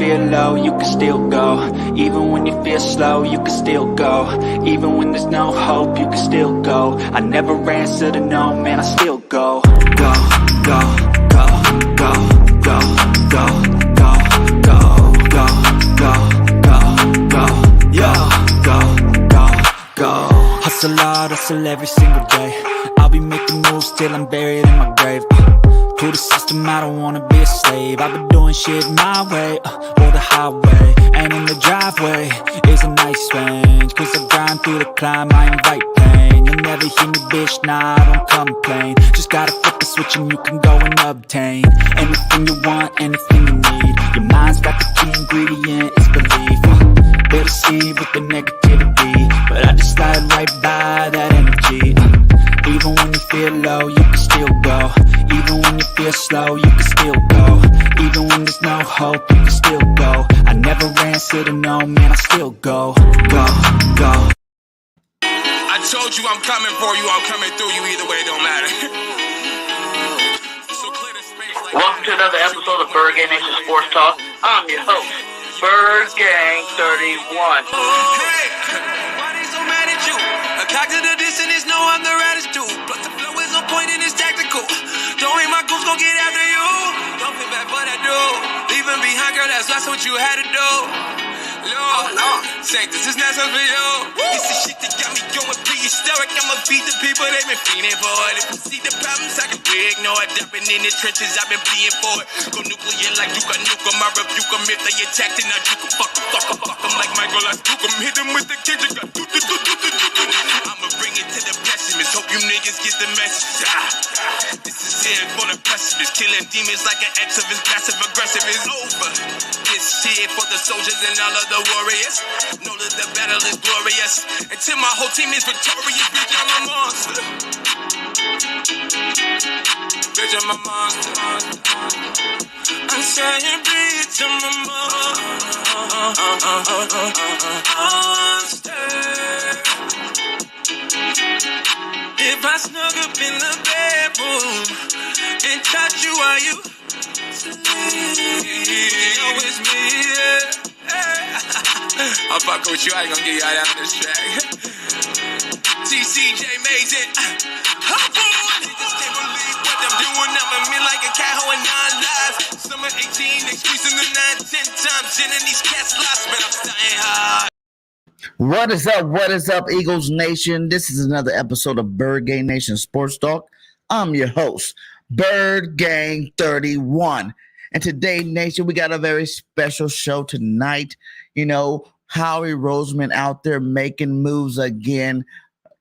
feel low, you can still go. Even when you feel slow, you can still go. Even when there's no hope, you can still go. I never answer to no, man, I still go. Go, go, go, go, go, go, go, go, go, go, go, go, yo, go, go, go. Hustle hard, hustle every single day. I'll be making moves till I'm buried in my grave. To the system, I don't wanna be a slave. I've been doing shit my way, or the highway. And in the driveway is a nice range. Cause I grind through the climb, I invite pain. You'll never hear me, bitch, nah, I don't complain. Just gotta flip the switch and you can go and obtain anything you want, anything you need. Your mind's got the key ingredient, it's belief. They deceive with the negativity, but I just slide right by that energy. Even when you feel low, you can still go. Even when you feel slow, you can still go. Even when there's no hope, you can still go. I never answer to no, man, I still go. Go, go. I told you I'm coming for you, I'm coming through you, either way, it don't matter. So clear the space like welcome to another episode of BIRDGANG Nation Sports Talk. I'm your host, BIRDGANG 31. Hey, why they so mad at you? A cock to the distance, no, I'm the raddest dude. Plus the flow is on point and it's tactical. Don't hate my goose, gon' get after you. Don't feel bad for that dude. Leaving behind, girl, that's what you had to do. Lord, say this is not something for you. It's the shit that got me going prehistoric. I'ma beat the people, they been fiending for it. If you see the problems, I can be ignored. I've been in the trenches, I've been bleeding for it. Go nuclear like you can nuke 'em. I rebuke 'em if they attacked and I juke 'em. Fuck 'em like Michael, I juke 'em. Hit 'em with the kids, I got do. I'ma bring it to the pessimists. Hope you niggas get the message. This is it for the pessimists. Killing demons like an exorcist. Passive aggressive is over. This shit for the soldiers and all of the warriors. Know that the battle is glorious. Until my whole team is victorious. Bitch, I'm a monster. Bitch, I'm a monster. I'm saying bitch, I'm a monster. If I snuck up in the bedroom and touch you while you sleep, oh, it's me, yeah. I'm fucking with you, I ain't gonna get you out of this track. TCJ Mason. Niggas can't believe what I'm doing. I'm a man like a cat hoeing 9 lives. Summer 18, excreasing the 9, 10 times. Sending these cats lost, but I'm starting hard. What is up? What is up, Eagles Nation? This is another episode of BIRDGANG Nation Sports Talk. I'm your host, BIRDGANG 31. And today, Nation, we got a very special show tonight. You know, Howie Roseman out there making moves again,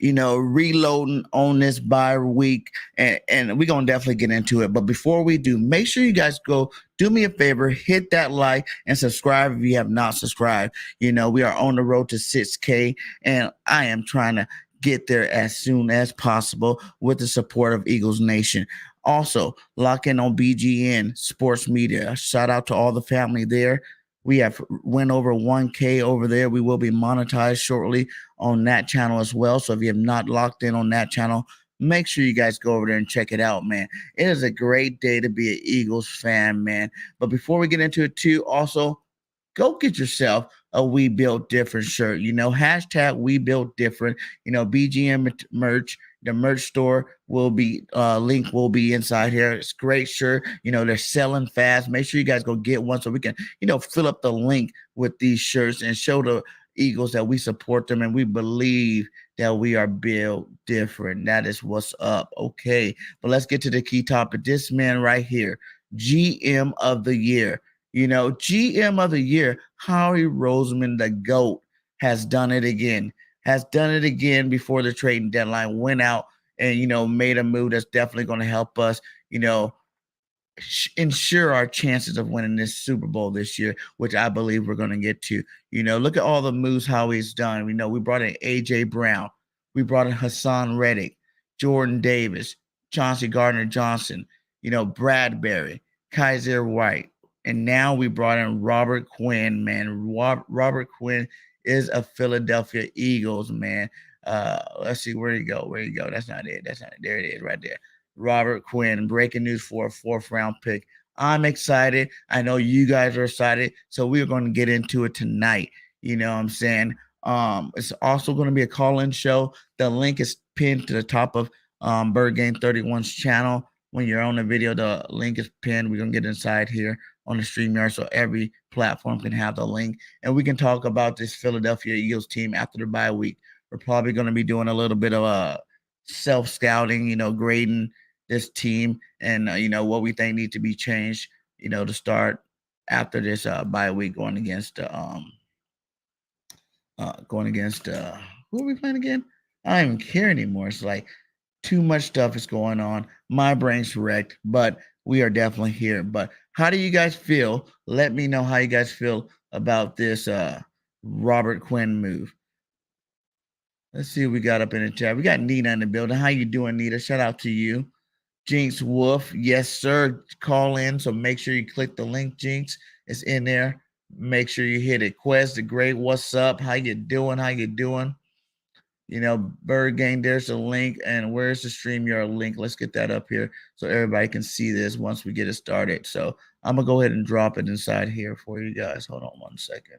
you know, reloading on this bye week. And we're going to definitely get into it. But before we do, make sure you guys go do me a favor, hit that like and subscribe if you have not subscribed. You know, we are on the road to 6K, and I am trying to get there as soon as possible with the support of Eagles Nation. Also, lock in on BGN Sports Media. Shout out to all the family there. We have went over 1K over there. We will be monetized shortly on that channel as well. So if you have not locked in on that channel, make sure you guys go over there and check it out, man. It is a great day to be an Eagles fan, man. But before we get into it too, also, go get yourself a We Built Different shirt. You know, hashtag We Built Different. You know, BGM merch. The merch store will be link will be inside here. It's a great shirt. You know, they're selling fast. Make sure you guys go get one so we can, you know, fill up the link with these shirts and show the Eagles that we support them and we believe that we are built different. That is what's up. Okay, but let's get to the key topic. This man right here, GM of the year. You know, GM of the year, Howie Roseman, the GOAT, has done it again. Before the trading deadline, went out and, you know, made a move that's definitely going to help us, you know, ensure our chances of winning this Super Bowl this year, which I believe we're going to get to. You know, look at all the moves Howie's done. We know we brought in A.J. Brown. We brought in Hassan Reddick, Jordan Davis, Chauncey Gardner-Johnson, you know, Bradbury, Kaiser White. And now we brought in Robert Quinn, man. Robert Quinn is a Philadelphia Eagles, man. Let's see, where you go? That's not it. There it is right there. Robert Quinn, breaking news for a 4th round pick I'm excited. I know you guys are excited. So we're going to get into it tonight. You know what I'm saying? It's also going to be a call-in show. The link is pinned to the top of Bird Game 31's channel. When you're on the video, the link is pinned. We're going to get inside here on the StreamYard so every platform can have the link. And we can talk about this Philadelphia Eagles team after the bye week. We're probably going to be doing a little bit of self-scouting, grading this team and, what we think needs to be changed, to start after this bye week going against who are we playing again? I don't even care anymore. It's like too much stuff is going on. My brain's wrecked, but we are definitely here. But how do you guys feel? Let me know how you guys feel about this Robert Quinn move. Let's see what we got up in the chat. We got Nita in the building. How you doing, Nita? Shout out to you. Jinx Wolf. Yes, sir. Call in. So make sure you click the link, Jinx. It's in there. Make sure you hit it. Quest the Great. What's up? How you doing? How you doing? Bird Gang, there's a link. And where's the StreamYard link? Let's get that up here so everybody can see this once we get it started. So I'm going to go ahead and drop it inside here for you guys. Hold on 1 second.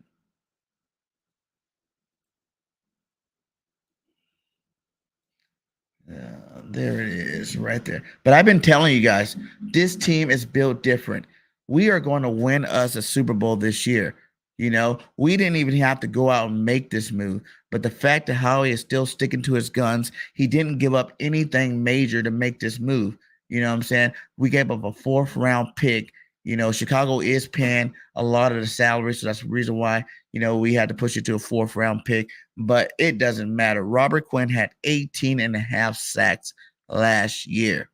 There it is right there. But I've been telling you guys, this team is built different. We are going to win us a Super Bowl this year. We didn't even have to go out and make this move. But the fact that Howie is still sticking to his guns, he didn't give up anything major to make this move. You know what I'm saying? We gave up a 4th round pick. Chicago is paying a lot of the salary. So that's the reason why, we had to push it to a 4th round pick. But it doesn't matter. Robert Quinn had 18.5 sacks last year.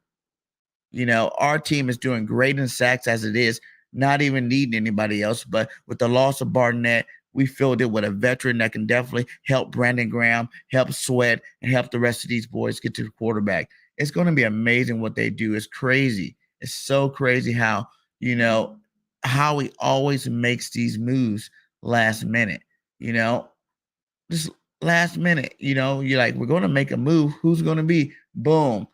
Our team is doing great in sacks as it is, not even needing anybody else. But with the loss of Barnett, we filled it with a veteran that can definitely help Brandon Graham, help Sweat, and help the rest of these boys get to the quarterback. It's going to be amazing what they do. It's crazy. It's so crazy how, how he always makes these moves last minute, just last minute, you're like, we're going to make a move. Who's going to be? Boom.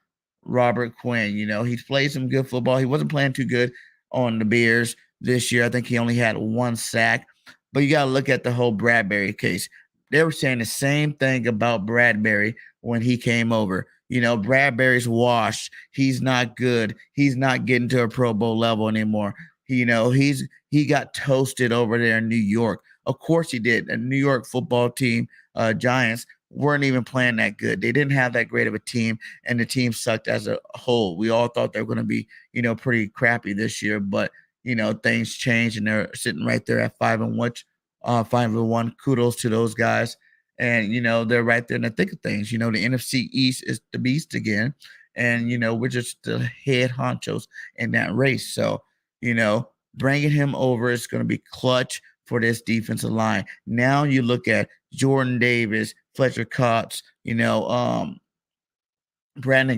Robert Quinn. He's played some good football. He wasn't playing too good on the Bears this year. I think he only had 1 sack. But you got to look at the whole Bradbury case. They were saying the same thing about Bradbury when he came over. Bradbury's washed. He's not good. He's not getting to a Pro Bowl level anymore. He got toasted over there in New York. Of course he did. A New York football team, Giants, weren't even playing that good. They didn't have that great of a team, and the team sucked as a whole. We all thought they were going to be, pretty crappy this year, but things changed, and they're sitting right there at 5-1. Kudos to those guys, and they're right there in the thick of things. The NFC East is the beast again, and we're just the head honchos in that race. So bringing him over is going to be clutch for this defensive line. Now you look at Jordan Davis, Fletcher Cox, Brandon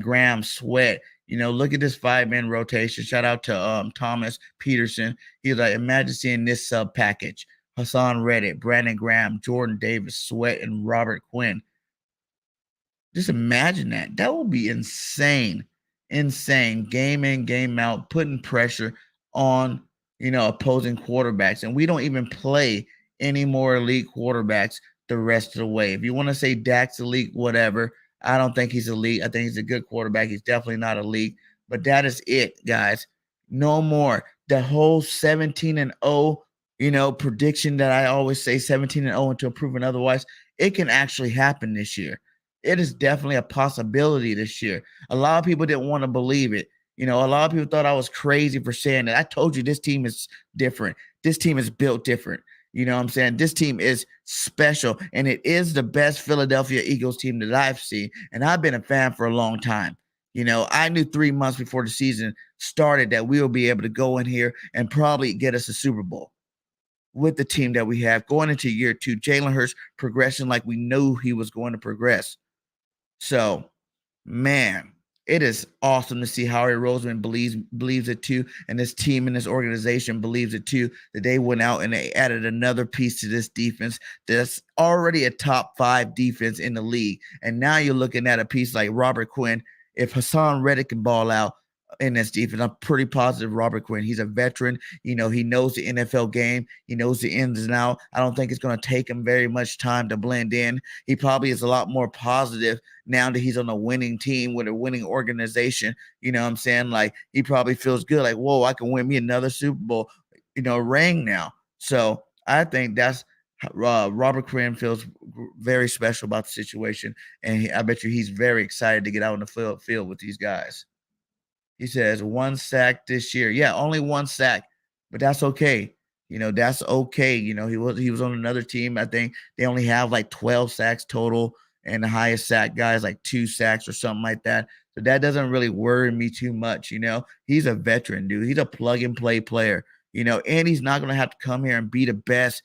Graham, Sweat. Look at this 5-man rotation. Shout out to Thomas Peterson. He's like, imagine seeing this sub package. Hassan Reddick, Brandon Graham, Jordan Davis, Sweat, and Robert Quinn. Just imagine that. That would be insane. Insane. Game in, game out, putting pressure on, opposing quarterbacks. And we don't even play any more elite quarterbacks the rest of the way. If you want to say Dak's elite, whatever, I don't think he's elite. I think he's a good quarterback. He's definitely not elite. But that is it, guys. No more. The whole 17-0, prediction that I always say, 17-0 until proven otherwise, it can actually happen this year. It is definitely a possibility this year. A lot of people didn't want to believe it. A lot of people thought I was crazy for saying that. I told you this team is different. This team is built different. You know what I'm saying? This team is special, and it is the best Philadelphia Eagles team that I've seen, and I've been a fan for a long time. I knew 3 months before the season started that we will be able to go in here and probably get us a Super Bowl with the team that we have going into year 2. Jalen Hurts progression like we knew he was going to progress. So, man, it is awesome to see Howie Roseman believes it too, and this team and this organization believes it too, that they went out and they added another piece to this defense that's already a top 5 defense in the league. And now you're looking at a piece like Robert Quinn. If Hassan Reddick can ball out, in this defense. I'm pretty positive Robert Quinn. He's a veteran. He knows the NFL game. He knows the ins and outs. I don't think it's going to take him very much time to blend in. He probably is a lot more positive now that he's on a winning team with a winning organization. You know what I'm saying? Like, he probably feels good. Like, whoa, I can win me another Super Bowl, ring now. So I think that's Robert Quinn feels very special about the situation, and I bet you he's very excited to get out in the field with these guys. He says 1 sack this year. Yeah, only 1 sack, but that's okay. That's okay. He was on another team. I think they only have like 12 sacks total, and the highest sack guy is like 2 sacks or something like that. So that doesn't really worry me too much. He's a veteran, dude. He's a plug and play player. And he's not gonna have to come here and be the best,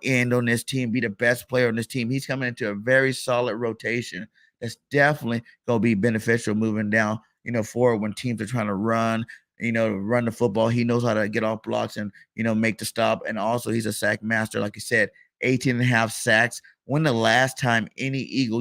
end on this team, be the best player on this team. He's coming into a very solid rotation that's definitely gonna be beneficial moving down forward when teams are trying to run, run the football. He knows how to get off blocks and, make the stop. And also he's a sack master. Like you said, 18 and a half sacks. When the last time any Eagle,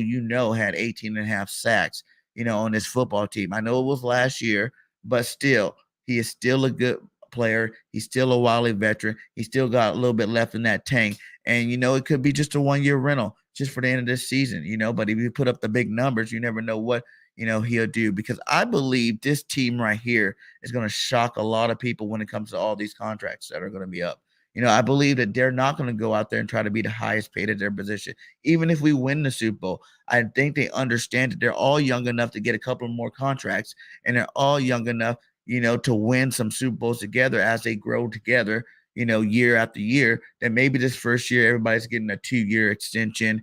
had 18 and a half sacks, on this football team? I know it was last year, but still, he is still a good player. He's still a wily veteran. He still got a little bit left in that tank. And, it could be just a 1-year rental just for the end of this season, but if you put up the big numbers, you never know what, he'll do, because I believe this team right here is going to shock a lot of people when it comes to all these contracts that are going to be up. I believe that they're not going to go out there and try to be the highest paid at their position. Even if we win the Super Bowl, I think they understand that they're all young enough to get a couple more contracts, and they're all young enough, to win some Super Bowls together as they grow together, year after year. That maybe this first year, everybody's getting a 2-year extension,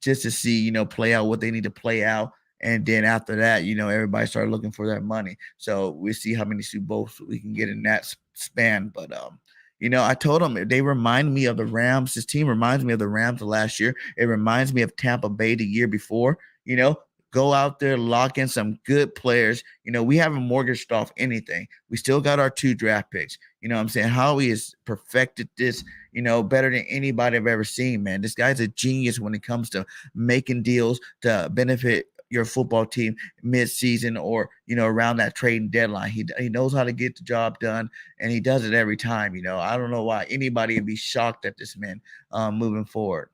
just to see, play out what they need to play out. And then after that, everybody started looking for that money. So we see how many Super Bowls we can get in that span. But, I told them they remind me of the Rams. This team reminds me of the Rams of last year. It reminds me of Tampa Bay the year before. Go out there, lock in some good players. We haven't mortgaged off anything. We still got our 2 draft picks. I'm saying? Howie has perfected this, better than anybody I've ever seen, man. This guy's a genius when it comes to making deals to benefit your football team mid-season or, around that trading deadline. He knows how to get the job done, and he does it every time. I don't know why anybody would be shocked at this man moving forward.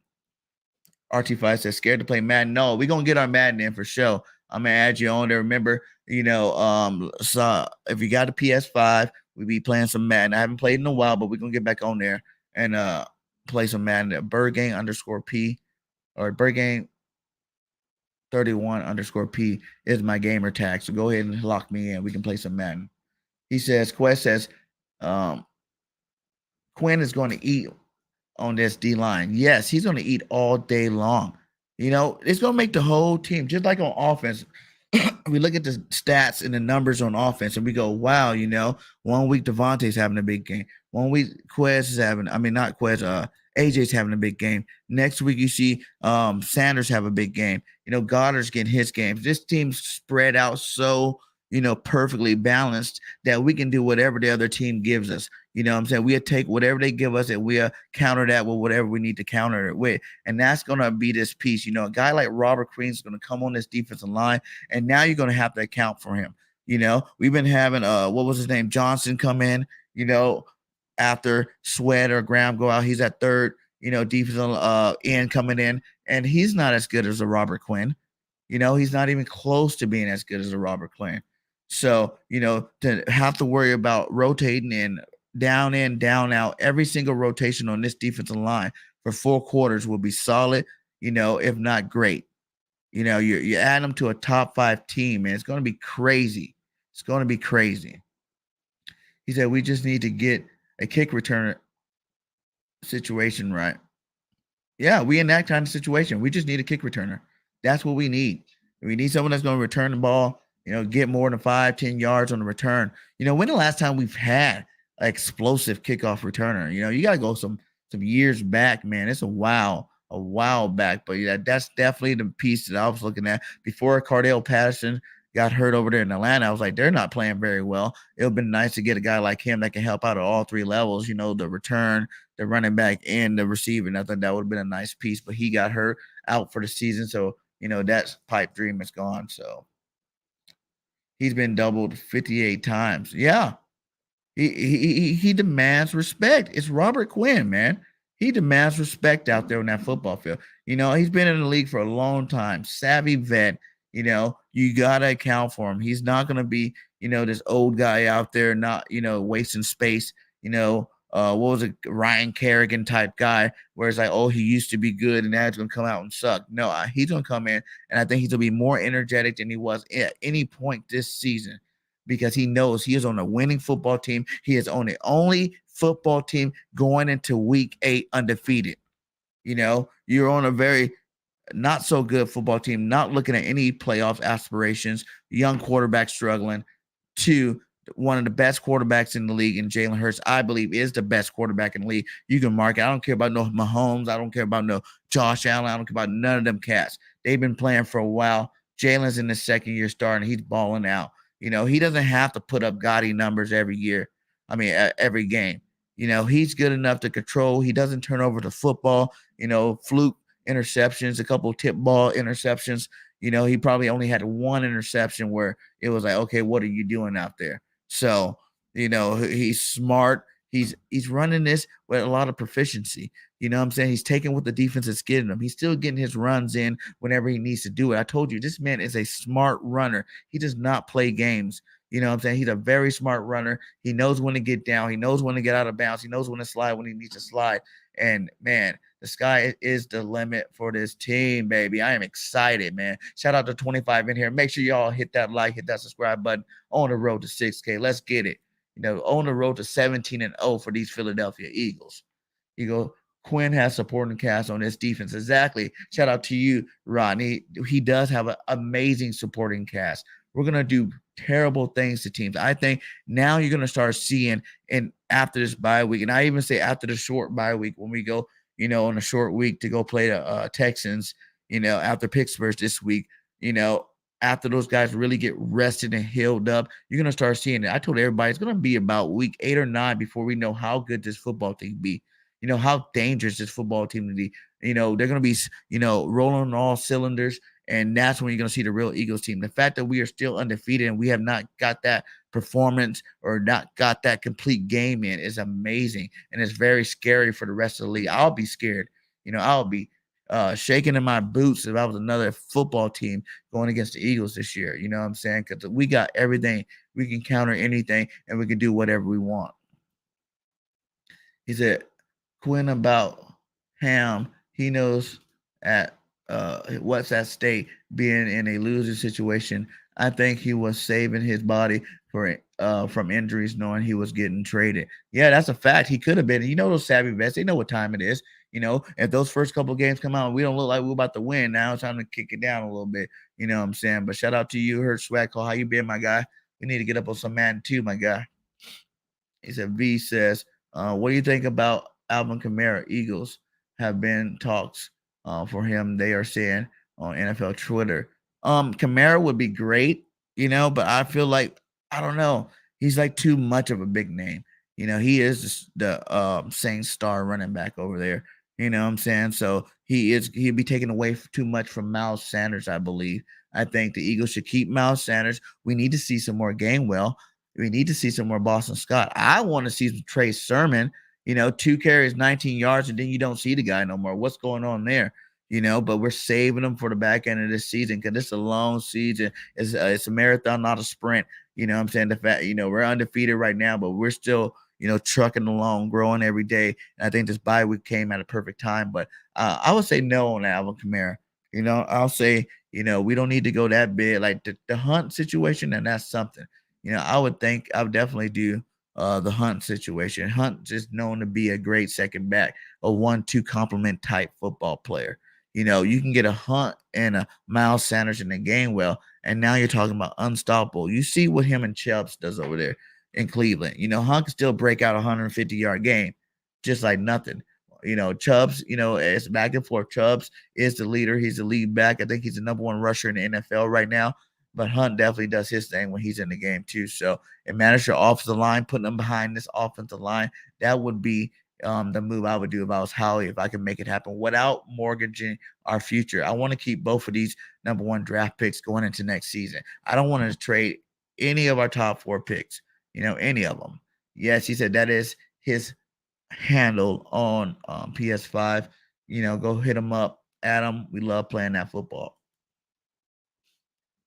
RT5 says, scared to play Madden. No, we're going to get our Madden in for sure. I'm going to add you on there. Remember, so if you got a PS5, we'll be playing some Madden. I haven't played in a while, but we're going to get back on there and play some Madden. BIRDGANG_P or BIRDGANG 31_P is my gamer tag. So go ahead and lock me in. We can play some Madden. He says, Quest says, Quinn is going to eat on this D line. Yes, he's going to eat all day long. It's going to make the whole team, just like on offense. We look at the stats and the numbers on offense and we go, wow, 1 week Devontae's having a big game. 1 week Quez is having, not Quez, AJ's having a big game. Next week you see Sanders have a big game. Goddard's getting his games. This team's spread out so, perfectly balanced that we can do whatever the other team gives us. I'm saying? We'll take whatever they give us and we'll counter that with whatever we need to counter it with. And that's going to be this piece. A guy like Robert Quinn is going to come on this defensive line, and now you're going to have to account for him. We've been having, what was his name? Johnson come in, after Sweat or Graham go out. He's at third, defensive end coming in, and he's not as good as a Robert Quinn. He's not even close to being as good as a Robert Quinn. So, to have to worry about rotating in, down out, every single rotation on this defensive line for 4 quarters will be solid, if not great. You add them to a top 5 team, and it's going to be crazy. It's going to be crazy. He said, we just need to get a kick returner situation right. Yeah, we in that kind of situation. We just need a kick returner. That's what we need. We need someone that's going to return the ball, get more than 5-10 yards on the return. When the last time we've had an explosive kickoff returner? You got to go some years back, man. It's a while back. But yeah, that's definitely the piece that I was looking at. Before Cardell Patterson got hurt over there in Atlanta, I was like, they're not playing very well. It would have been nice to get a guy like him that can help out at all 3 levels, the return, the running back, and the receiving. I thought that would have been a nice piece, but he got hurt out for the season. So, that pipe dream is gone. So He's been doubled 58 times. Yeah. He demands respect. It's Robert Quinn, man. He demands respect out there on that football field. He's been in the league for a long time. Savvy vet. You gotta account for him. He's not gonna be, this old guy out there not, wasting space. What was it, Ryan Kerrigan type guy, where it's like, oh, he used to be good and now he's gonna come out and suck. No, he's gonna come in, and I think he's gonna be more energetic than he was at any point this season, because he knows he is on a winning football team. He is on the only football team going into week 8 undefeated. You're on a very not so good football team, not looking at any playoff aspirations, young quarterback struggling, to one of the best quarterbacks in the league, and Jalen Hurts, I believe, is the best quarterback in the league. You can mark it. I don't care about no Mahomes. I don't care about no Josh Allen. I don't care about none of them cats. They've been playing for a while. Jalen's in the second year starting. He's balling out. He doesn't have to put up gaudy numbers every year. Every game. He's good enough to control. He doesn't turn over the football, fluke interceptions, a couple tip ball interceptions. He probably only had one interception where it was like, okay, what are you doing out there? So, he's smart. He's running this with a lot of proficiency. You know what I'm saying? He's taking what the defense is getting him. He's still getting his runs in whenever he needs to do it. I told you, this man is a smart runner. He does not play games. You know what I'm saying? He's a very smart runner. He knows when to get down. He knows when to get out of bounds. He knows when to slide when he needs to slide. And, man, the sky is the limit for this team, baby. I am excited, man. Shout out to 25 in here. Make sure y'all hit that like, hit that subscribe button. On the road to 6K. Let's get it. On the road to 17-0 for these Philadelphia Eagles. Quinn has supporting cast on this defense. Exactly. Shout out to you, Rodney. He does have an amazing supporting cast. We're going to do terrible things to teams. I think now you're going to start seeing, and after this bye week, and I even say after the short bye week, when we go, on a short week to go play the Texans, after Pittsburgh this week, after those guys really get rested and healed up, you're going to start seeing it. I told everybody it's going to be about week 8 or 9 before we know how good this football team be. How dangerous this football team will be. They're going to be, rolling on all cylinders, and that's when you're going to see the real Eagles team. The fact that we are still undefeated and we have not got that performance or not got that complete game in is amazing, and it's very scary for the rest of the league. I'll be scared. I'll be shaking in my boots if I was another football team going against the Eagles this year. You know what I'm saying? Because we got everything. We can counter anything, and we can do whatever we want. He said, Quinn about Ham, he knows at what's at stake being in a losing situation. I think he was saving his body from injuries, knowing he was getting traded. Yeah, that's a fact. He could have been. Those savvy vets, they know what time it is. If those first couple games come out and we don't look like we're about to win, now it's time to kick it down a little bit. You know what I'm saying? But shout out to you, Hurt Swag Call. How you been, my guy? We need to get up on some Madden too, my guy. He said, V says, what do you think about Alvin Kamara? Eagles have been talks for him, they are saying on NFL Twitter. Kamara would be great, but I feel like, I don't know, he's like too much of a big name. He is the Saints star running back over there. You know what I'm saying? So he'd be taken away too much from Miles Sanders, I believe. I think the Eagles should keep Miles Sanders. We need to see some more Gainwell. We need to see some more Boston Scott. I want to see some Trey Sermon. 2 carries, 19 yards, and then you don't see the guy no more. What's going on there? But we're saving them for the back end of this season because it's a long season. It's a marathon, not a sprint. You know what I'm saying? The fact, we're undefeated right now, but we're still, trucking along, growing every day. And I think this bye week came at a perfect time. But I would say no on Alvin Kamara. I'll say, we don't need to go that big. Like the Hunt situation, and that's something. I would definitely do the Hunt situation. Hunt is known to be a great second back, a 1-2 complement type football player. You can get a Hunt and a Miles Sanders in the Gainwell, and now you're talking about unstoppable. You see what him and Chubbs does over there in Cleveland. Hunt can still break out a 150-yard game just like nothing. Chubbs, it's back and forth. Chubbs is the leader. He's the lead back. I think he's the number 1 rusher in the NFL right now. But Hunt definitely does his thing when he's in the game too. So it matters your offensive line, putting them behind this offensive line. That would be the move I would do if I was Howie, if I could make it happen without mortgaging our future. I want to keep both of these number 1 draft picks going into next season. I don't want to trade any of our top 4 picks, any of them. Yes, he said that is his handle on PS5. Go hit him up. Adam, we love playing that football.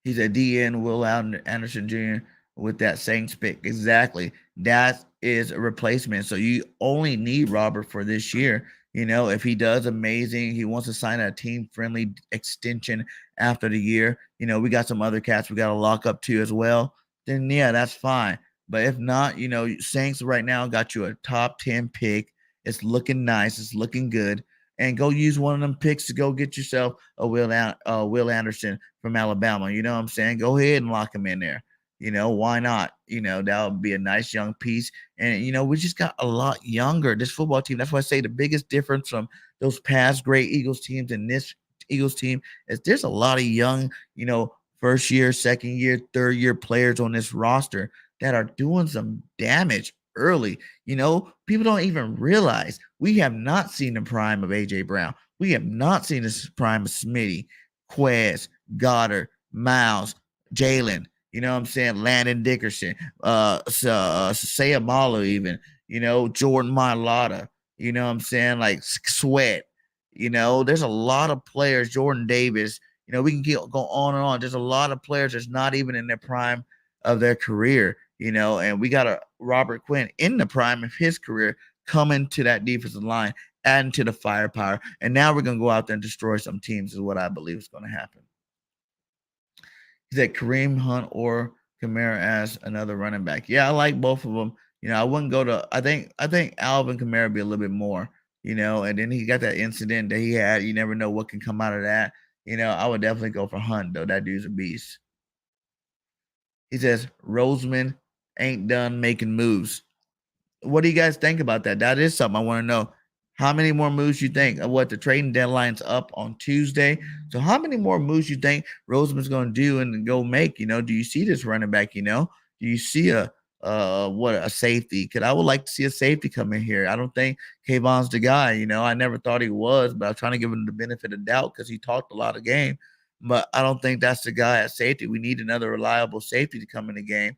He said DN Will Anderson Jr. with that Saints pick. Exactly. That is a replacement. So you only need Robert for this year. If he does amazing, he wants to sign a team-friendly extension after the year. We got some other cats we got to lock up too as well. Then, yeah, that's fine. But if not, Saints right now got you a top 10 pick. It's looking nice. It's looking good. And go use one of them picks to go get yourself a Will Anderson from Alabama. You know what I'm saying? Go ahead and lock him in there. Why not? That would be a nice young piece. And, we just got a lot younger, this football team. That's why I say the biggest difference from those past great Eagles teams and this Eagles team is there's a lot of young, first year, second year, third year players on this roster that are doing some damage early. People don't even realize we have not seen the prime of A.J. Brown. We have not seen the prime of Smitty, Quez, Goddard, Miles, Jalen. You know what I'm saying? Landon Dickerson, Sayamalo even, Jordan Mailata. You know what I'm saying? Like Sweat. There's a lot of players, Jordan Davis. We can go on and on. There's a lot of players that's not even in their prime of their career, and we got a Robert Quinn in the prime of his career coming to that defensive line, adding to the firepower. And now we're going to go out there and destroy some teams is what I believe is going to happen. He said Kareem Hunt or Kamara as another running back. Yeah, I like both of them. I wouldn't go to, I think Alvin Kamara be a little bit more, and then he got that incident that he had. You never know what can come out of that. I would definitely go for Hunt, though. That dude's a beast. He says Roseman ain't done making moves. What do you guys think about that? That is something I want to know. How many more moves you think? What the trading deadline's up on Tuesday. So how many more moves you think Roseman's going to do and go make? Do you see this running back? Do you see a safety? Because I would like to see a safety come in here. I don't think Kayvon's the guy. I never thought he was, but I was trying to give him the benefit of doubt because he talked a lot of game. But I don't think that's the guy at safety. We need another reliable safety to come in the game,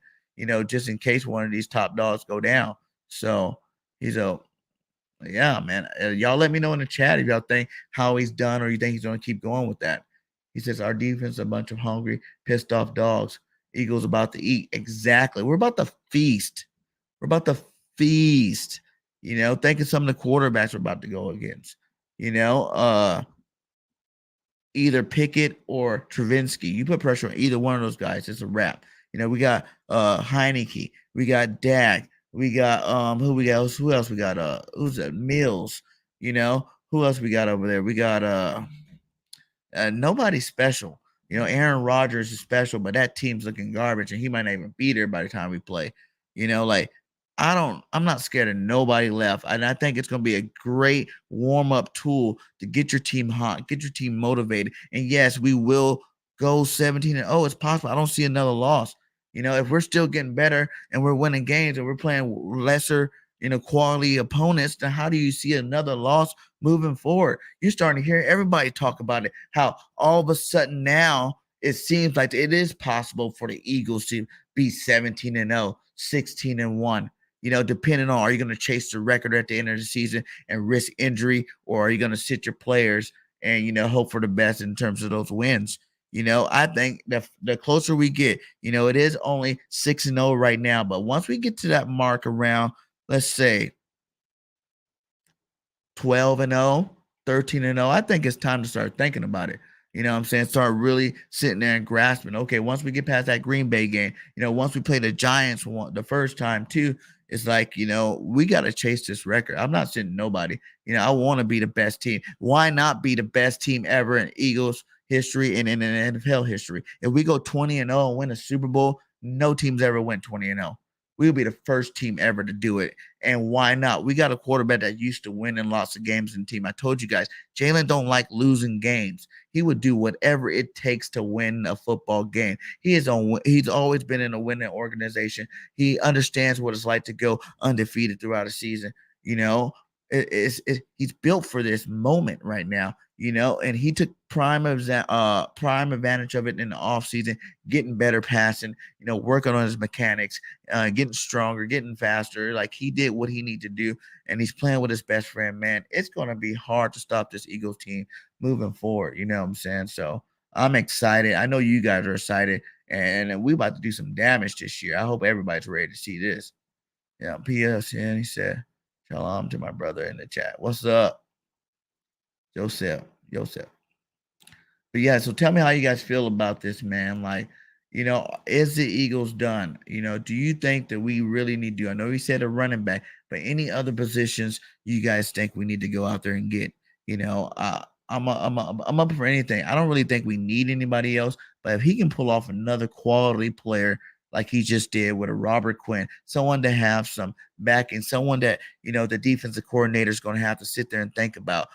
just in case one of these top dogs go down. So yeah, man. Y'all let me know in the chat if y'all think how he's done or you think he's going to keep going with that. He says, our defense is a bunch of hungry, pissed off dogs. Eagles about to eat. Exactly. We're about to feast. Think of some of the quarterbacks we're about to go against. Either Pickett or Travinsky. You put pressure on either one of those guys, it's a wrap. We got Heineke. We got Dak. We got who else we got? Who's that? Mills. Who else we got over there? We got nobody special. Aaron Rodgers is special, but that team's looking garbage, and he might not even be there by the time we play. I'm not scared of nobody left. And I think it's going to be a great warm-up tool to get your team hot, get your team motivated. And yes, we will go 17-0. It's possible. I don't see another loss. If we're still getting better and we're winning games and we're playing lesser, quality opponents, then how do you see another loss moving forward? You're starting to hear everybody talk about it, how all of a sudden now it seems like it is possible for the Eagles to be 17-0, 16-1. Depending on, are you going to chase the record at the end of the season and risk injury, or are you going to sit your players and, hope for the best in terms of those wins? I think the closer we get, it is only 6-0 right now, but once we get to that mark around, let's say 12-0, 13-0, I think it's time to start thinking about it. Start really sitting there and grasping. Okay, once we get past that Green Bay game, once we play the Giants the first time too, it's like, we got to chase this record. I'm not sitting nobody. I want to be the best team. Why not be the best team ever in Eagles history and in NFL history? If we go 20-0 and win a Super Bowl, no team's ever went 20-0. We'll be the first team ever to do it. And why not? We got a quarterback that used to win in lots of games in the team. I told you guys, Jalen don't like losing games. He would do whatever it takes to win a football game. He's always been in a winning organization. He understands what it's like to go undefeated throughout a season. He's built for this moment right now, and he took prime advantage of it in the offseason, getting better passing, working on his mechanics, getting stronger, getting faster. Like, he did what he needed to do, and he's playing with his best friend, man. It's going to be hard to stop this Eagles team moving forward. You know what I'm saying? So I'm excited. I know you guys are excited, and we about to do some damage this year. I hope everybody's ready to see this. Yeah, P.S. And he said, shalom to my brother in the chat. What's up? Joseph. But yeah, so tell me how you guys feel about this, man. Like, is the Eagles done? Do you think that we really need to? I know you said a running back, but any other positions you guys think we need to go out there and get? I'm up for anything. I don't really think we need anybody else, but if he can pull off another quality player like he just did with a Robert Quinn, someone to have some backing, someone that, the defensive coordinator is going to have to sit there and think about,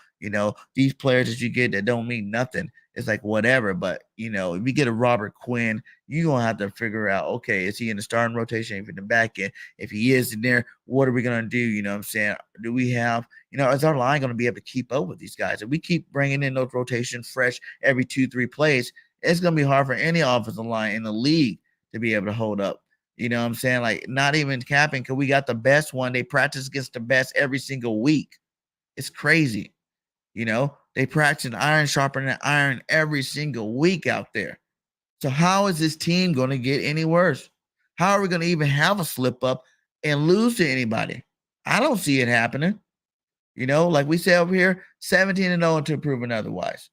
these players that you get that don't mean nothing. It's like whatever. But, if you get a Robert Quinn, you're going to have to figure out, okay, is he in the starting rotation, if in the back end? If he is in there, what are we going to do? You know what I'm saying? Do we have, is our line going to be able to keep up with these guys? If we keep bringing in those rotations fresh every 2-3 plays, it's going to be hard for any offensive line in the league to be able to hold up. You know what I'm saying? Like, not even capping, because we got the best one. They practice against the best every single week. It's crazy. They practice iron sharpening iron every single week out there. So how is this team going to get any worse? How are we going to even have a slip up and lose to anybody? I don't see it happening. Like we say over here, 17-0 until proven otherwise.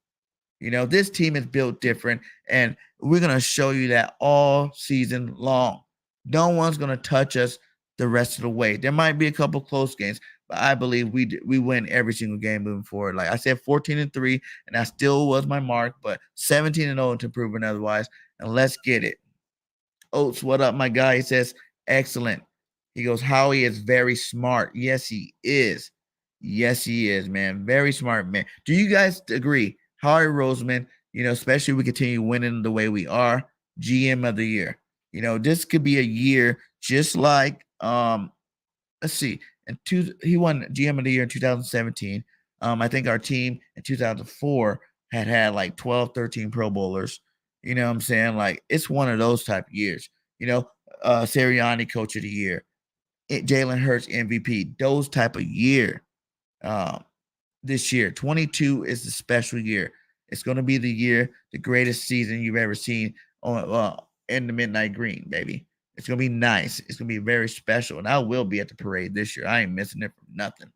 This team is built different, and we're going to show you that all season long. No one's going to touch us the rest of the way. There might be a couple close games, but I believe we win every single game moving forward. Like I said, 14-3, and that still was my mark, but 17-0 to proven otherwise, and let's get it. Oates, what up, my guy? He says, excellent. He goes, Howie is very smart. Yes, he is. Yes, he is, man. Very smart, man. Do you guys agree? Howie Roseman, especially if we continue winning the way we are, GM of the year. This could be a year just like, let's see, he won GM of the year in 2017. I think our team in 2004 had like 12, 13 Pro Bowlers. You know what I'm saying? Like, it's one of those type of years. Sirianni Coach of the Year, Jalen Hurts MVP, those type of year. This year, 22 is the special year. It's going to be the year, the greatest season you've ever seen in the Midnight Green, baby. It's going to be nice. It's going to be very special, and I will be at the parade this year. I ain't missing it for nothing.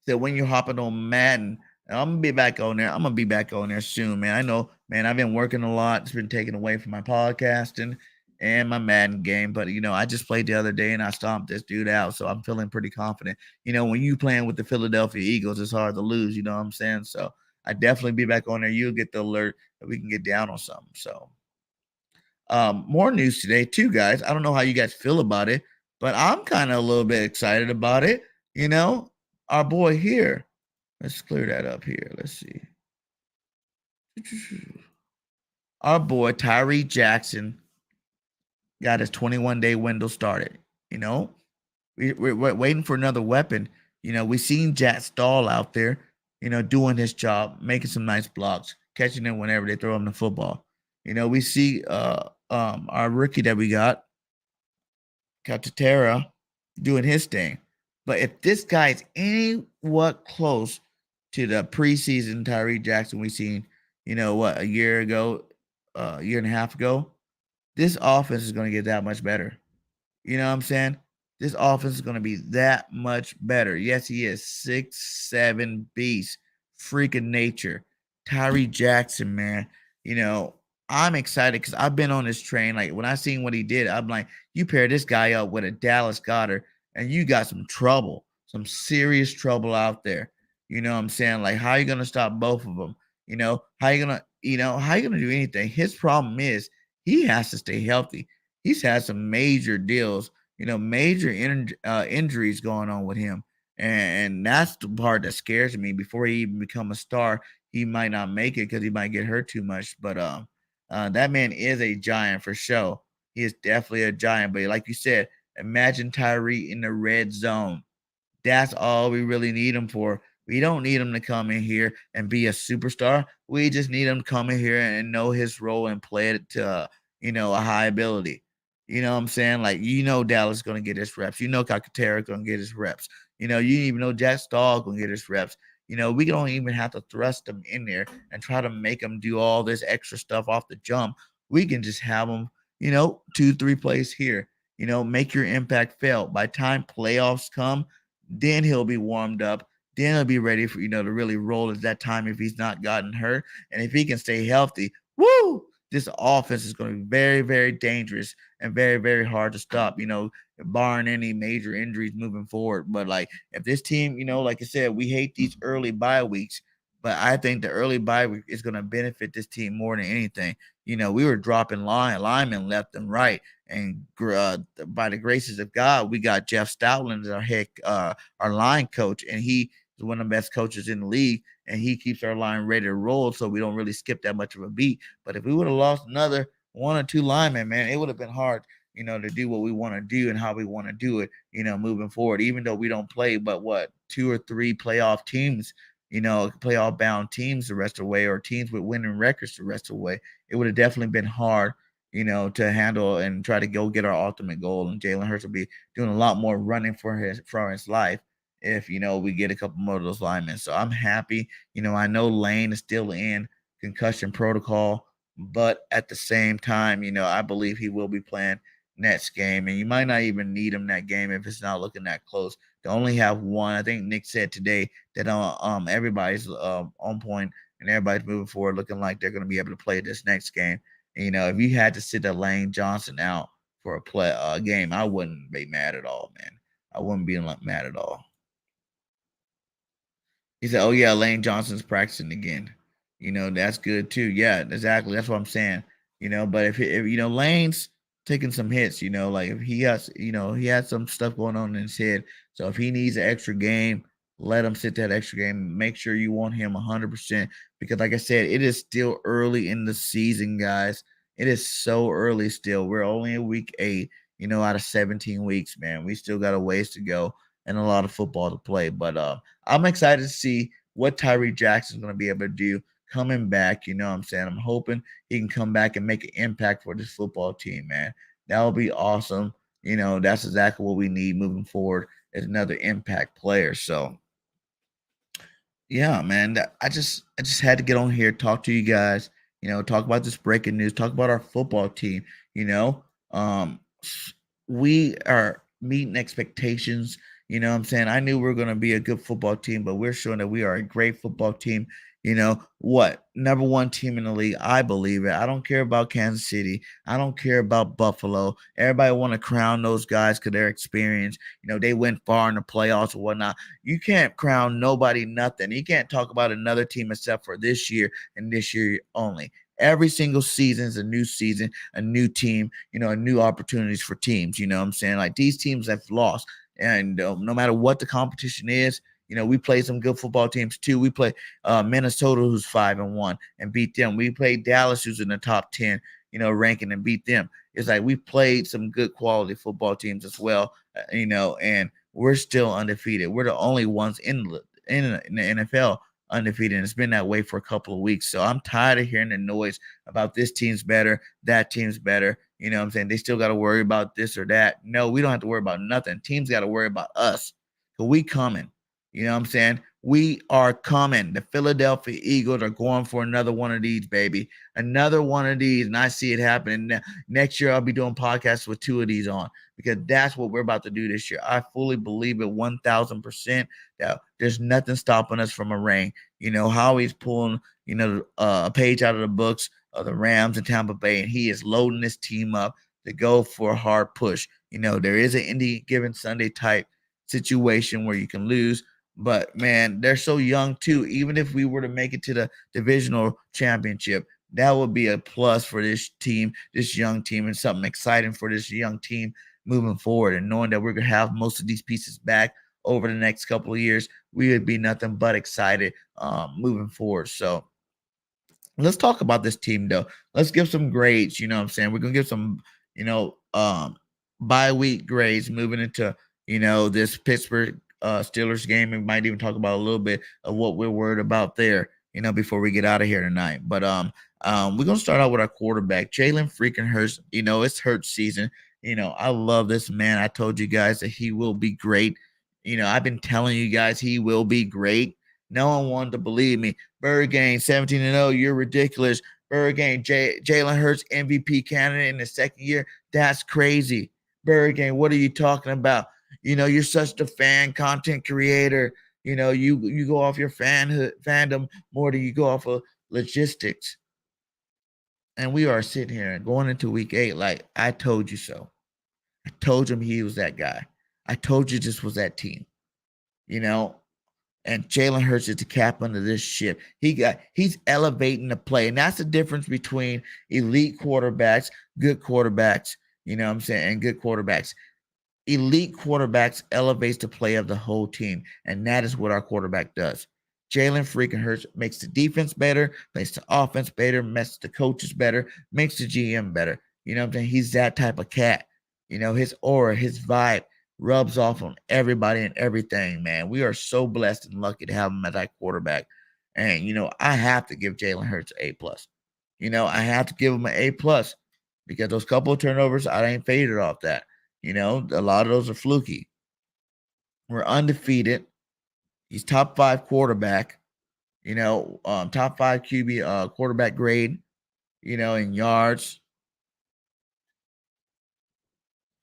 So when you're hopping on Madden, I'm going to be back on there. I'm going to be back on there soon, man. I know, man, I've been working a lot. It's been taken away from my podcasting and my Madden game. But, I just played the other day and I stomped this dude out. So I'm feeling pretty confident. When you playing with the Philadelphia Eagles, it's hard to lose. You know what I'm saying? So I definitely be back on there. You'll get the alert that we can get down on something. So more news today too, guys. I don't know how you guys feel about it, but I'm kind of a little bit excited about it. Our boy here. Let's clear that up here. Let's see. Our boy Tyree Jackson got his 21-day window started. We're waiting for another weapon. We seen Jack Stahl out there, doing his job, making some nice blocks, catching them whenever they throw him the football. We see our rookie that we got, Katatera, doing his thing. But if this guy is anywhat close to the preseason Tyree Jackson we seen, a year ago, a year and a half ago, this offense is going to get that much better. You know what I'm saying? This offense is going to be that much better. Yes, he is 6'7" beast, freaking nature. Tyree Jackson, man. I'm excited because I've been on this train. Like, when I seen what he did, I'm like, you pair this guy up with a Dallas Goedert, and you got some trouble, some serious trouble out there. You know what I'm saying? Like, how are you going to stop both of them? How are you going to do anything? His problem is he has to stay healthy. He's had some major deals, major injuries going on with him. And that's the part that scares me. Before he even become a star, he might not make it because he might get hurt too much. But that man is a giant for sure. He is definitely a giant. But like you said, imagine Tyree in the red zone. That's all we really need him for. We don't need him to come in here and be a superstar. We just need him to come in here and know his role and play it to, a high ability. You know what I'm saying? Like, Dallas is going to get his reps. Calcaterra going to get his reps. You even know Jack Stahl going to get his reps. We don't even have to thrust them in there and try to make them do all this extra stuff off the jump. We can just have them, 2-3 plays here. Make your impact felt. By time playoffs come, then he'll be warmed up. Then he'll be ready for, to really roll at that time if he's not gotten hurt. And if he can stay healthy, woo, this offense is going to be very, very dangerous and very, very hard to stop, barring any major injuries moving forward. But like if this team, like I said, we hate these early bye weeks, but I think the early bye week is going to benefit this team more than anything. We were dropping linemen left and right, and by the graces of God, we got Jeff Stoutland as our line coach, and he is one of the best coaches in the league, and he keeps our line ready to roll, so we don't really skip that much of a beat. But if we would have lost another one or two linemen, man, it would have been hard, to do what we want to do and how we want to do it, moving forward. Even though we don't play, but what, 2 or 3 playoff teams, playoff bound teams the rest of the way, or teams with winning records the rest of the way, it would have definitely been hard, to handle and try to go get our ultimate goal. And Jalen Hurts will be doing a lot more running for his life if we get a couple more of those linemen. So I'm happy. I know Lane is still in concussion protocol, but at the same time, I believe he will be playing next game, and you might not even need him that game if it's not looking that close. They only have one. I think Nick said today that everybody's on point and everybody's moving forward, looking like they're going to be able to play this next game. And, if you had to sit the Lane Johnson out for a game, I wouldn't be mad at all, man. I wouldn't be mad at all. He said, "Oh yeah, Lane Johnson's practicing again. That's good too. Yeah, exactly. That's what I'm saying. But if Lane's taking some hits, like if he has, he has some stuff going on in his head. So if he needs an extra game, let him sit that extra game. Make sure you want him 100%, because like I said, it is still early in the season, guys. It is so early still. We're only in week 8, out of 17 weeks, man. We still got a ways to go and a lot of football to play. But I'm excited to see what Tyree Jackson is going to be able to do coming back. You know what I'm saying? I'm hoping he can come back and make an impact for this football team, man. That would be awesome. That's exactly what we need moving forward, is another impact player. So yeah, man, I just had to get on here, talk to you guys, talk about this breaking news, talk about our football team. Um, we are meeting expectations. You know what I'm saying? I knew we were going to be a good football team, but we're showing that we are a great football team. Number 1 team in the league. I believe it. I don't care about Kansas City. I don't care about Buffalo. Everybody want to crown those guys because they're experienced. They went far in the playoffs or whatnot. You can't crown nobody nothing. You can't talk about another team except for this year and this year only. Every single season is a new season, a new team, new opportunities for teams. You know what I'm saying? Like, these teams have lost. And no matter what the competition is, we play some good football teams too. We play Minnesota, who's 5-1, and beat them. We played Dallas, who's in the top 10, ranking, and beat them. It's like we played some good quality football teams as well, and we're still undefeated. We're the only ones in the NFL undefeated, and it's been that way for a couple of weeks. So I'm tired of hearing the noise about this team's better, that team's better. You know what I'm saying? They still got to worry about this or that. No, we don't have to worry about nothing. Teams got to worry about us. So we coming. You know what I'm saying? We are coming. The Philadelphia Eagles are going for another one of these, baby. Another one of these. And I see it happening. Next year, I'll be doing podcasts with 2 of these on, because that's what we're about to do this year. I fully believe it 1,000% that there's nothing stopping us from a ring. Howie's pulling, a page out of the books of the Rams and Tampa Bay, and he is loading this team up to go for a hard push. There is an any given Sunday type situation where you can lose. But, man, they're so young, too. Even if we were to make it to the divisional championship, that would be a plus for this team, this young team, and something exciting for this young team moving forward. And knowing that we're going to have most of these pieces back over the next couple of years, we would be nothing but excited moving forward. So let's talk about this team, though. Let's give some grades. You know what I'm saying? We're going to give some, bye-week grades moving into, this Pittsburgh Steelers game. We might even talk about a little bit of what we're worried about there, before we get out of here tonight. But we're gonna start out with our quarterback, Jalen freaking Hurts. It's Hurts season. I love this man. I told you guys that he will be great. I've been telling you guys he will be great. No one wanted to believe me. BIRDGANG 17-0. You're ridiculous. BIRDGANG Jalen Hurts MVP candidate in the second year. That's crazy. BIRDGANG, what are you talking about? You're such the fan content creator. You go off your fandom more than you go off of logistics. And we are sitting here going into week 8 like, I told you so. I told him he was that guy. I told you this was that team. And Jalen Hurts is the cap under this ship. He's elevating the play. And that's the difference between elite quarterbacks, good quarterbacks, and good quarterbacks. Elite quarterbacks elevates the play of the whole team. And that is what our quarterback does. Jalen freaking Hurts makes the defense better, makes the offense better, makes the coaches better, makes the GM better. He's that type of cat. His aura, his vibe rubs off on everybody and everything, man. We are so blessed and lucky to have him as that quarterback. And, I have to give Jalen Hurts an A+. I have to give him an A+, because those couple of turnovers, I ain't faded off that. A lot of those are fluky. We're undefeated. He's top 5 quarterback, top 5 QB quarterback grade, in yards.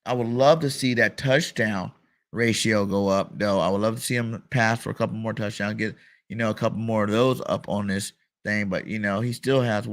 I would love to see that touchdown ratio go up, though. I would love to see him pass for a couple more touchdowns, get, a couple more of those up on this thing. But, he still has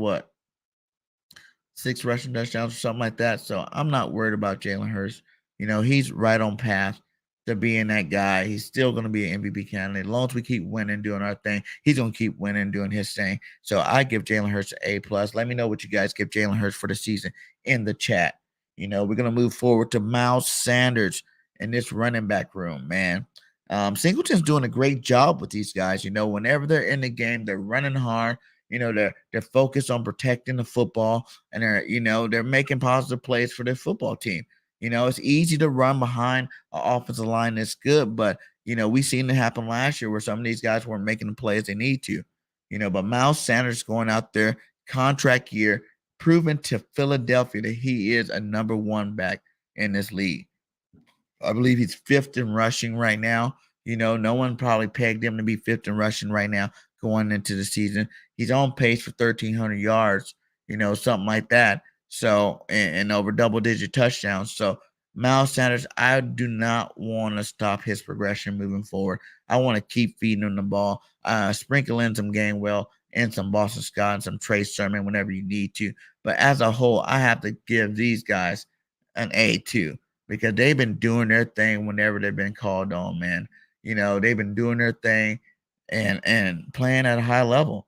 6 rushing touchdowns or something like that. So I'm not worried about Jalen Hurts. He's right on path to being that guy. He's still going to be an MVP candidate. As long as we keep winning, doing our thing, he's going to keep winning, doing his thing. So I give Jalen Hurts an A+. Let me know what you guys give Jalen Hurts for the season in the chat. We're going to move forward to Miles Sanders in this running back room, man. Singleton's doing a great job with these guys. Whenever they're in the game, they're running hard. They're focused on protecting the football, and they're making positive plays for their football team. It's easy to run behind an offensive line that's good, but, we seen it happen last year where some of these guys weren't making the plays they need to, but Miles Sanders going out there, contract year, proving to Philadelphia that he is a number 1 back in this league. I believe he's 5th in rushing right now. No one probably pegged him to be 5th in rushing right now going into the season. He's on pace for 1,300 yards, something like that. So, and over double-digit touchdowns. So, Miles Sanders, I do not want to stop his progression moving forward. I want to keep feeding him the ball, sprinkle in some Gainwell and some Boston Scott and some Trey Sermon whenever you need to. But as a whole, I have to give these guys an A too, because they've been doing their thing whenever they've been called on, man. They've been doing their thing and playing at a high level,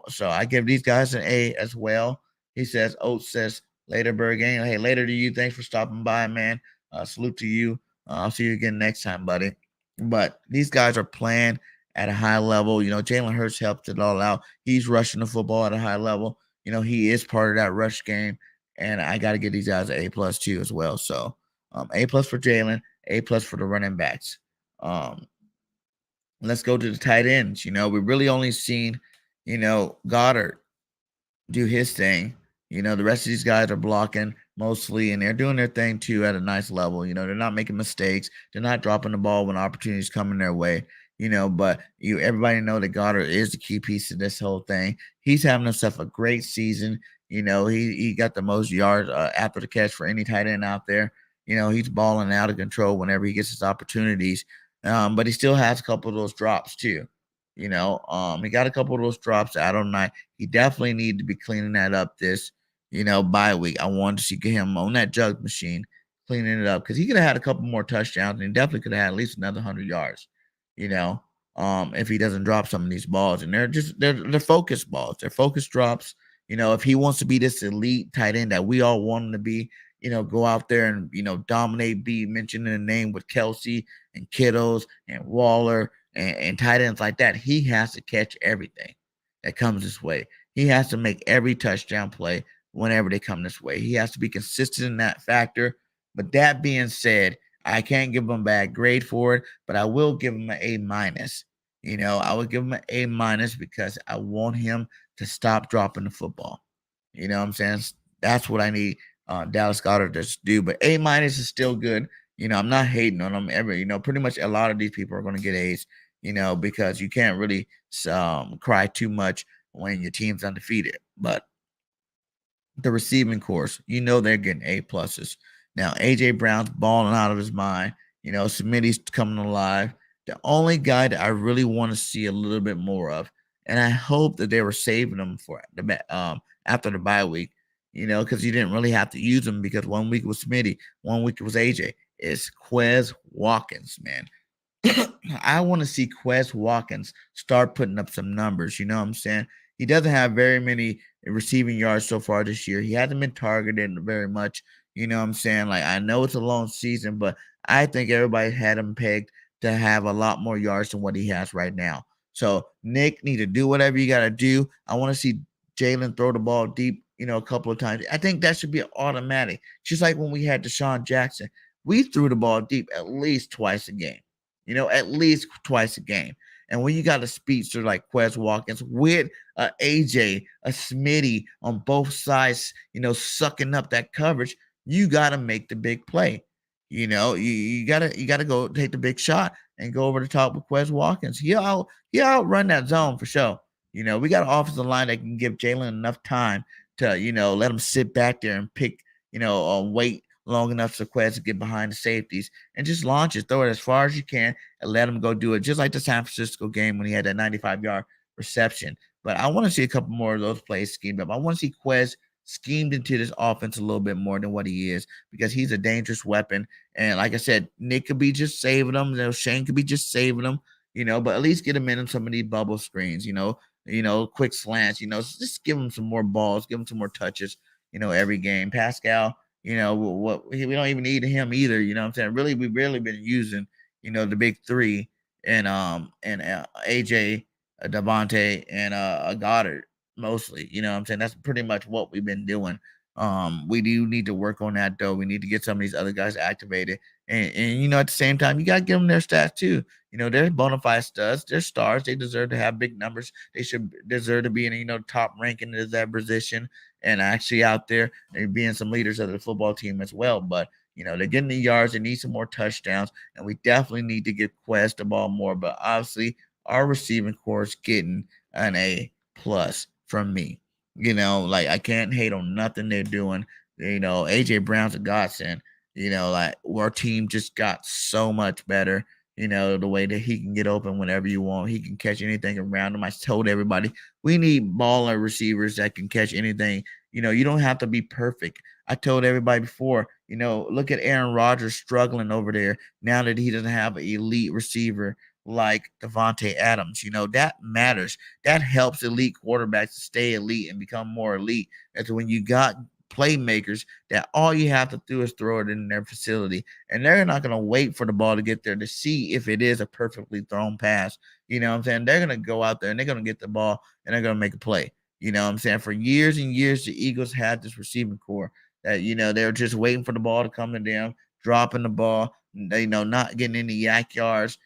So I give these guys an A as well. He says, Oates says, later, BIRDGANG. Hey, later to you. Thanks for stopping by, man. Salute to you. I'll see you again next time, buddy. But these guys are playing at a high level. Jalen Hurts helped it all out. He's rushing the football at a high level. He is part of that rush game. And I got to give these guys an A+ too as well. So A+ for Jalen, A+ for the running backs. Let's go to the tight ends. We really only seen, Goddard do his thing. The rest of these guys are blocking mostly, and they're doing their thing too at a nice level. They're not making mistakes. They're not dropping the ball when opportunities coming their way. But everybody know that Goddard is the key piece of this whole thing. He's having himself a great season. He got the most yards after the catch for any tight end out there. He's balling out of control whenever he gets his opportunities. But he still has a couple of those drops too. He got a couple of those drops out on night. He definitely need to be cleaning that up this, bye week. I wanted to see him on that jug machine, cleaning it up, because he could have had a couple more touchdowns, and he definitely could have had at least another 100 yards, if he doesn't drop some of these balls. And they're focus balls. They're focus drops. If he wants to be this elite tight end that we all want him to be, go out there and, dominate, be mentioned in the name with Kelsey and Kittles and Waller and tight ends like that, he has to catch everything that comes this way. He has to make every touchdown play whenever they come this way. He has to be consistent in that factor. But that being said, I can't give him a bad grade for it, but I will give him an A minus. I would give him an A minus because I want him to stop dropping the football. You know what I'm saying? That's what I need Dallas Goedert to do. But A minus is still good. I'm not hating on them ever. Pretty much a lot of these people are going to get A's, because you can't really cry too much when your team's undefeated. But the receiving course, they're getting A pluses. Now, AJ Brown's balling out of his mind. Smitty's coming alive. The only guy that I really want to see a little bit more of, and I hope that they were saving him for the after the bye week, because you didn't really have to use him because 1 week was Smitty, 1 week it was AJ. It's Quez Watkins, man. I want to see Quez Watkins start putting up some numbers. You know what I'm saying? He doesn't have very many receiving yards so far this year. He hasn't been targeted very much. You know what I'm saying? Like, I know it's a long season, but I think everybody had him pegged to have a lot more yards than what he has right now. So, Nick, need to do whatever you got to do. I want to see Jalen throw the ball deep, a couple of times. I think that should be automatic. Just like when we had Deshaun Jackson. We threw the ball deep at least twice a game. At least twice a game. And when you got a speedster like Quez Watkins with AJ, a Smitty on both sides, sucking up that coverage, you got to make the big play. You gotta go take the big shot and go over the top with Quez Watkins. He'll outrun that zone for sure. We got an offensive line that can give Jalen enough time to, let him sit back there and pick, wait long enough for Quez to get behind the safeties and just launch it, throw it as far as you can and let him go do it. Just like the San Francisco game when he had that 95-yard reception. But I want to see a couple more of those plays schemed up. I want to see Quez schemed into this offense a little bit more than what he is because he's a dangerous weapon. And like I said, Nick could be just saving them. Shane could be just saving them, but at least get him in some of these bubble screens, quick slants, just give him some more balls, give him some more touches, every game. Pascal, we don't even need him either. You know what I'm saying? Really, we've really been using, the big three and AJ, Devontae, and Goddard mostly. You know what I'm saying? That's pretty much what we've been doing. We do need to work on that though. We need to get some of these other guys activated. And at the same time, you gotta give them their stats too. They're bona fide studs, they're stars, they deserve to have big numbers, they should deserve to be in top ranking in that position and actually out there and being some leaders of the football team as well. But they're getting the yards, they need some more touchdowns, and we definitely need to get Quest the ball more. But obviously, our receiving core is getting an A plus from me. I can't hate on nothing they're doing. AJ Brown's a godsend. Our team just got so much better. The way that he can get open whenever you want. He can catch anything around him. I told everybody we need baller receivers that can catch anything. You don't have to be perfect. I told everybody before, look at Aaron Rodgers struggling over there now that he doesn't have an elite receiver like Devontae Adams. That matters. That helps elite quarterbacks to stay elite and become more elite. That's when you got playmakers that all you have to do is throw it in their facility, and they're not going to wait for the ball to get there to see if it is a perfectly thrown pass. You know what I'm saying? They're going to go out there and they're going to get the ball and they're going to make a play. You know what I'm saying? For years and years, the Eagles had this receiving core that, they were just waiting for the ball to come to them, dropping the ball, not getting any yak yards,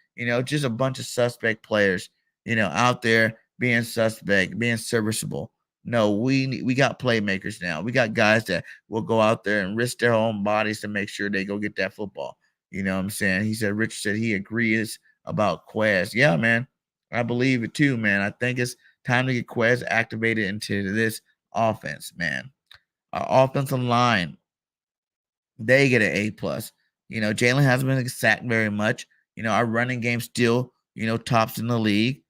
just a bunch of suspect players, out there being suspect, being serviceable. No, we got playmakers now. We got guys that will go out there and risk their own bodies to make sure they go get that football. You know what I'm saying? He said, Richard said he agrees about Quez. Yeah, man. I believe it too, man. I think it's time to get Quez activated into this offense, man. Our offensive line, they get an A plus. Jalen hasn't been sacked very much. Our running game still, tops in the league.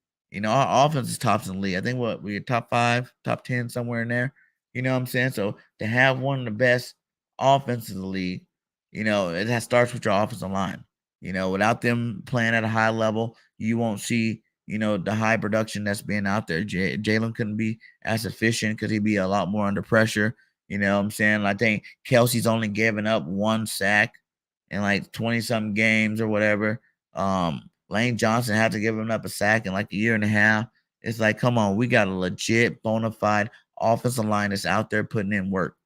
Our offense is tops in the league. I think we're top 5, top 10, somewhere in there. You know what I'm saying? So to have one of the best offenses in the league, it starts with your offensive line. Without them playing at a high level, you won't see, the high production that's being out there. Jalen couldn't be as efficient because he'd be a lot more under pressure. You know what I'm saying? I think Kelsey's only given up 1 sack in like 20-something games or whatever. Lane Johnson had to give him up a sack in like a year and a half. It's like, come on, we got a legit, bona fide offensive line that's out there putting in work.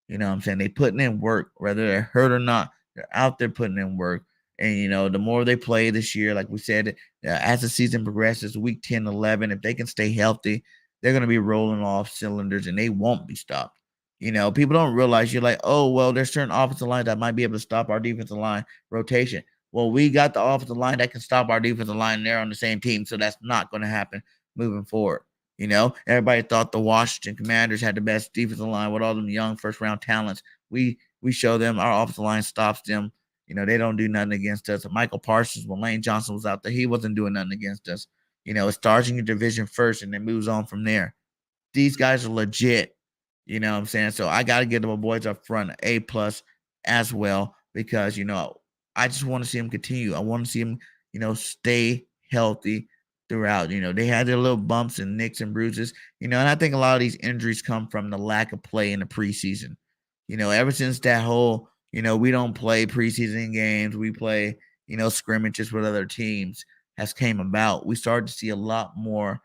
You know what I'm saying? They putting in work, whether they're hurt or not. They're out there putting in work. And, the more they play this year, like we said, as the season progresses, week 10, 11, if they can stay healthy, they're going to be rolling off cylinders and they won't be stopped. People don't realize, you're like, oh, well, there's certain offensive lines that might be able to stop our defensive line rotation. Well, we got the offensive line that can stop our defensive line. They're on the same team, so that's not going to happen moving forward. Everybody thought the Washington Commanders had the best defensive line with all them young first-round talents. We show them our offensive line stops them. They don't do nothing against us. Michael Parsons, when Lane Johnson was out there, he wasn't doing nothing against us. It starts in your division first and then moves on from there. These guys are legit. You know what I'm saying? So I got to give them boys up front A+ as well, because, I just want to see them continue. I want to see them, stay healthy throughout. They had their little bumps and nicks and bruises, and I think a lot of these injuries come from the lack of play in the preseason. Ever since that whole, we don't play preseason games, we play, scrimmages with other teams has came about, we started to see a lot more,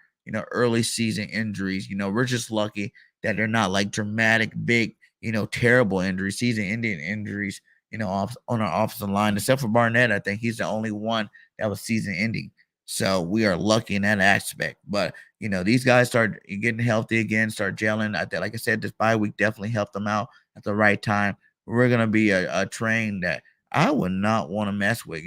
early season injuries. We're just lucky that they're not like dramatic, big, terrible injuries, season-ending injuries, on our offensive line, except for Barnett. I think he's the only one that was season-ending. So we are lucky in that aspect. But, these guys start getting healthy again, start gelling. Like I said, this bye week definitely helped them out at the right time. We're going to be a train that I would not want to mess with.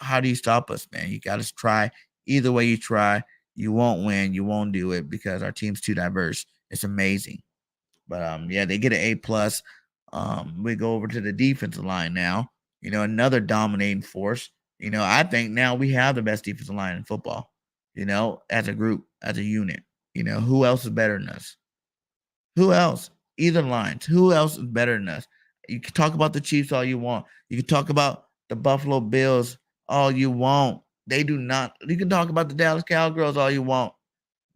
How do you stop us, man? You got to try. Either way you try, you won't win. You won't do it because our team's too diverse. It's amazing. But, they get an A+. We go over to the defensive line now. Another dominating force. I think now we have the best defensive line in football, as a group, as a unit. Who else is better than us? Who else? Either lines. Who else is better than us? You can talk about the Chiefs all you want. You can talk about the Buffalo Bills all you want. They do not. You can talk about the Dallas Cowgirls all you want.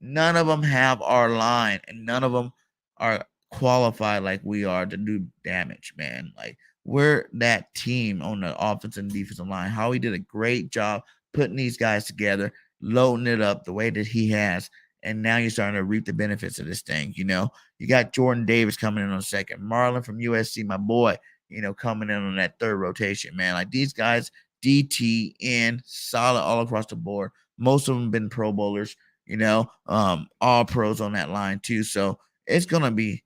None of them have our line, and none of them are qualified like we are to do damage, man. Like, we're that team on the offensive and defensive line. Howie did a great job putting these guys together, loading it up the way that he has, and now you're starting to reap the benefits of this thing. You got Jordan Davis coming in on second, Marlon from USC, my boy, coming in on that third rotation, man. Like, these guys, DT in solid all across the board. Most of them been Pro Bowlers, all pros on that line too. So it's gonna be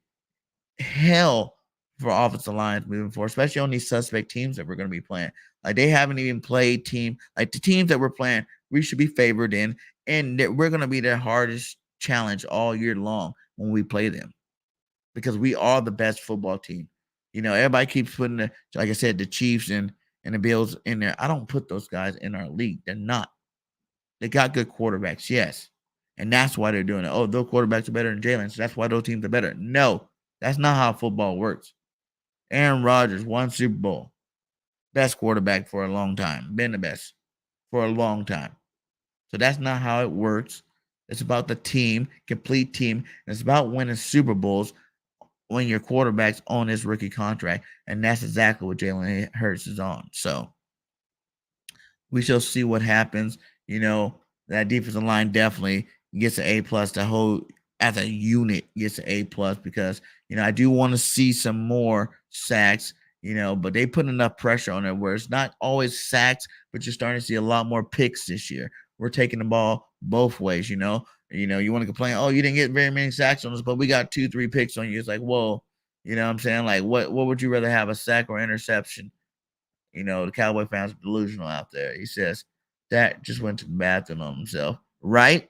hell for offensive lines moving forward, especially on these suspect teams that we're going to be playing. Like, they haven't even played like the teams that we're playing, we should be favored in, and we're going to be their hardest challenge all year long when we play them, because we are the best football team. Everybody keeps putting like I said, the Chiefs and the Bills in there. I don't put those guys in our league. They're not. They got good quarterbacks, yes, and that's why they're doing it. Oh, those quarterbacks are better than Jalen, so that's why those teams are better. No, that's not how football works. Aaron Rodgers won Super Bowl. Best quarterback for a long time. Been the best for a long time. So that's not how it works. It's about the team, complete team. And it's about winning Super Bowls when your quarterback's on his rookie contract. And that's exactly what Jalen Hurts is on. So we shall see what happens. That defensive line definitely gets an A+. The whole, as a unit, gets an A+, because, I do want to see some more sacks, but they put enough pressure on it where it's not always sacks, but you're starting to see a lot more picks this year. We're taking the ball both ways, you want to complain, oh, you didn't get very many sacks on us, but we got 2-3 picks on you. It's like, whoa, you know what I'm saying? Like, what would you rather have, a sack or interception? The Cowboy fans are delusional out there. He says that just went to the bathroom on himself, right?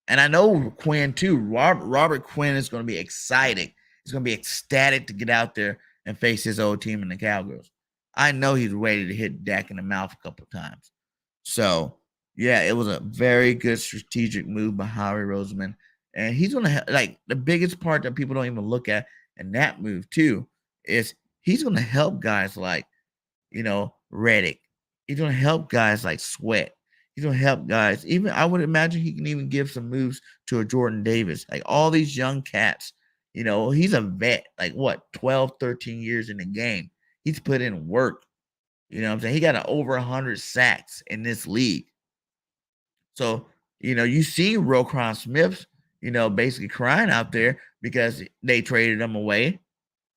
And I know Quinn too. Robert Quinn is going to be excited. He's going to be ecstatic to get out there and face his old team in the Cowgirls. I know he's ready to hit Dak in the mouth a couple of times. So, yeah, it was a very good strategic move by Howie Roseman. And he's going to, like, the biggest part that people don't even look at in that move too is he's going to help guys like, Reddick. He's going to help guys like Sweat. He's going to help guys. Even, I would imagine he can even give some moves to a Jordan Davis. Like, all these young cats, he's a vet. Like, what, 12, 13 years in the game. He's put in work. You know what I'm saying? He got over 100 sacks in this league. So, you see Roquan Smith, basically crying out there because they traded him away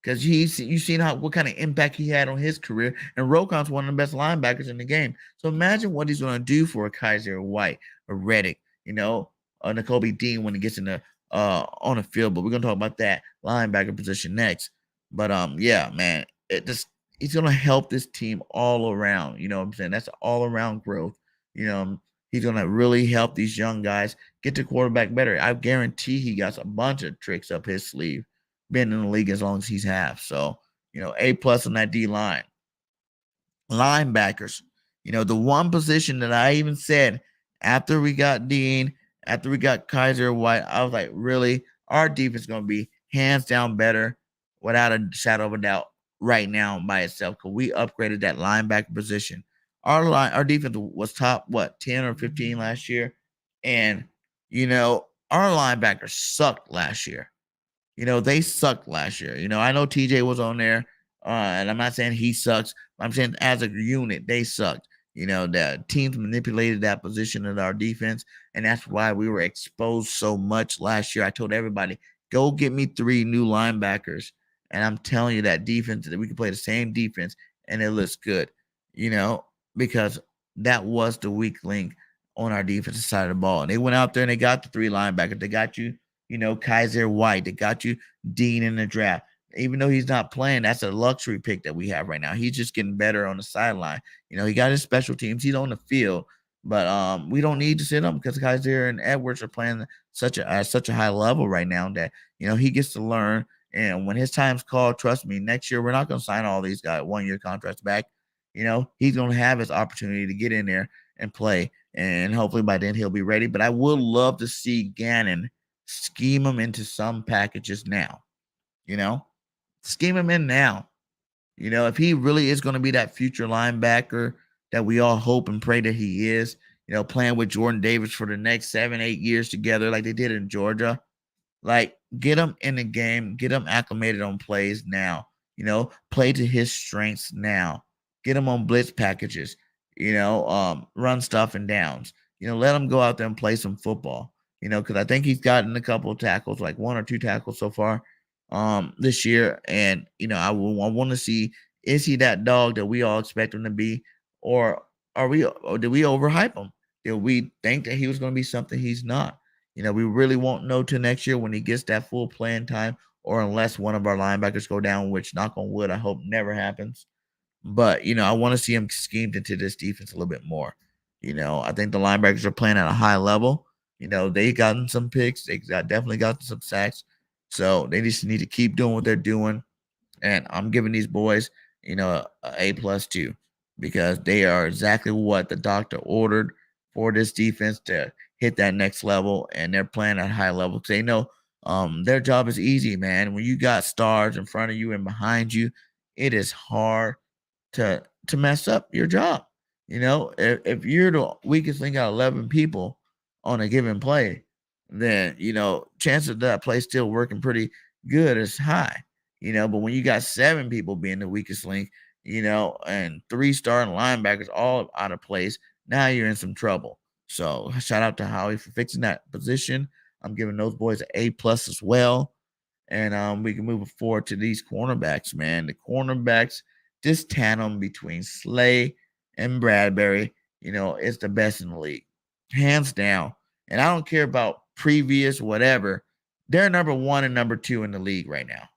because you've seen what kind of impact he had on his career, and Roquan's one of the best linebackers in the game. So imagine what he's going to do for a Kaiser White, a Reddick, N'Kobe Dean when he gets in the on the field. But we're gonna talk about that linebacker position next. But yeah, man, he's gonna help this team all around. You know what I'm saying? That's all around growth. He's gonna really help these young guys get the quarterback better. I guarantee he got a bunch of tricks up his sleeve, been in the league as long as he's have. So, A+ on that D line. Linebackers, the one position that I even said after we got Dean, after we got Kaiser White, I was like, really, our defense is going to be hands down better without a shadow of a doubt right now by itself, because we upgraded that linebacker position. Our defense was top 10 or 15 last year, and our linebackers sucked last year. They sucked last year. I know TJ was on there, and I'm not saying he sucks. I'm saying as a unit, they sucked. The teams manipulated that position of our defense, and that's why we were exposed so much last year. I told everybody, go get me 3 new linebackers, and I'm telling you that defense, that we can play the same defense, and it looks good, because that was the weak link on our defensive side of the ball. And they went out there and they got the 3 linebackers. They got you, Kaiser White. They got you Dean in the draft. Even though he's not playing, that's a luxury pick that we have right now. He's just getting better on the sideline. He got his special teams. He's on the field, but we don't need to sit him because Kaiser and Edwards are playing such a high level right now that he gets to learn. And when his time's called, trust me, next year we're not going to sign all these guys 1-year contracts back. He's going to have his opportunity to get in there and play, and hopefully by then he'll be ready. But I would love to see Gannon scheme him into some packages now. Scheme him in now. If he really is going to be that future linebacker that we all hope and pray that he is, playing with Jordan Davis for the next 7-8 years together like they did in Georgia, like get him in the game, get him acclimated on plays now, play to his strengths now, get him on blitz packages, run stuff and downs, let him go out there and play some football, because I think he's gotten a couple of tackles, like 1 or 2 tackles so far this year. And I want to see, is he that dog that we all expect him to be, or did we overhype him? Did we think that he was going to be something he's not? We really won't know till next year when he gets that full playing time, or unless one of our linebackers go down, which, knock on wood, I hope never happens. But I want to see him schemed into this defense a little bit more. I think the linebackers are playing at a high level. They gotten some picks, they definitely got some sacks. So they just need to keep doing what they're doing. And I'm giving these boys, a A+ too, because they are exactly what the doctor ordered for this defense to hit that next level. And they're playing at a high level because they know their job is easy, man. When you got stars in front of you and behind you, it is hard to mess up your job. If you're the weakest link out of 11 people on a given play, then chances of that play still working pretty good is high. But when you got 7 people being the weakest link, and 3 starting linebackers all out of place, now you're in some trouble. So shout out to Howie for fixing that position. I'm giving those boys an A+ as well. And we can move forward to these cornerbacks, man. The cornerbacks, this tandem between Slay and Bradbury, it's the best in the league, hands down. And I don't care about previous whatever. They're number 1 and number 2 in the league right now.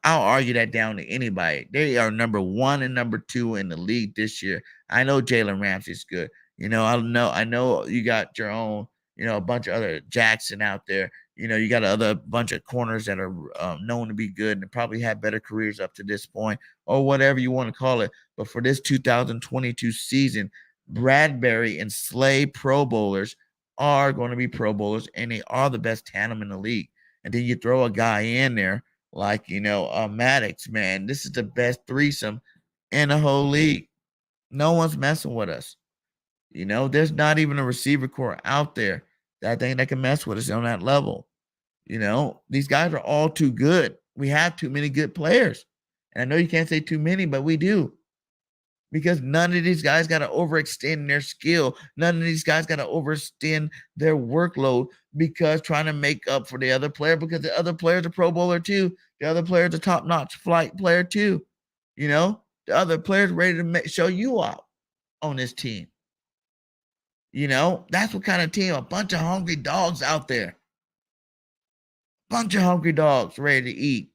I'll argue that down to anybody. They are number 1 and number 2 in the league this year. I know Jalen Ramsey's good. I know you got your own, a bunch of other Jackson out there. You got another bunch of corners that are known to be good and probably have better careers up to this point, or whatever you want to call it. But for this 2022 season, Bradbury and Slay Pro Bowlers are going to be Pro Bowlers, and they are the best tandem in the league. And then you throw a guy in there like, Maddox, man, this is the best threesome in the whole league. No one's messing with us. There's not even a receiver core out there that I think that can mess with us on that level. These guys are all too good. We have too many good players. And I know you can't say too many, but we do. because none of these guys got to overextend their skill. None of these guys got to overextend their workload because trying to make up for the other player, because the other player's a Pro Bowler too. The other player's a top-notch flight player too. You know, the other player's ready to show you out on this team. You know, that's what kind of team, a bunch of hungry dogs out there. Bunch of hungry dogs ready to eat.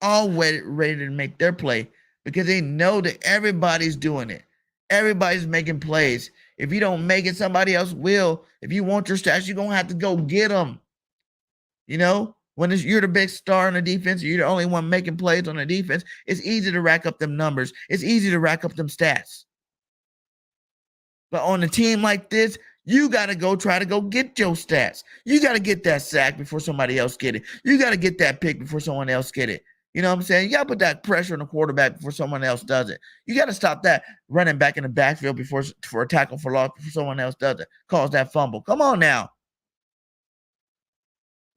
All ready to make their play because they know that everybody's doing it. Everybody's making plays. If you don't make it, somebody else will. If you want your stats, you're going to have to go get them. You know, when you're the big star on the defense, you're the only one making plays on the defense, it's easy to rack up them numbers. It's easy to rack up them stats. But on a team like this, you got to go try to go get your stats. You got to get that sack before somebody else get it. You got to get that pick before someone else get it. You know what I'm saying? You got to put that pressure on the quarterback before someone else does it. You got to stop that running back in the backfield for a tackle for loss before someone else does it. Cause that fumble. Come on now.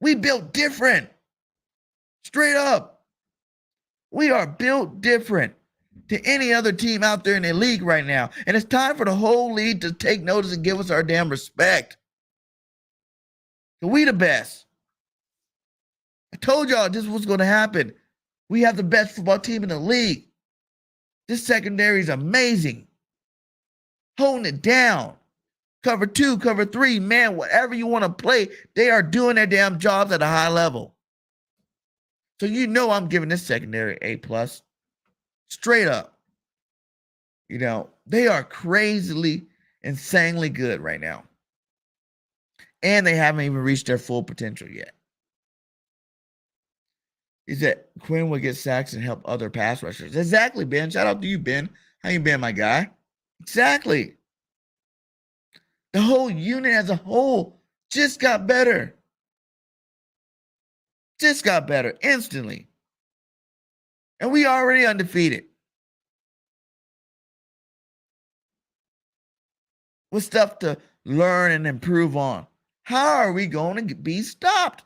We built different. Straight up. We are built different to any other team out there in the league right now. And it's time for the whole league to take notice and give us our damn respect. We the best. I told y'all this was going to happen. We have the best football team in the league. This secondary is amazing. Holding it down. Cover 2, cover 3, man, whatever you want to play, they are doing their damn jobs at a high level. So you know I'm giving this secondary A+. Straight up. You know, they are crazily, insanely good right now. And they haven't even reached their full potential yet. He said Quinn will get sacks and help other pass rushers. Exactly, Ben. Shout out to you, Ben. How you been, my guy? Exactly. The whole unit as a whole just got better. Just got better instantly. And we already undefeated. With stuff to learn and improve on. How are we going to be stopped?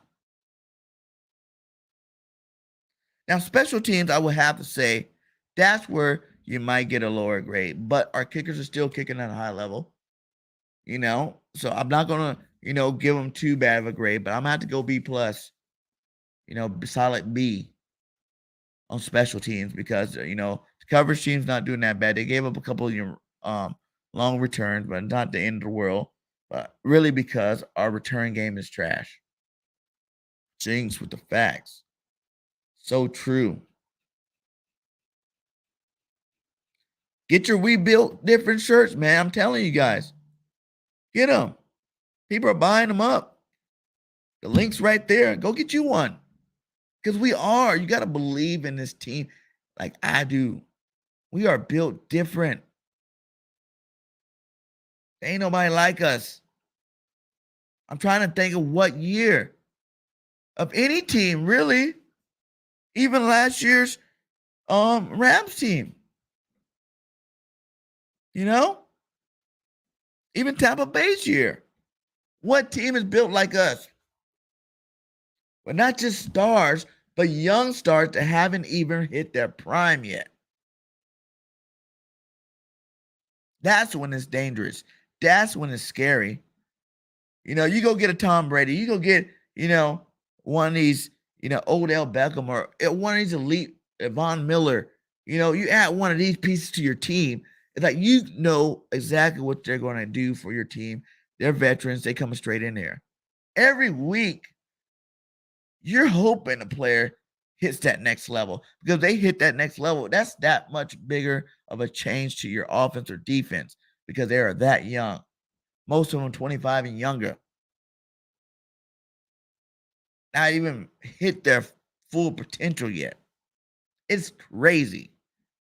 Now, special teams, I would have to say, that's where you might get a lower grade. But our kickers are still kicking at a high level. You know, so I'm not going to, you know, give them too bad of a grade. But I'm going to have to go B+. You know, solid B on special teams because, you know, the coverage team's not doing that bad. They gave up a couple of long returns, but not the end of the world. But really because our return game is trash. Jinx with the facts. So true. Get your We Built Different shirts, man. I'm telling you guys. Get them. People are buying them up. The link's right there. Go get you one. Because we are. You got to believe in this team like I do. We are built different. There ain't nobody like us. I'm trying to think of what year of any team, really. Even last year's Rams team. You know? Even Tampa Bay's year. What team is built like us? But not just stars, but young stars that haven't even hit their prime yet. That's when it's dangerous. That's when it's scary. You know, you go get a Tom Brady. You go get, you know, one of these, you know, Odell Beckham or one of these elite Von Miller. You know, you add one of these pieces to your team. It's like you know exactly what they're going to do for your team. They're veterans. They coming straight in there. Every week, you're hoping a player hits that next level. Because if they hit that next level, that's that much bigger of a change to your offense or defense because they are that young. Most of them 25 and younger. Not even hit their full potential yet. It's crazy.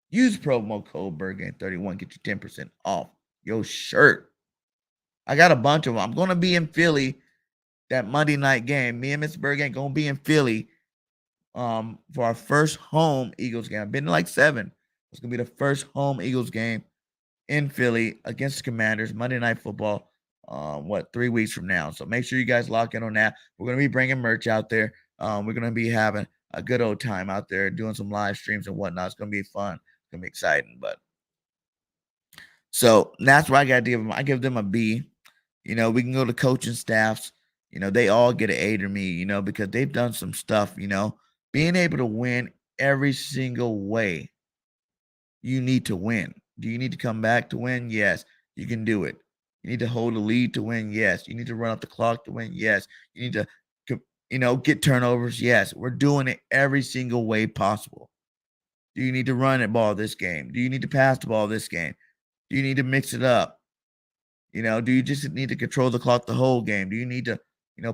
Use promo code BIRDGANG31. Get you 10% off your shirt. I got a bunch of them. I'm going to be in Philly that Monday night game. Me and Mr. BIRDGANG going to be in Philly for our first home Eagles game. I've been to like 7. It's going to be the first home Eagles game in Philly against the Commanders. Monday Night Football. 3 weeks from now. So make sure you guys lock in on that. We're going to be bringing merch out there. We're going to be having a good old time out there doing some live streams and whatnot. It's going to be fun. It's going to be exciting. But So that's why I give them a B. We can go to coaching staffs. They all get an A to me, because they've done some stuff, being able to win every single way. You need to win. Do you need to come back to win? Yes, you can do it. You need to hold a lead to win? Yes. You need to run up the clock to win? Yes. You need to, get turnovers? Yes. We're doing it every single way possible. Do you need to run the ball this game? Do you need to pass the ball this game? Do you need to mix it up? Do you just need to control the clock the whole game? Do you need to,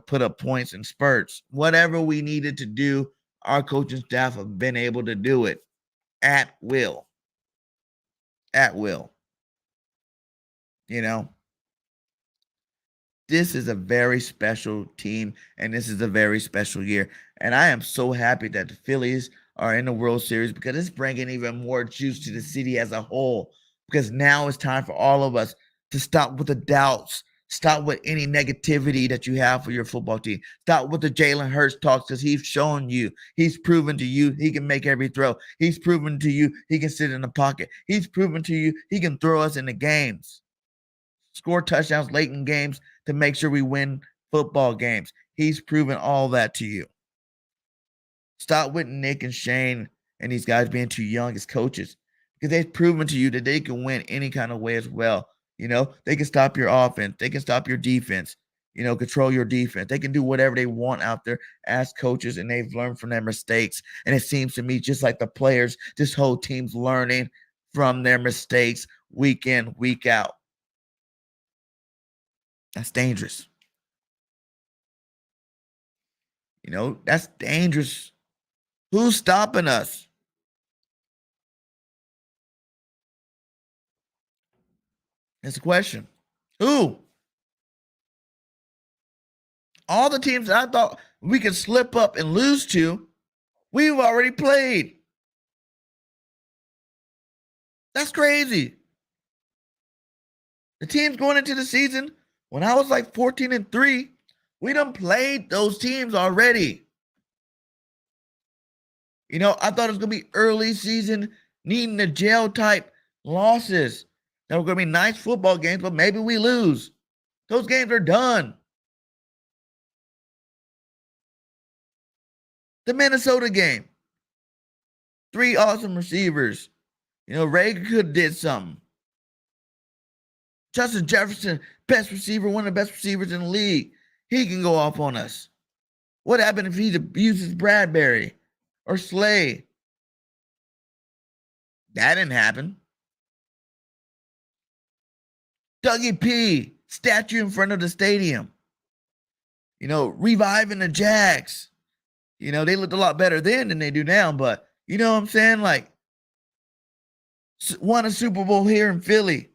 put up points in spurts? Whatever we needed to do, our coaching staff have been able to do it at will. At will. This is a very special team, and this is a very special year. And I am so happy that the Phillies are in the World Series because it's bringing even more juice to the city as a whole. Because now it's time for all of us to stop with the doubts. Stop with any negativity that you have for your football team. Stop with the Jalen Hurts talks because he's shown you. He's proven to you he can make every throw. He's proven to you he can sit in the pocket. He's proven to you he can throw us in the games. Score touchdowns late in games to make sure we win football games. He's proven all that to you. Stop with Nick and Shane and these guys being too young as coaches because they've proven to you that they can win any kind of way as well. They can stop your offense. They can stop your defense, control your defense. They can do whatever they want out there as coaches, and they've learned from their mistakes. And it seems to me, just like the players, this whole team's learning from their mistakes week in, week out. That's dangerous. That's dangerous. Who's stopping us? That's the question. Who? All the teams that I thought we could slip up and lose to, we've already played. That's crazy. The teams going into the season, when I was like 14-3, we done played those teams already. I thought it was going to be early season, needing the jail type losses. That were going to be nice football games, but maybe we lose. Those games are done. The Minnesota game. 3 awesome receivers. Reagan could have did something. Justin Jefferson, best receiver, one of the best receivers in the league. He can go off on us. What happened if he abuses Bradbury or Slay? That didn't happen. Dougie P, statue in front of the stadium. Reviving the Jags. They looked a lot better then than they do now, but you know what I'm saying? Like, won a Super Bowl here in Philly.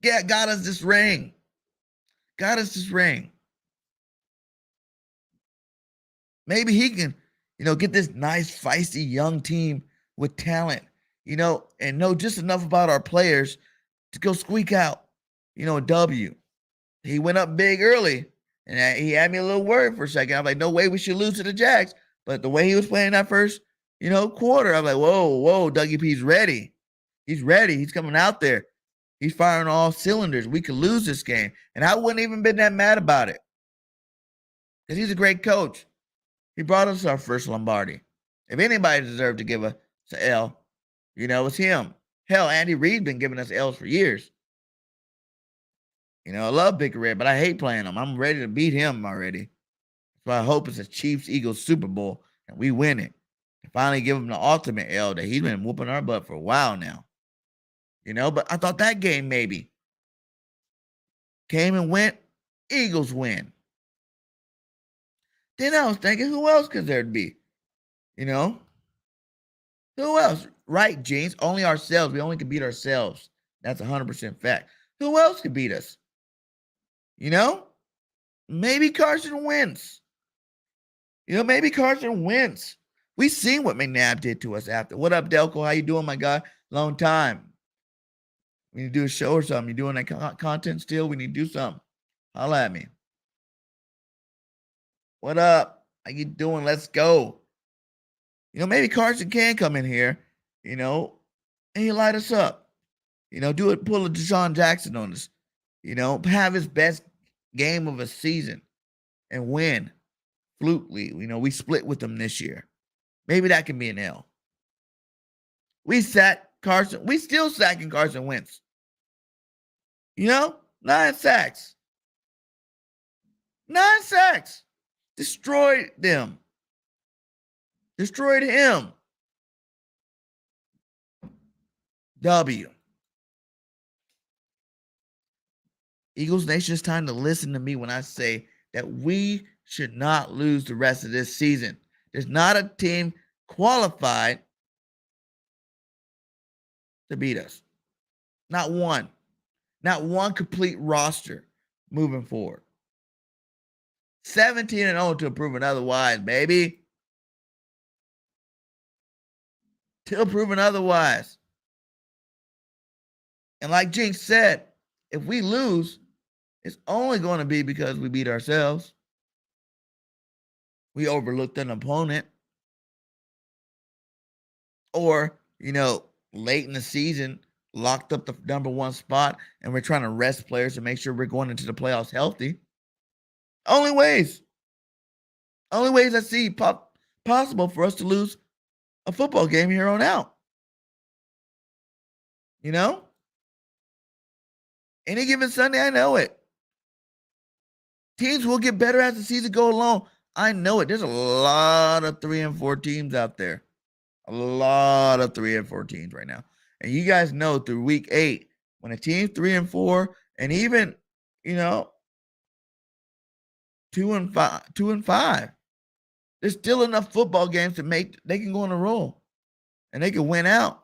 Yeah, got us this ring. Maybe he can, get this nice, feisty young team with talent, and know just enough about our players to go squeak out, a W. He went up big early, and he had me a little worried for a second. I'm like, no way we should lose to the Jags. But the way he was playing that first, quarter, I'm like, whoa, Dougie P's ready. He's ready. He's coming out there. He's firing all cylinders. We could lose this game. And I wouldn't even been that mad about it. Because he's a great coach. He brought us our first Lombardi. If anybody deserved to give us an L, it's him. Hell, Andy Reid's been giving us L's for years. I love Big Red, but I hate playing him. I'm ready to beat him already. So I hope it's a Chiefs-Eagles Super Bowl and we win it. And finally give him the ultimate L that he's been whooping our butt for a while now. But I thought that game maybe came and went, Eagles win. Then I was thinking, who else could there be? Who else? Right, Jeans? Only ourselves. We only can beat ourselves. That's 100% fact. Who else could beat us? Maybe Carson Wentz. Maybe Carson Wentz. We seen what McNabb did to us after. What up, Delco? How you doing, my guy? Long time. We need to do a show or something. You doing that content still? We need to do something. Holla at me. What up? How you doing? Let's go. Maybe Carson can come in here, and he light us up. Pull a Deshaun Jackson on us. Have his best game of a season and win flukely. We split with them this year. Maybe that can be an L. We still sacking Carson Wentz. 9 sacks. 9 sacks. Destroyed them. Destroyed him. W. Eagles Nation, it's time to listen to me when I say that we should not lose the rest of this season. There's not a team qualified to beat us. Not one. Not one complete roster moving forward. 17-0 to proven otherwise, baby. Till proven otherwise. And like Jinx said, if we lose, it's only going to be because we beat ourselves. We overlooked an opponent. Or, late in the season, locked up the number 1 spot, and we're trying to rest players to make sure we're going into the playoffs healthy. Only ways I see possible for us to lose a football game here on out. Any given Sunday, I know it. Teams will get better as the season goes along. I know it. There's a lot of 3 and 4 teams out there. A lot of 3 and 4 teams right now. And you guys know through week 8, when a team's 3 and 4, and even, 2 and 5, there's still enough football games to they can go on a roll. And they can win out.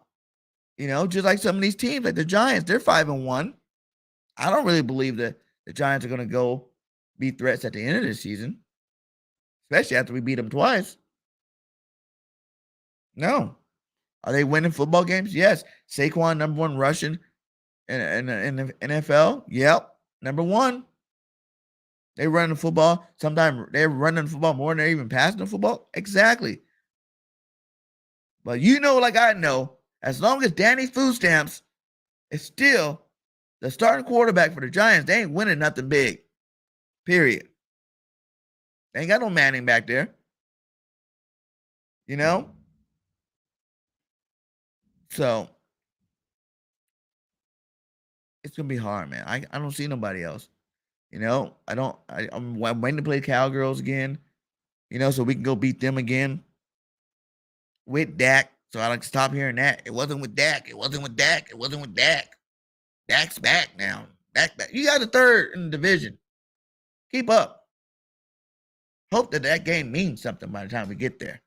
Just like some of these teams, like the Giants, they're 5 and 1. I don't really believe that the Giants are going to go be threats at the end of the season, especially after we beat them twice. No. Are they winning football games? Yes. Saquon, number 1 rushing in the NFL? Yep. Number 1. They run the football. Sometimes they're running the football more than they're even passing the football. Exactly. But like I know, as long as Danny Food Stamps is still the starting quarterback for the Giants, they ain't winning nothing big. Period. They ain't got no Manning back there. So it's gonna be hard, man. I don't see nobody else. I'm waiting to play Cowgirls again. So we can go beat them again with Dak. So I stop hearing that. It wasn't with Dak. It wasn't with Dak. It wasn't with Dak. Dak's back now. Dak back. You got the 3rd in the division. Keep up. Hope that game means something by the time we get there.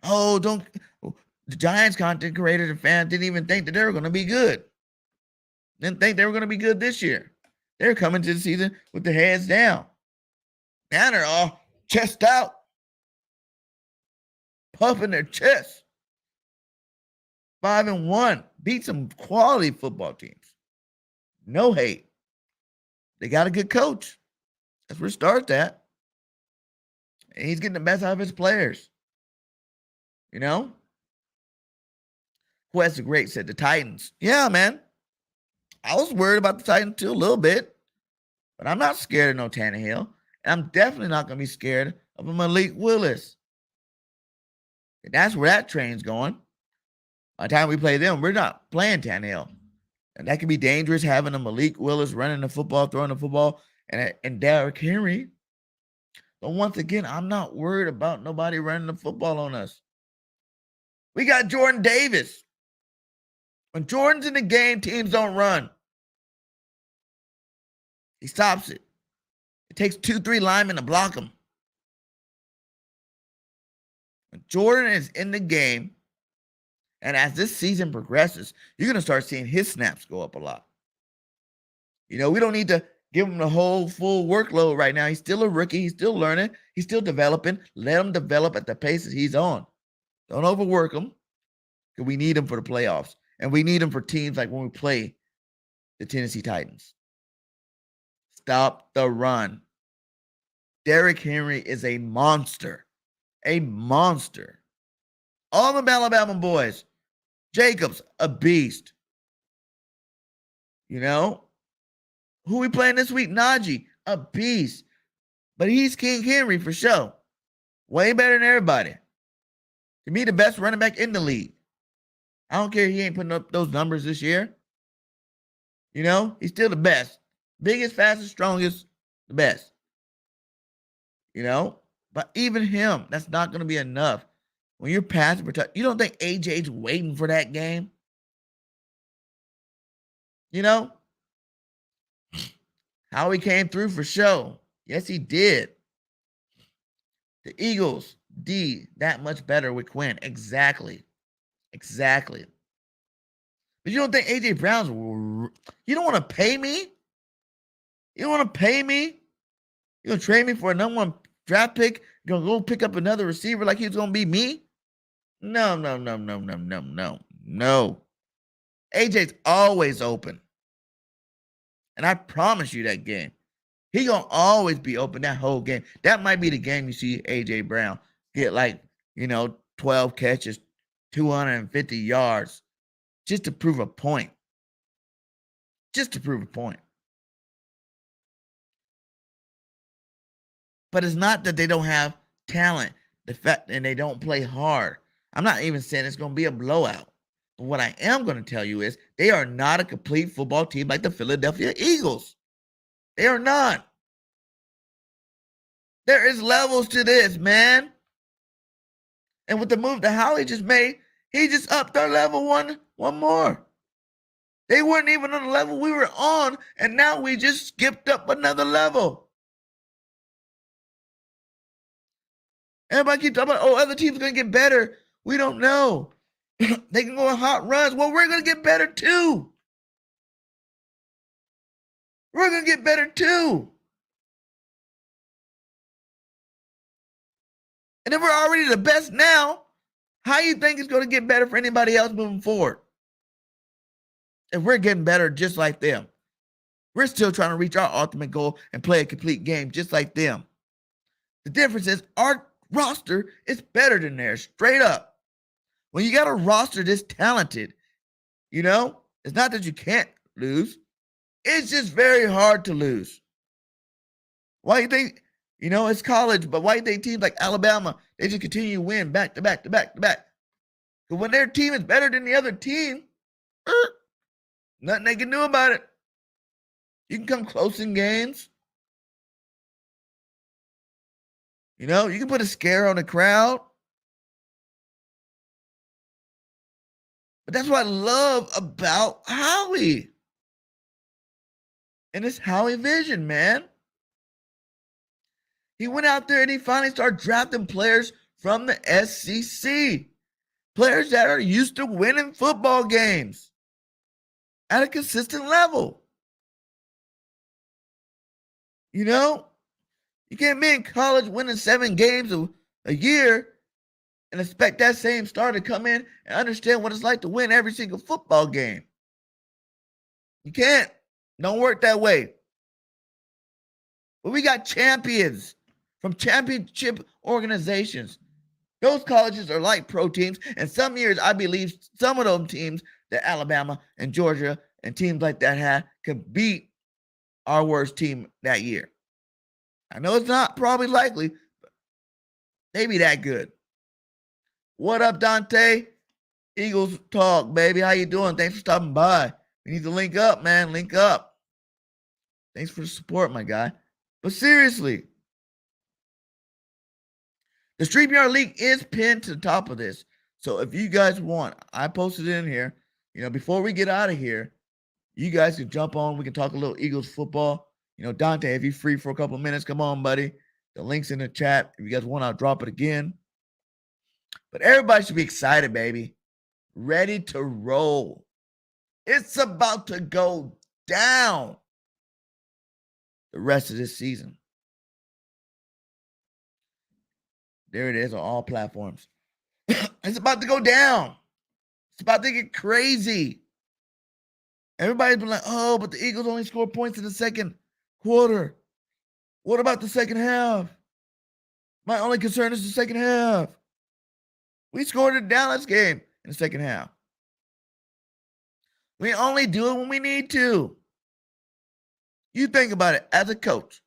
Oh, the Giants content creators and fans didn't even think that they were going to be good. Didn't think they were going to be good this year. They're coming to the season with their heads down. Now they're all chest out. Puffing their chest. 5 and 1. Beat some quality football teams. No hate. They got a good coach. That's where it starts at. And he's getting the best out of his players. Quest the Great said the Titans. Yeah, man. I was worried about the Titans too a little bit. But I'm not scared of no Tannehill. And I'm definitely not going to be scared of a Malik Willis. And that's where that train's going. By the time we play them, we're not playing Tannehill. And that can be dangerous having a Malik Willis running the football, throwing the football, and Derrick Henry. But once again, I'm not worried about nobody running the football on us. We got Jordan Davis. When Jordan's in the game, teams don't run. He stops it. It takes 2-3 linemen to block him. When Jordan is in the game, and as this season progresses, you're going to start seeing his snaps go up a lot. We don't need to give him the whole full workload right now. He's still a rookie. He's still learning. He's still developing. Let him develop at the pace that he's on. Don't overwork him, because we need him for the playoffs. And we need him for teams like when we play the Tennessee Titans. Stop the run. Derrick Henry is a monster. A monster. All the Alabama boys. Jacobs, a beast. You know? Who we playing this week? Najee, a beast. But he's King Henry for sure. Way better than everybody. To me, the best running back in the league. I don't care if he ain't putting up those numbers this year. You know, he's still the best. Biggest, fastest, strongest, the best. You know? But even him, that's not going to be enough. When you're passing protect, you don't think AJ's waiting for that game? You know? Howie came through for show. Yes, he did. The Eagles, D, that much better with Quinn. Exactly. Exactly. But you don't think AJ Brown's... You don't want to pay me? You don't want to pay me? You going to trade me for a number one draft pick? You going to go pick up another receiver like he's going to be me? No. AJ's always open. And I promise you that game. He going to always be open that whole game. That might be the game you see AJ Brown get 12 catches, 250 yards, just to prove a point. Just to prove a point. But it's not that they don't have talent, and they don't play hard. I'm not even saying it's going to be a blowout. But what I am going to tell you is they are not a complete football team like the Philadelphia Eagles. They are not. There is levels to this, man. And with the move that Howie just made, he just upped their level one more. They weren't even on the level we were on, and now we just skipped up another level. Everybody keeps talking about, other teams are going to get better. We don't know. They can go on hot runs. Well, we're going to get better too. We're going to get better too. And if we're already the best now, how you think it's going to get better for anybody else moving forward? If we're getting better just like them. We're still trying to reach our ultimate goal and play a complete game just like them. The difference is our roster is better than theirs, straight up. When you got a roster this talented, it's not that you can't lose. It's just very hard to lose. Why do you think, it's college, but why do you think teams like Alabama, they just continue to win back to back to back to back? Because when their team is better than the other team, nothing they can do about it. You can come close in games. You can put a scare on the crowd. But that's what I love about Howie. And it's Howie vision, man. He went out there and he finally started drafting players from the SEC. Players that are used to winning football games at a consistent level. You can't be in college winning 7 games a year and expect that same star to come in and understand what it's like to win every single football game. You can't. Don't work that way. But we got champions from championship organizations. Those colleges are like pro teams, and some years I believe some of those teams that Alabama and Georgia and teams like that had could beat our worst team that year. I know it's not probably likely, but they be that good. What up, Dante? Eagles talk, baby. How you doing? Thanks for stopping by. We need to link up, man. Link up. Thanks for the support, my guy. But seriously, the StreamYard link is pinned to the top of this. So if you guys want, I posted it in here. Before we get out of here, you guys can jump on. We can talk a little Eagles football. Dante, if you're free for a couple of minutes, come on, buddy. The link's in the chat. If you guys want, I'll drop it again. But everybody should be excited, baby. Ready to roll. It's about to go down the rest of this season. There it is on all platforms. It's about to go down. It's about to get crazy. Everybody's been like, but the Eagles only scored points in the second quarter. What about the second half? My only concern is the second half. We scored a Dallas game in the second half. We only do it when we need to. You think about it as a coach.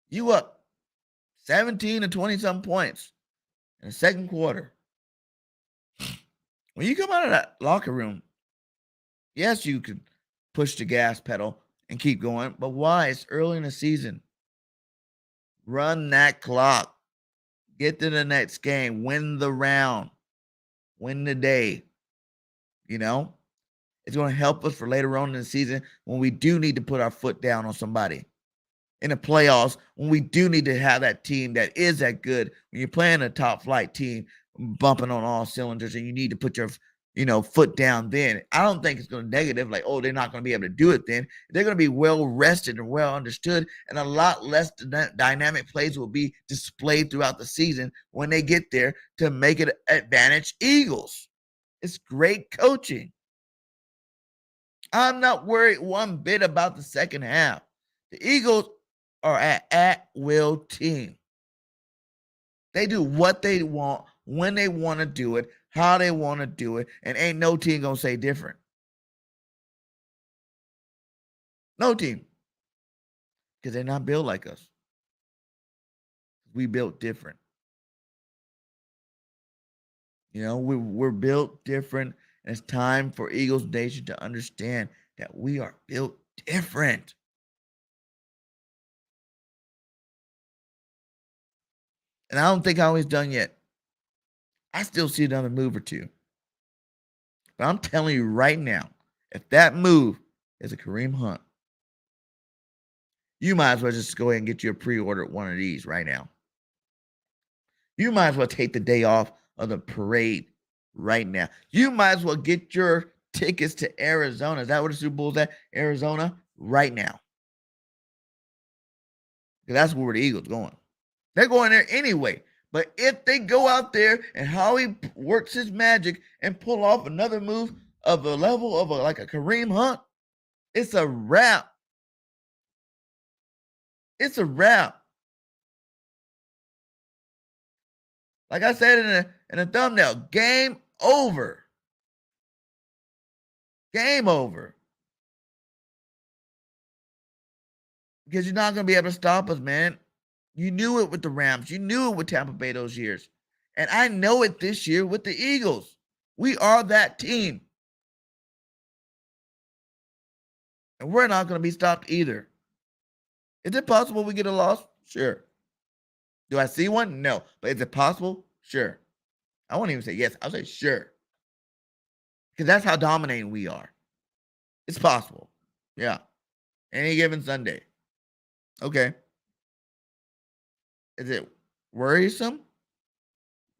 You up 17 to 20-something points in the second quarter. When you come out of that locker room, yes, you can push the gas pedal and keep going, but why? It's early in the season. Run that clock. Get to the next game. Win the round. Win the day. You know? It's going to help us for later on in the season when we do need to put our foot down on somebody. In the playoffs, when we do need to have that team that is that good, when you're playing a top flight team bumping on all cylinders and you need to put your foot down then. I don't think it's going to negative like, oh, they're not going to be able to do it then. They're going to be well rested and well understood, and a lot less dynamic plays will be displayed throughout the season when they get there to make it advantage Eagles. It's great coaching. I'm not worried one bit about the second half. The Eagles are an at-will team. They do what they want, when they want to do it, how they want to do it, and ain't no team going to say different. No team. Because they're not built like us. We built different. We're built different, and it's time for Eagles Nation to understand that we are built different. And I don't think Howie's done yet. I still see another move or two. But I'm telling you right now, if that move is a Kareem Hunt, you might as well just go ahead and get you a pre-order at one of these right now. You might as well take the day off of the parade right now. You might as well get your tickets to Arizona. Is that where the Super Bowl's at? Arizona right now. Because that's where the Eagles going. They're going there anyway. But if they go out there and Howie works his magic and pull off another move of a level of like a Kareem Hunt, it's a wrap. It's a wrap. Like I said in a thumbnail, game over. Game over. Because you're not going to be able to stop us, man. You knew it with the Rams. You knew it with Tampa Bay those years. And I know it this year with the Eagles. We are that team. And we're not going to be stopped either. Is it possible we get a loss? Sure. Do I see one? No. But is it possible? Sure. I won't even say yes. I'll say sure. Because that's how dominating we are. It's possible. Yeah. Any given Sunday. Okay. Is it worrisome?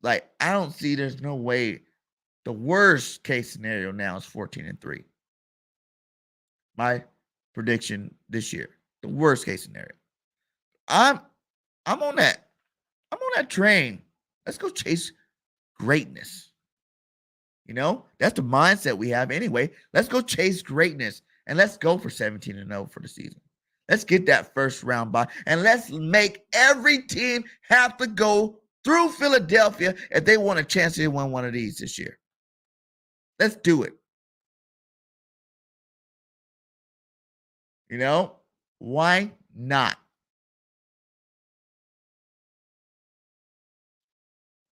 Like, I don't see there's no way. The worst case scenario now is 14-3. My prediction this year. The worst case scenario. I'm on that. I'm on that train. Let's go chase greatness. That's the mindset we have anyway. Let's go chase greatness. And let's go for 17-0 for the season. Let's get that first round bye. And let's make every team have to go through Philadelphia if they want a chance to win one of these this year. Let's do it. Why not?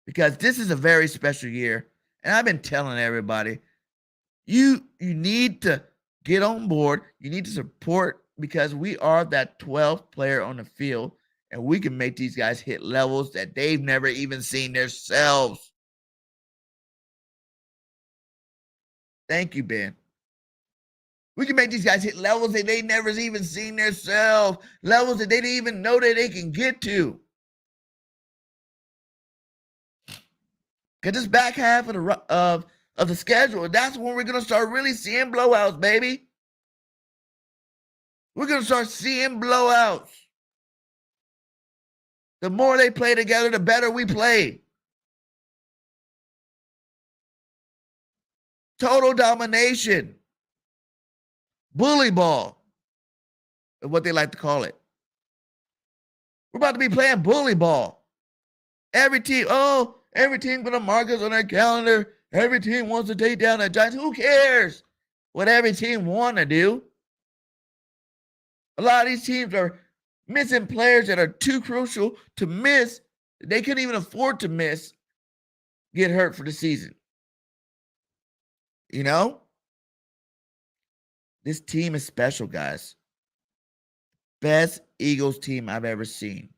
Because this is a very special year. And I've been telling everybody, you need to get on board. You need to support, because we are that 12th player on the field, and we can make these guys hit levels that they've never even seen themselves. Thank you, Ben. We can make these guys hit levels that they never even seen themselves, levels that they didn't even know that they can get to. Because this back half of the schedule, that's when we're going to start really seeing blowouts, baby. We're going to start seeing blowouts. The more they play together, the better we play. Total domination. Bully ball is what they like to call it. We're about to be playing bully ball. Every team, Every team going to mark us on their calendar. Every team wants to take down the Giants. Who cares what every team want to do? A lot of these teams are missing players that are too crucial to miss. They couldn't even afford to miss, get hurt for the season. You know? This team is special, guys. Best Eagles team I've ever seen.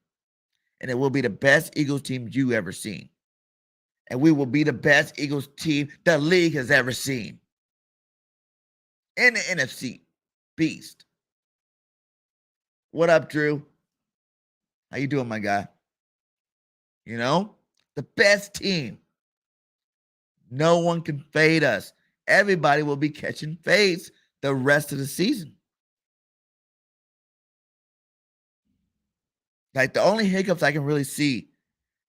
And it will be the best Eagles team you ever seen. And we will be the best Eagles team the league has ever seen. In the NFC Beast. What up, Drew? How you doing, my guy? You know, the best team. No one can fade us. Everybody will be catching fades the rest of the season. Like, the only hiccups I can really see,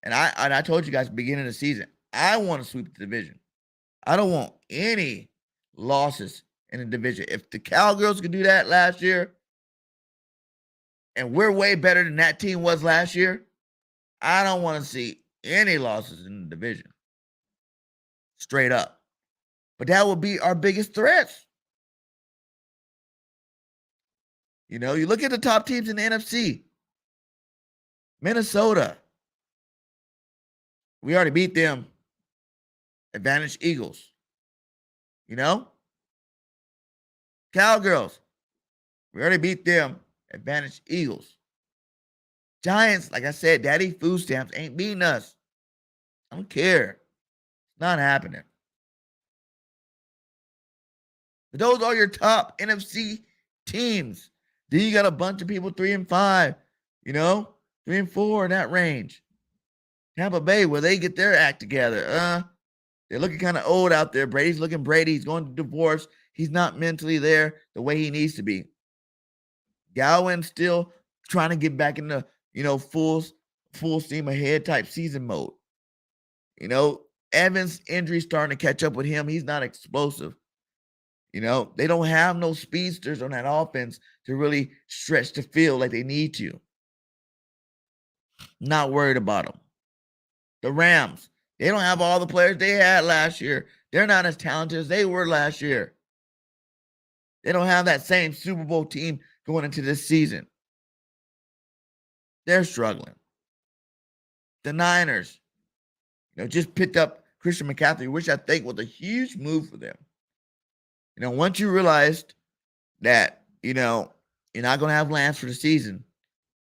and I told you guys at the beginning of the season, I want to sweep the division. I don't want any losses in the division. If the Cowgirls could do that last year, and we're way better than that team was last year, I don't want to see any losses in the division. Straight up. But that would be our biggest threats. You know, you look at the top teams in the NFC. Minnesota. We already beat them. Advantage Eagles. You know? Cowgirls. We already beat them. Advantage Eagles. Giants, like I said, daddy food stamps ain't beating us. I don't care. It's not happening. But those are your top NFC teams. Then you got a bunch of people 3-5, you know, 3-4 in that range. Tampa Bay, where they get their act together. They're looking kind of old out there. Brady's looking Brady. He's going to divorce. He's not mentally there the way he needs to be. Gowan's still trying to get back into, you know, full steam ahead type season mode. You know, Evans' injury starting to catch up with him. He's not explosive. You know, they don't have no speedsters on that offense to really stretch the field like they need to. Not worried about them. The Rams, they don't have all the players they had last year. They're not as talented as they were last year. They don't have that same Super Bowl team going into this season. They're struggling. The Niners, you know, just picked up Christian McCaffrey, which I think was a huge move for them. You know, once you realized that, you know, you're not going to have Lance for the season,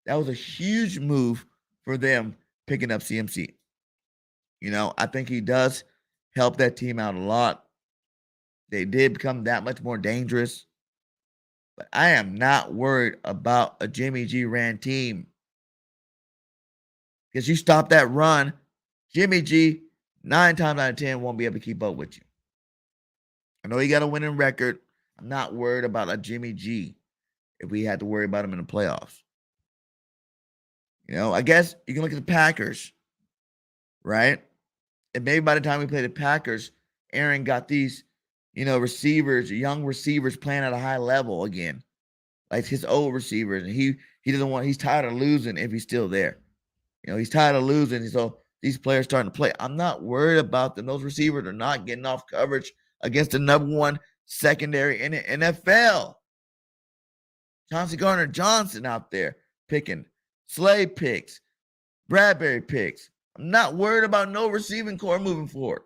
that was a huge move for them picking up CMC. You know, I think he does help that team out a lot. They did become that much more dangerous. But I am not worried about a Jimmy G ran team. Because you stop that run, Jimmy G, 9 times out of 10, won't be able to keep up with you. I know he got a winning record. I'm not worried about a Jimmy G if we had to worry about him in the playoffs. You know, I guess you can look at the Packers, right? And maybe by the time we play the Packers, Aaron got these, you know, receivers, young receivers playing at a high level again. Like his old receivers. And he doesn't want, he's tired of losing if he's still there. You know, he's tired of losing. So these players starting to play. I'm not worried about them. Those receivers are not getting off coverage against the number one secondary in the NFL. Chauncey Gardner-Johnson out there picking Slay picks, Bradbury picks. I'm not worried about no receiving core moving forward.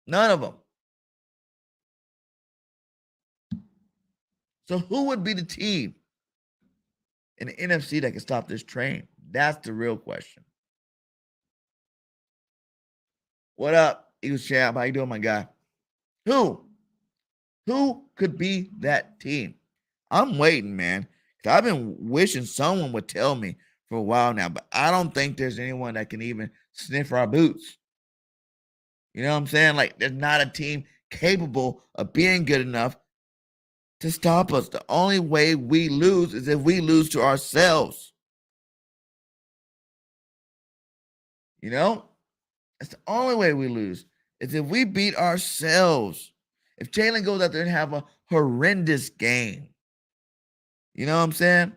None of them. So who would be the team in the NFC that can stop this train? That's the real question. What up, Eagles champ? How you doing, my guy? Who could be that team? I'm waiting, man. Because I've been wishing someone would tell me for a while now, but I don't think there's anyone that can even sniff our boots. You know what I'm saying? Like, there's not a team capable of being good enough to stop us. The only way we lose is if we lose to ourselves. You know? That's the only way we lose is if we beat ourselves. If Jalen goes out there and have a horrendous game. You know what I'm saying?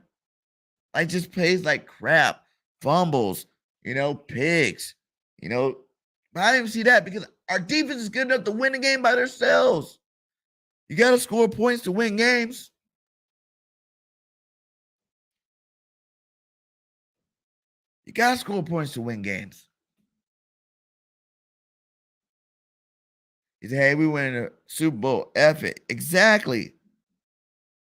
Like, just plays like crap. Fumbles, you know, picks, you know, But I didn't even see that because our defense is good enough to win the game by themselves. You got to score points to win games. You got to score points to win games. He said, hey, we win the Super Bowl. F it. Exactly.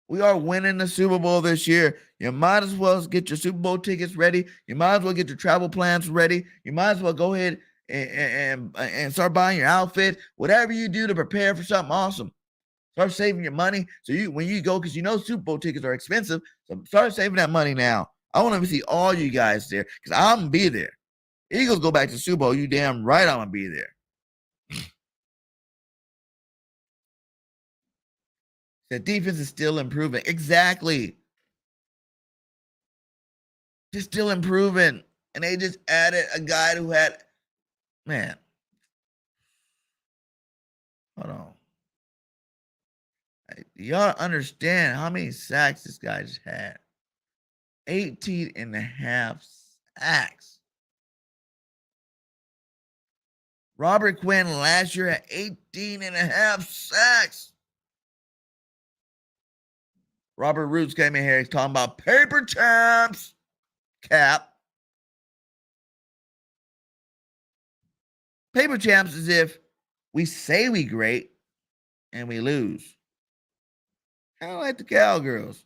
We are winning the Super Bowl this year. You might as well get your Super Bowl tickets ready. You might as well get your travel plans ready. You might as well go ahead and start buying your outfit. Whatever you do to prepare for something awesome. Start saving your money. So when you go, because you know Super Bowl tickets are expensive. So start saving that money now. I want to see all you guys there because I'm going to be there. Eagles go back to Super Bowl. You damn right I'm going to be there. The defense is still improving. Exactly. Just still improving. And they just added a guy who had, man. Hold on. Y'all understand how many sacks this guy just had? 18 and a half sacks. Robert Quinn last year had 18 and a half sacks. Robert Roots came in here. He's talking about paper champs. Cap. Paper champs is if we say we great and we lose. Kind of like the Cowgirls.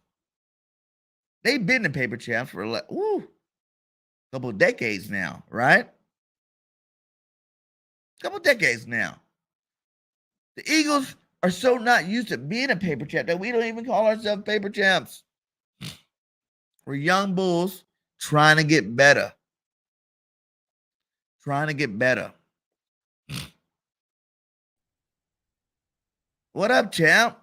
They've been the paper champs for a couple of decades now, right? Couple of decades now. The Eagles are so not used to being a paper champ that we don't even call ourselves paper champs. We're young bulls trying to get better. Trying to get better. What up, champ?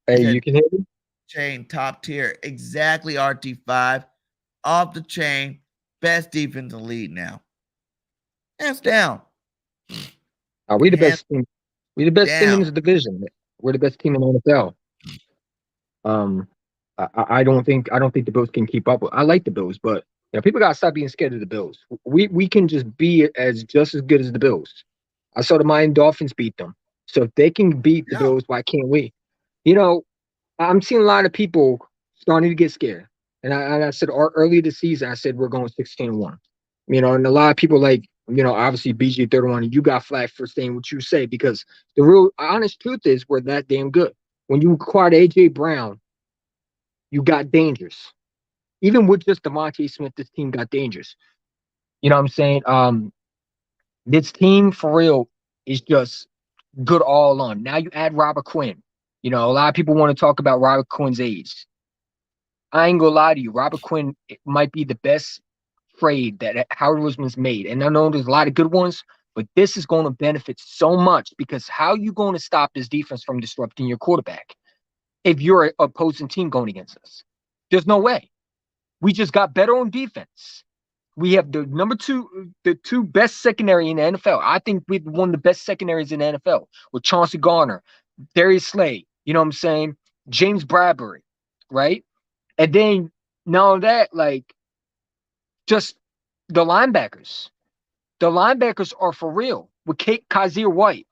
Hey, you can hear me? Chain, top tier. Exactly, RT5. Off the chain. Best defense in the league now. Hands down. Are we the best team? We the best team in this division. We're the best team in the NFL. I don't think the Bills can keep up with. I like the Bills, but people gotta stop being scared of the Bills. We can just be just as good as the Bills. I saw the Miami Dolphins beat them. So if they can beat the Bills, why can't we? I'm seeing a lot of people starting to get scared. And I said earlier this season, I said we're going 16-1. And a lot of people obviously BG31, you got flagged for saying what you say because the real honest truth is we're that damn good. When you acquired AJ Brown, you got dangerous. Even with just Devontae Smith, this team got dangerous. You know what I'm saying? This team for real is just good all on. Now you add Robert Quinn. A lot of people want to talk about Robert Quinn's age. I ain't gonna lie to you. Robert Quinn might be the best trade that Howie Roseman's made. And I know there's a lot of good ones, but this is going to benefit so much because how are you going to stop this defense from disrupting your quarterback if you're an opposing team going against us? There's no way. We just got better on defense. We have the two best secondary in the NFL. I think we're one of the best secondaries in the NFL with Chauncey Garner, Darius Slay, you know what I'm saying? James Bradbury, right? And then now that, just the linebackers. The linebackers are for real. With Kazir White,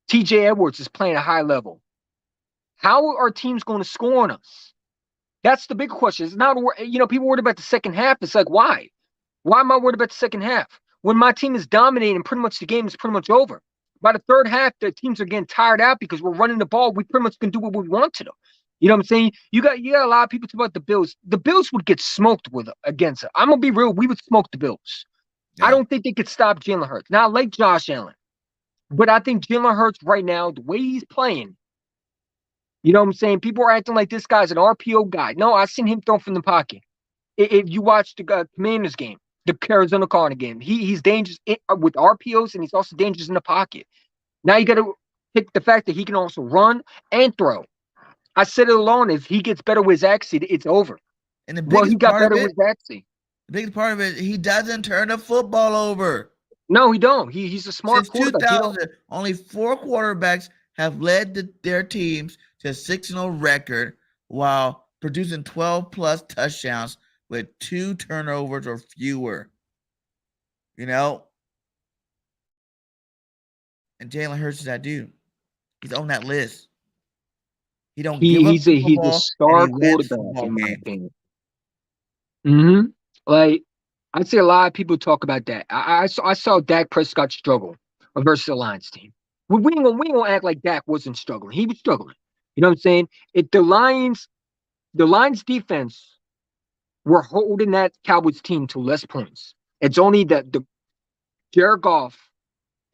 TJ Edwards is playing a high level. How are teams going to score on us? That's the big question. It's not, people worried about the second half. It's like, why? Why am I worried about the second half? When my team is dominating, pretty much the game is pretty much over. By the third half, the teams are getting tired out because we're running the ball. We pretty much can do what we want to do. You know what I'm saying? You got a lot of people talk about the Bills. The Bills would get smoked against it. I'm gonna be real. We would smoke the Bills. Yeah. I don't think they could stop Jalen Hurts. Now I like Josh Allen, but I think Jalen Hurts right now, the way he's playing, you know what I'm saying? People are acting like this guy's an RPO guy. No, I've seen him throw from the pocket. If you watch the Commanders game, the Arizona Cardinals game, he's dangerous with RPOs and he's also dangerous in the pocket. Now you got to pick the fact that he can also run and throw. I said it alone. If he gets better with his accuracy, it's over. And he got better with his accuracy. The biggest part of it, he doesn't turn the football over. No, he don't. He's a smart quarterback. 2000, only 4 quarterbacks have led their teams to a 6-0 record while producing 12-plus touchdowns with 2 turnovers or fewer. you know. And Jalen Hurts is that dude. He's on that list. He don't give up the He's a football, and he star wins quarterback football in my games. opinion. Hmm. Like I see a lot of people talk about that. I saw Dak Prescott struggle versus the Lions team. We ain't gonna act like Dak wasn't struggling. He was struggling. You know what I'm saying? If the Lions defense were holding that Cowboys team to less points. It's only the Jared Goff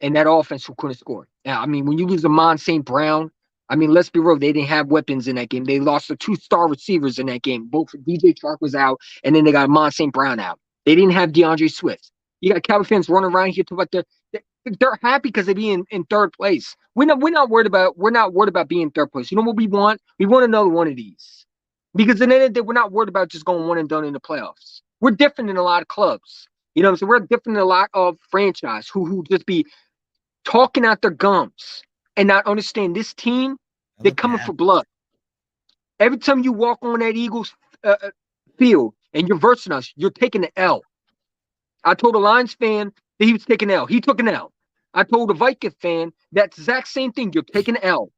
and that offense who couldn't score. Now, I mean, when you lose Amon St. Brown, I mean, let's be real, they didn't have weapons in that game. They lost the 2-star receivers in that game. Both DJ Chark was out, and then they got Amon St. Brown out. They didn't have DeAndre Swift. You got Cowboy fans running around here talking about they're happy because they be in third place. We're not worried about being in third place. You know what we want? We want another one of these. Because in the end of the day, we're not worried about just going one and done in the playoffs. We're different than a lot of clubs. You know what I'm saying? We're different than a lot of franchise who just be talking out their gums and not understand this team, they're coming for blood. Every time you walk on that Eagles field and you're versing us, you're taking the L. I told a Lions fan that he was taking L. He took an L. I told a Viking fan that exact same thing. You're taking the L.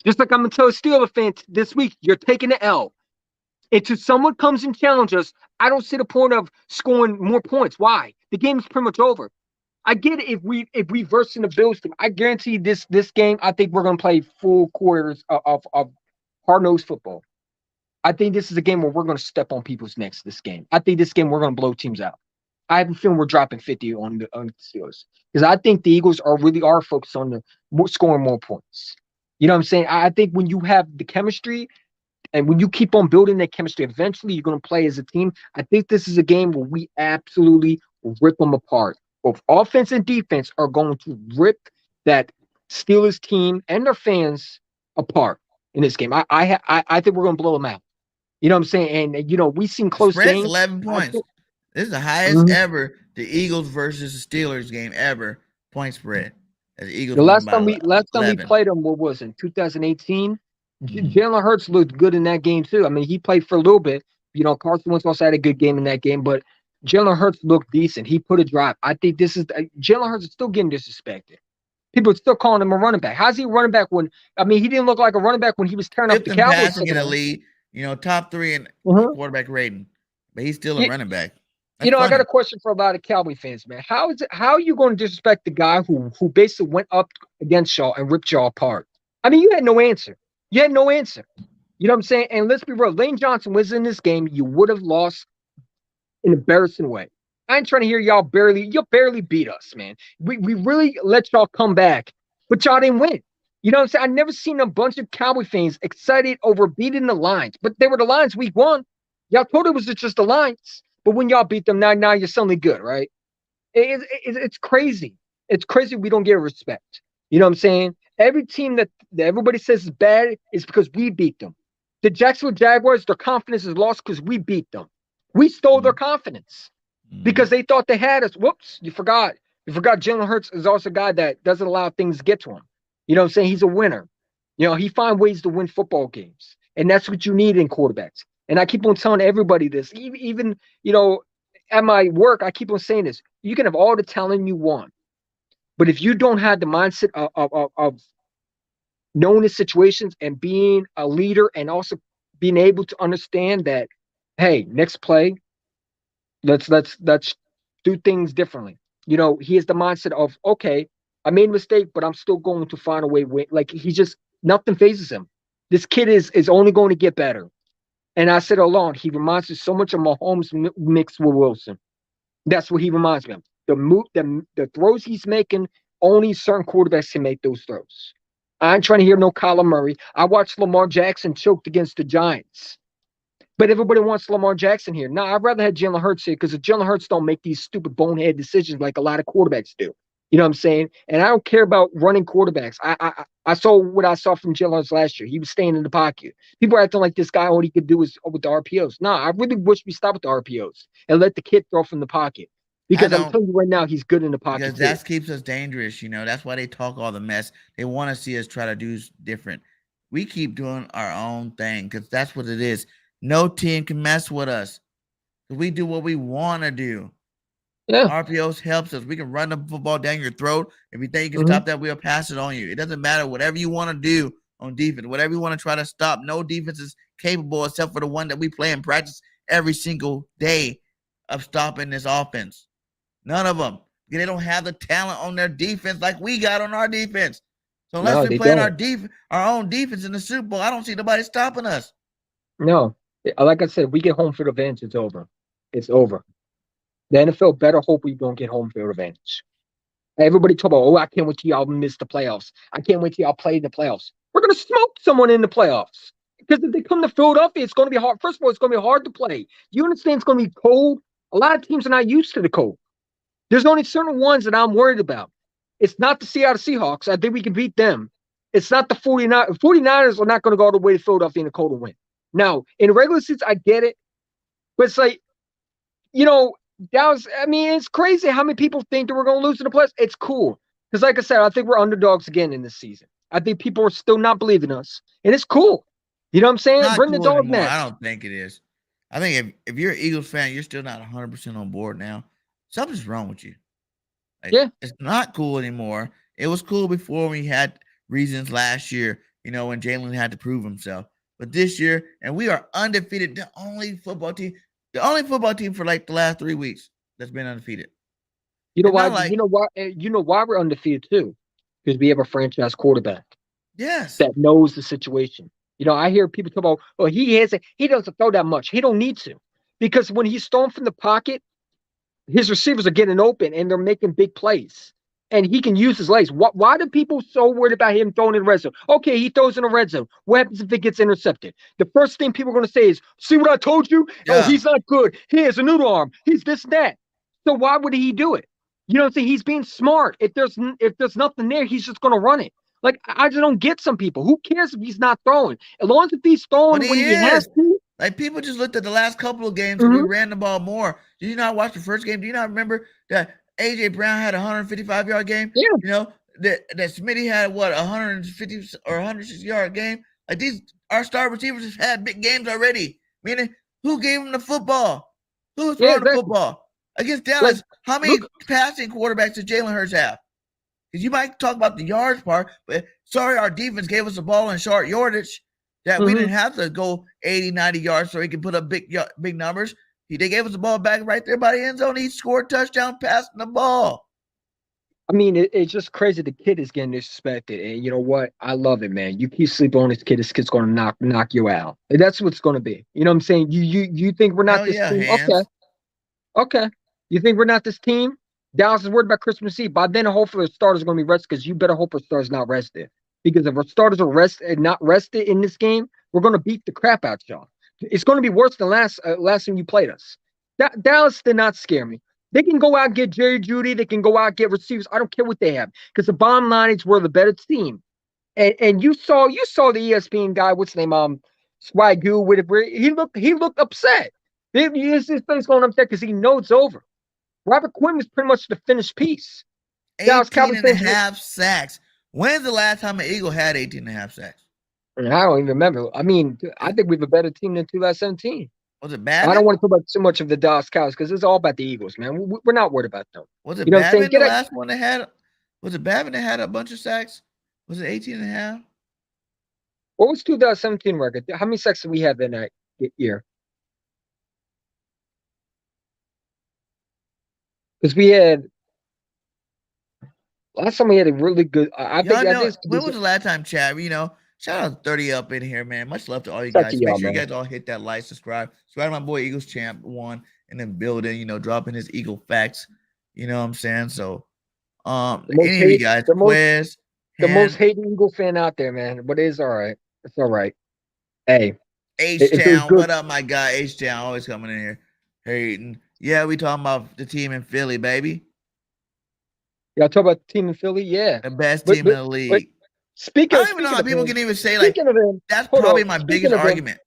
Just like I'm going to tell a Steelers fan this week, you're taking the L. Until someone comes and challenges us, I don't see the point of scoring more points. Why? The game is pretty much over. I get it if we verse in the Bills team. I guarantee this game, I think we're gonna play full quarters of hard-nosed football. I think this is a game where we're gonna step on people's necks this game. I think this game we're gonna blow teams out. I have a feeling we're dropping 50 on the Steelers. Because I think the Eagles are focused on scoring more points. You know what I'm saying? I think when you have the chemistry and when you keep on building that chemistry, eventually you're going to play as a team. I think this is a game where we absolutely rip them apart. Both offense and defense are going to rip that Steelers team and their fans apart in this game. I think we're going to blow them out. You know what I'm saying? And we've seen The close spread's games. 11 points. This is the highest ever the Eagles versus the Steelers game ever point spread. As the Eagles The won last by time we 11. played them, what was it? 2018. Jalen Hurts looked good in that game too. I mean, he played for a little bit. Carson Wentz also had a good game in that game, but Jalen Hurts looked decent. He put a drive. I think this is Jalen Hurts is still getting disrespected. People are still calling him a running back. How's he a running back when? I mean, he didn't look like a running back when he was tearing up Fifth the in Cowboys. passing in the league, top 3 in quarterback rating, but he's still a running back. I got a question for a lot of Cowboy fans, man. How are you going to disrespect the guy who basically went up against y'all and ripped y'all apart? I mean, you had no answer. You had no answer. You know what I'm saying? And let's be real. Lane Johnson was in this game. You would have lost in an embarrassing way. I ain't trying to hear y'all barely beat us, man. We really let y'all come back, but y'all didn't win. You know what I'm saying? I never seen a bunch of Cowboy fans excited over beating the Lions, but they were the Lions week 1. Y'all told it was just the Lions, but when y'all beat them, now you're suddenly good, right? It's crazy. It's crazy we don't get respect. You know what I'm saying? Every team that everybody says is bad is because we beat them. The Jacksonville Jaguars, their confidence is lost because we beat them. We stole their confidence because they thought they had us. Whoops, you forgot. You forgot Jalen Hurts is also a guy that doesn't allow things to get to him. You know what I'm saying? He's a winner. He finds ways to win football games. And that's what you need in quarterbacks. And I keep on telling everybody this. Even at my work, I keep on saying this. You can have all the talent you want. But if you don't have the mindset of knowing the situations and being a leader and also being able to understand that, hey, next play, let's do things differently. He has the mindset of, okay, I made a mistake, but I'm still going to find a way. Like nothing phases him. This kid is only going to get better. And I said along, he reminds me so much of Mahomes mixed with Wilson. That's what he reminds me of. The throws he's making, only certain quarterbacks can make those throws. I ain't trying to hear no Kyler Murray. I watched Lamar Jackson choked against the Giants. But everybody wants Lamar Jackson here. No, I'd rather have Jalen Hurts here because Jalen Hurts don't make these stupid bonehead decisions like a lot of quarterbacks do. You know what I'm saying? And I don't care about running quarterbacks. I saw what I saw from Jalen Hurts last year. He was staying in the pocket. People are acting like this guy, all he could do is with the RPOs. No, I really wish we stop with the RPOs and let the kid throw from the pocket. Because I'm telling you right now, he's good in the pocket. Because that keeps us dangerous. That's why they talk all the mess. They want to see us try to do different. We keep doing our own thing because that's what it is. No team can mess with us. We do what we want to do. Yeah. RPOs helps us. We can run the football down your throat. If you think you can Mhm. stop that, we'll pass it on you. It doesn't matter. Whatever you want to do on defense, whatever you want to try to stop, no defense is capable except for the one that we play in practice every single day of stopping this offense. None of them. They don't have the talent on their defense like we got on our defense. So unless No, we they play don't. our own defense in the Super Bowl, I don't see nobody stopping us. No. Like I said, we get home field advantage, it's over. It's over. The NFL better hope we don't get home field advantage. Everybody talk about, oh, I can't wait till y'all miss the playoffs. I can't wait till y'all play in the playoffs. We're gonna smoke someone in the playoffs. Because if they come to Philadelphia, it's gonna be hard. First of all, it's gonna be hard to play. You understand it's gonna be cold? A lot of teams are not used to the cold. There's only certain ones that I'm worried about. It's not the Seattle Seahawks. I think we can beat them. It's not the 49ers. 49ers are not going to go all the way to Philadelphia in the cold and win. Now, in regular seasons, I get it. But it's like, Dallas, I mean, it's crazy how many people think that we're going to lose to the playoffs. It's cool. Because like I said, I think we're underdogs again in this season. I think people are still not believing us. And it's cool. You know what I'm saying? Not Bring the cool dog anymore. match. I don't think it is. I think if you're an Eagles fan, you're still not 100% on board now. Something's wrong with you. Yeah. It's not cool anymore. It was cool before we had reasons last year, when Jalen had to prove himself. But this year, and we are undefeated, the only football team for like the last 3 weeks that's been undefeated. You know It's why? not like- You know why we're undefeated too? Because we have a franchise quarterback Yes. that knows the situation. I hear people talk about, oh, he doesn't throw that much. He don't need to. Because when he's thrown from the pocket, his receivers are getting open and they're making big plays. And he can use his legs. Why do people so worried about him throwing in the red zone? Okay, he throws in the red zone. What happens if it gets intercepted? The first thing people are going to say is, see what I told you? Yeah. Oh, he's not good. He has a noodle arm. He's this and that. So why would he do it? You know what I'm saying? He's being smart. If there's nothing there, he's just going to run it. Like, I just don't get some people. Who cares if he's not throwing? As long as if he's throwing But when he he has is. to. Like, people just looked at the last couple of games and we ran the ball more. Did you not watch the first game? Do you not remember that A.J. Brown had a 155-yard game? Yeah. That Smitty had, 150 or 160-yard game? Like, our star receivers have had big games already. Meaning, who gave them the football? Who was throwing the football? Against Dallas, how many passing quarterbacks did Jalen Hurts have? Because you might talk about the yards part, but sorry, our defense gave us the ball in short yardage that we didn't have to go 80, 90 yards so he could put up big numbers. They gave us the ball back right there by the end zone. He scored a touchdown passing the ball. I mean, it's just crazy. The kid is getting disrespected, and you know what? I love it, man. You keep sleeping on this kid's going to knock you out. That's what it's going to be. You know what I'm saying? You think we're not this team? Hands. Okay. You think we're not this team? Dallas is worried about Christmas Eve. By then, hopefully, the starters are going to be rested because you better hope our starters not rested. Because if our starters are not rested in this game, we're going to beat the crap out y'all. It's going to be worse than last time you played us. Dallas did not scare me. They can go out and get Jerry Jeudy. They can go out and get receivers. I don't care what they have because the bottom line is we're the better team. And you saw the ESPN guy. What's his name? Swagoo. He looked upset. His face going upset because he knows it's over. Robert Quinn was pretty much the finished piece. 18 and a half sacks. When's the last time an Eagle had 18 and a half sacks? I don't even remember. I mean, I think we have a better team than 2017. Was it bad? I don't want to talk about too much of the Dallas Cowboys because it's all about the Eagles, man. We're not worried about them. Was it Babin the last one that had? Was it Babin that had a bunch of sacks? Was it 18 and a half? What was 2017 record? How many sacks did we have in that year? Because we had last time we had a really good. When was the last time, Chad? Shout out 30 up in here, man. Much love to all you guys. Make sure you guys all hit that like, subscribe to my boy Eagles Champ 1 and then building. Dropping his Eagle facts. You know what I'm saying? So, any of you guys, quiz. The most hated Eagle fan out there, man. But it's all right. It's all right. Hey, H-Town, what up, my guy? H-Town always coming in here hating. Yeah, we talking about the team in Philly, baby. Y'all talk about the team in Philly? Yeah. The best team in the league. I don't even know how people can even say, like, that's probably my biggest argument.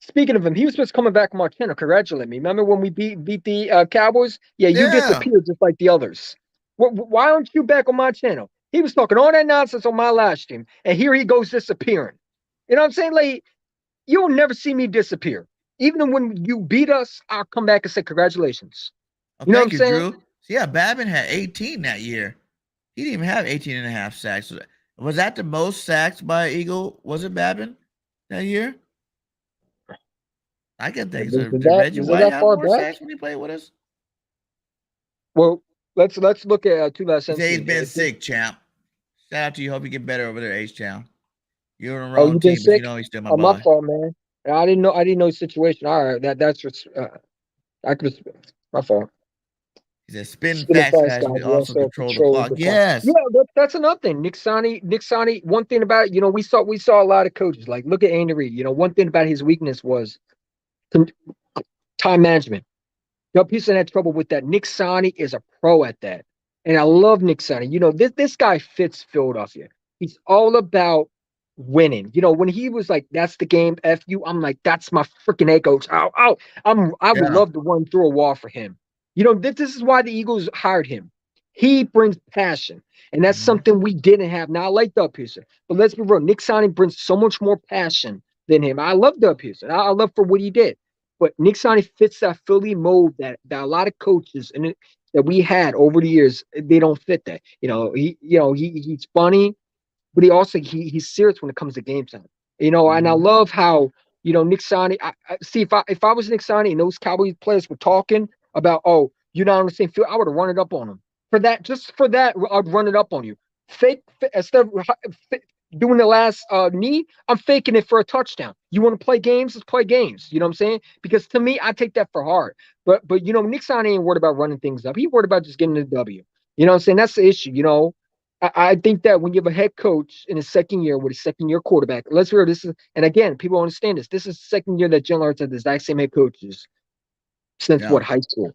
Speaking of him, he was just coming back on my channel. Congratulate me. Remember when we beat the Cowboys? Yeah, you disappeared just like the others. Why aren't you back on my channel? He was talking all that nonsense on my last stream, and here he goes disappearing. You know what I'm saying? Like, you'll never see me disappear. Even when you beat us, I'll come back and say congratulations. Oh, You know what I'm thank you, saying? Drew. So yeah, Babin had 18 that year. He didn't even have 18 and a half sacks. So was that the most sacks by an Eagle? Was it Babin that year? I can think so. Did Reggie Was it White that have far more back? sacks when he played with us? Well, let's look at He said he's 2017. been sick, champ. Shout out to you. Hope you get better over there, H-Town. You're on the Oh, wrong you've been team, but you sick? know he's still my Oh, my boy. fault, man. I didn't know. I didn't know the situation. All right, that's just I could. My fault. He said spin Spinning fast fast guys. guy, We we also also control the control clock. the clock. Yes. Yeah, that's another thing. Nick Sani. One thing about it, we saw a lot of coaches. Like look at Andy Reid. One thing about his weakness was con- time management. Houston had trouble with that. Nick Sani is a pro at that, and I love Nick Sani. This guy fits Philadelphia. He's all about winning. When he was like, "That's the game, f you," I'm like, "That's my freaking head coach." Ow, ow. I would Yeah. love to run through a wall for him. This is why the Eagles hired him. He brings passion, and that's Mhm. something we didn't have. Now I like Doug Pearson, but let's be real. Nick Sani brings so much more passion than him. I love Doug Pearson. I love for what he did. But Nick Sani fits that Philly mold that a lot of coaches that we had over the years, they don't fit that. He's funny, but he's serious when it comes to game time. And I Mhm. love how Nick Sani. See if I was Nick Sani and those Cowboys players were talking about, oh, you're not on the same field, I would have run it up on them for that. Just for that, I'd run it up on you. Fake instead of doing the last knee, I'm faking it for a touchdown. You want to play games? Let's play games. You know what I'm saying? Because to me, I take that for hard. But Nick Sani ain't worried about running things up. He worried about just getting the W. You know what I'm saying? That's the issue. I think that when you have a head coach in his second year with a second year quarterback, let's be real, this is, and again, people understand this. This is the second year that Jalen Hurts had the exact same head coaches since Yeah. what, high school.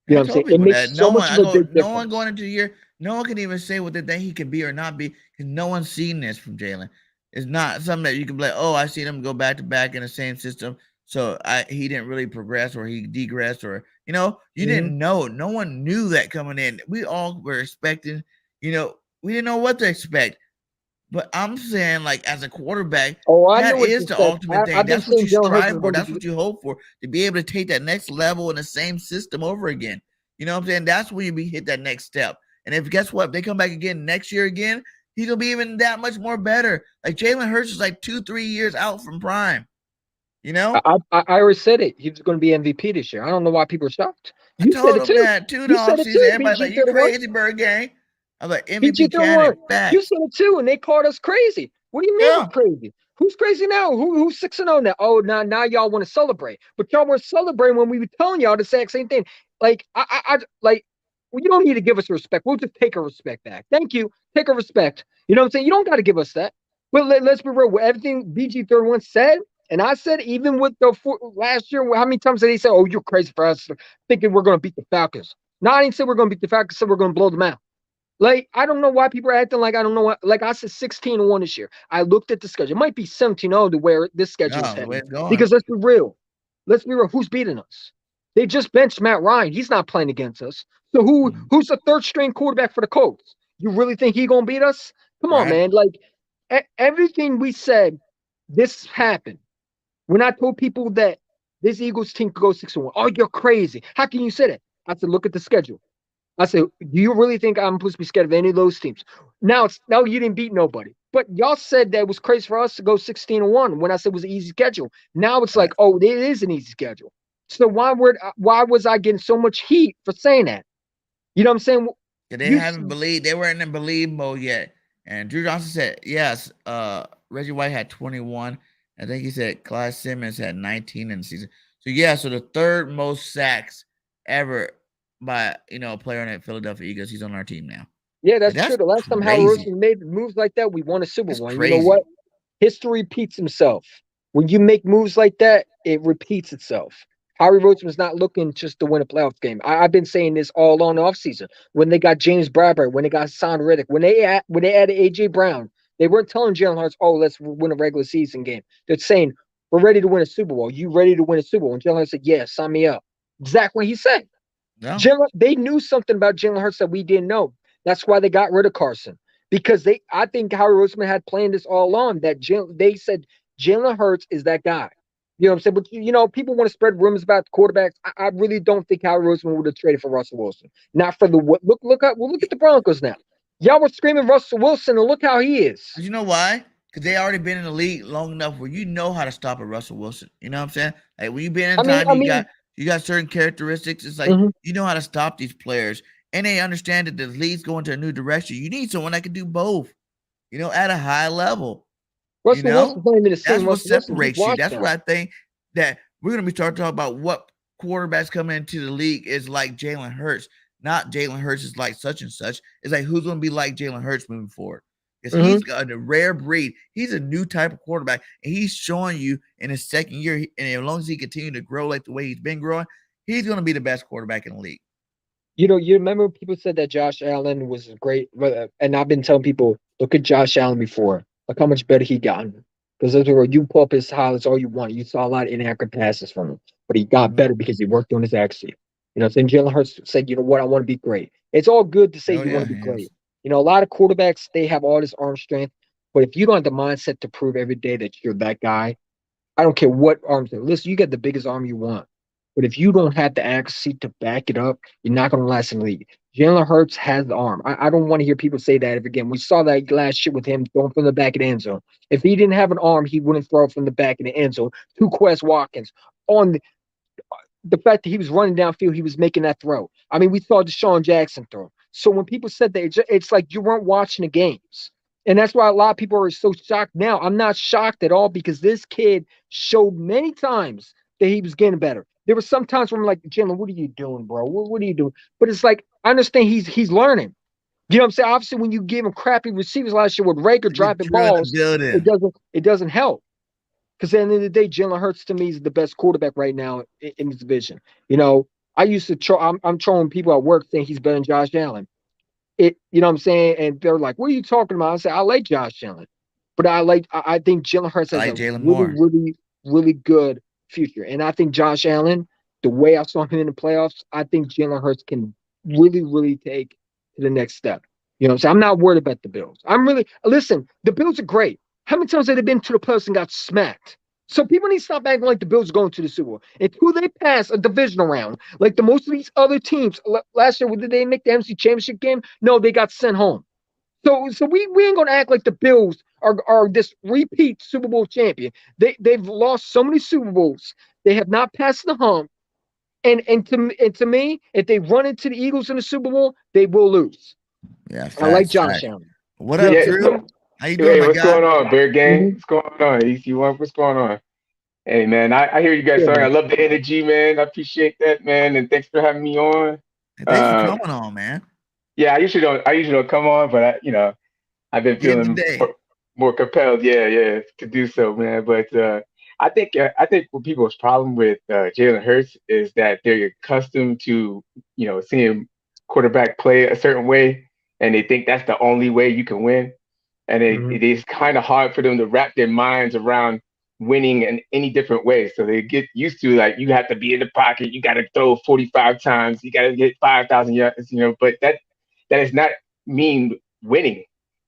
You know I what I'm saying? told It people that makes so much of a big no one difference. going into the year, no one can even say what they think he can be or not be because no one's seen this from Jalen. It's not something that you can be like, oh, I seen him go back to back in the same system, so he didn't really progress or he degressed or you Mhm. didn't know. No one knew that coming in. We all were expecting, we didn't know what to expect. But I'm saying, like, as a quarterback, Oh, I know that what is you the said. ultimate thing. I've been That's what saying you Jalen Hurts strive is for. going to That's be. what you hope for, to be able to take that next level in the same system over again. You know what I'm saying? That's when you be hit that next step. And if guess what, if they come back again next year again, he's gonna be even that much more better. Like Jalen Hurts is like 2-3 years out from prime. You know, I already said it. He was going to be MVP this year. I don't know why people are shocked. I You said told it him too. that too in the You said it too. offseason. Everybody's like, BG "You 31. crazy, Bird Gang." I'm like, PG MVP 31. candidate. You Facts. said it too, and they called us crazy. What do you mean we're Yeah. crazy? Who's crazy now? Who's 6-0 now? Oh, now y'all want to celebrate, but y'all were celebrating when we were telling y'all the exact same thing. Like like, well, you don't need to give us respect. We'll just take our respect back. Thank you. Take our respect. You know what I'm saying? You don't got to give us that. But let's be real. With everything BG 31 said, and I said, even with the last year, how many times did he say, "Oh, you're crazy for us thinking we're going to beat the Falcons"? No, I didn't say we're going to beat the Falcons. I said we're going to blow them out. Like, I don't know why people are acting like I don't know what. Like I said, 16-1 this year. I looked at the schedule. It might be 17-0 to where this schedule is No, the way heading. it's going. Because let's be real. Let's be real. Who's beating us? They just benched Matt Ryan. He's not playing against us. So who's the third string quarterback for the Colts? You really think he's gonna beat us? Come on, Right. man. Like everything we said, this happened. When I told people that this Eagles team could go 6-1, oh, you're crazy. How can you say that? I said, look at the schedule. I said, do you really think I'm supposed to be scared of any of those teams? Now you didn't beat nobody. But y'all said that it was crazy for us to go 16-1 when I said it was an easy schedule. Now it's like, Right. oh, it is an easy schedule. So why was I getting so much heat for saying that? You know what I'm saying? Yeah, they You haven't believed. They weren't in believe mode yet. And Drew Johnson said, yes, Reggie White had 21. I think he said Clyde Simmons had 19 in the season. So yeah, so the third most sacks ever by a player on the Philadelphia Eagles. He's on our team now. Yeah, Like, that's true. that's The last time Howie crazy. Roseman made moves like that, we won a Super That's Bowl. And you know what? crazy. History repeats himself. When you make moves like that, it repeats itself. Howie Roseman's not looking just to win a playoff game. I've been saying this all on the offseason. When they got James Bradbury, when they got Son Riddick, when they added A.J. Brown, they weren't telling Jalen Hurts, oh, let's win a regular season game. They're saying, we're ready to win a Super Bowl. You ready to win a Super Bowl? And Jalen Hurts said, yeah, sign me up. Exactly what he said. No. They knew something about Jalen Hurts that we didn't know. That's why they got rid of Carson. Because I think Howie Roseman had planned this all along. That they said Jalen Hurts is that guy. You know what I'm saying? But people want to spread rumors about the quarterbacks. I really don't think Howie Roseman would have traded for Russell Wilson. Not for the look at the Broncos now. Y'all were screaming Russell Wilson, and look how he is. You know why? Because they already been in the league long enough where you know how to stop a Russell Wilson. You know what I'm saying? Like when you've been in time, you got certain characteristics. It's like you know how to stop these players, and they understand that the league's going to a new direction. You need someone that can do both. At a high level. Russell Wilson's not even the same. That's what separates you. That's what what I think that we're gonna be starting to talk about what quarterbacks coming into the league is like Jalen Hurts. Not Jalen Hurts is like such and such. It's like who's gonna be like Jalen Hurts moving forward. Because he's got a rare breed. He's a new type of quarterback, and he's showing you in his second year. And as long as he continues to grow like the way he's been growing, he's going to be the best quarterback in the league. You remember people said that Josh Allen was great, and I've been telling people, look at Josh Allen before. Look how much better he gotten. Because you pull up his highlights all you want. You saw a lot of inaccurate passes from him, but he got better because he worked on his accuracy. Saying Jalen Hurts said, you know what, I want to be great. It's all good to say you want to be great. A lot of quarterbacks, they have all this arm strength, but if you don't have the mindset to prove every day that you're that guy, I don't care what arms. Listen, you get the biggest arm you want, but if you don't have the accuracy to back it up, you're not going to last in the league. Jalen Hurts has the arm. I don't want to hear people say that again. We saw that last year with him throwing from the back of the end zone. If he didn't have an arm, he wouldn't throw from the back of the end zone to Quest Watkins on the fact that he was running downfield, he was making that throw. I mean, we saw Deshaun Jackson throw. So when people said that, it's like you weren't watching the games. And that's why a lot of people are so shocked now. I'm not shocked at all because this kid showed many times that he was getting better. There were some times where I'm like, Jalen, what are you doing, bro? What are you doing? But it's like, I understand he's learning. You know what I'm saying? Obviously, when you give him crappy receivers last year with Rager dropping balls, it doesn't help. Because at the end of the day, Jalen Hurts to me is the best quarterback right now in this division. I used to I'm trolling people at work saying he's better than Josh Allen. You know what I'm saying? And they're like, what are you talking about? I say, I like Josh Allen. But I think Jalen Hurts has a really, really good future. And I think Josh Allen, the way I saw him in the playoffs, I think Jalen Hurts can really, really take to the next step. You know what I'm saying? I'm not worried about the Bills. Listen, the Bills are great. How many times have they been to the playoffs and got smacked? So people need to stop acting like the Bills are going to the Super Bowl. Until they pass a divisional round, like the most of these other teams. Last year, did they make the NFC Championship game? No, they got sent home. So we ain't gonna act like the Bills are this repeat Super Bowl champion. They've lost so many Super Bowls. They have not passed the hump. And to me, if they run into the Eagles in the Super Bowl, they will lose. Yeah, I like Josh Allen. What up, Drew? How you doing, what's going on, Bird Gang? What's going on? EC1, what's going on? Hey, man, I hear you guys talking. I love the energy, man. I appreciate that, man. And thanks for having me on. Thanks for coming on, man. Yeah, I usually don't come on, but I've been feeling more compelled, to do so, man. But I think what people's problem with Jalen Hurts is that they're accustomed to seeing quarterback play a certain way, and they think that's the only way you can win. And it is kind of hard for them to wrap their minds around winning in any different way. So they get used to, like, you have to be in the pocket, you got to throw 45 times, you got to get 5,000 yards, but that does not mean winning.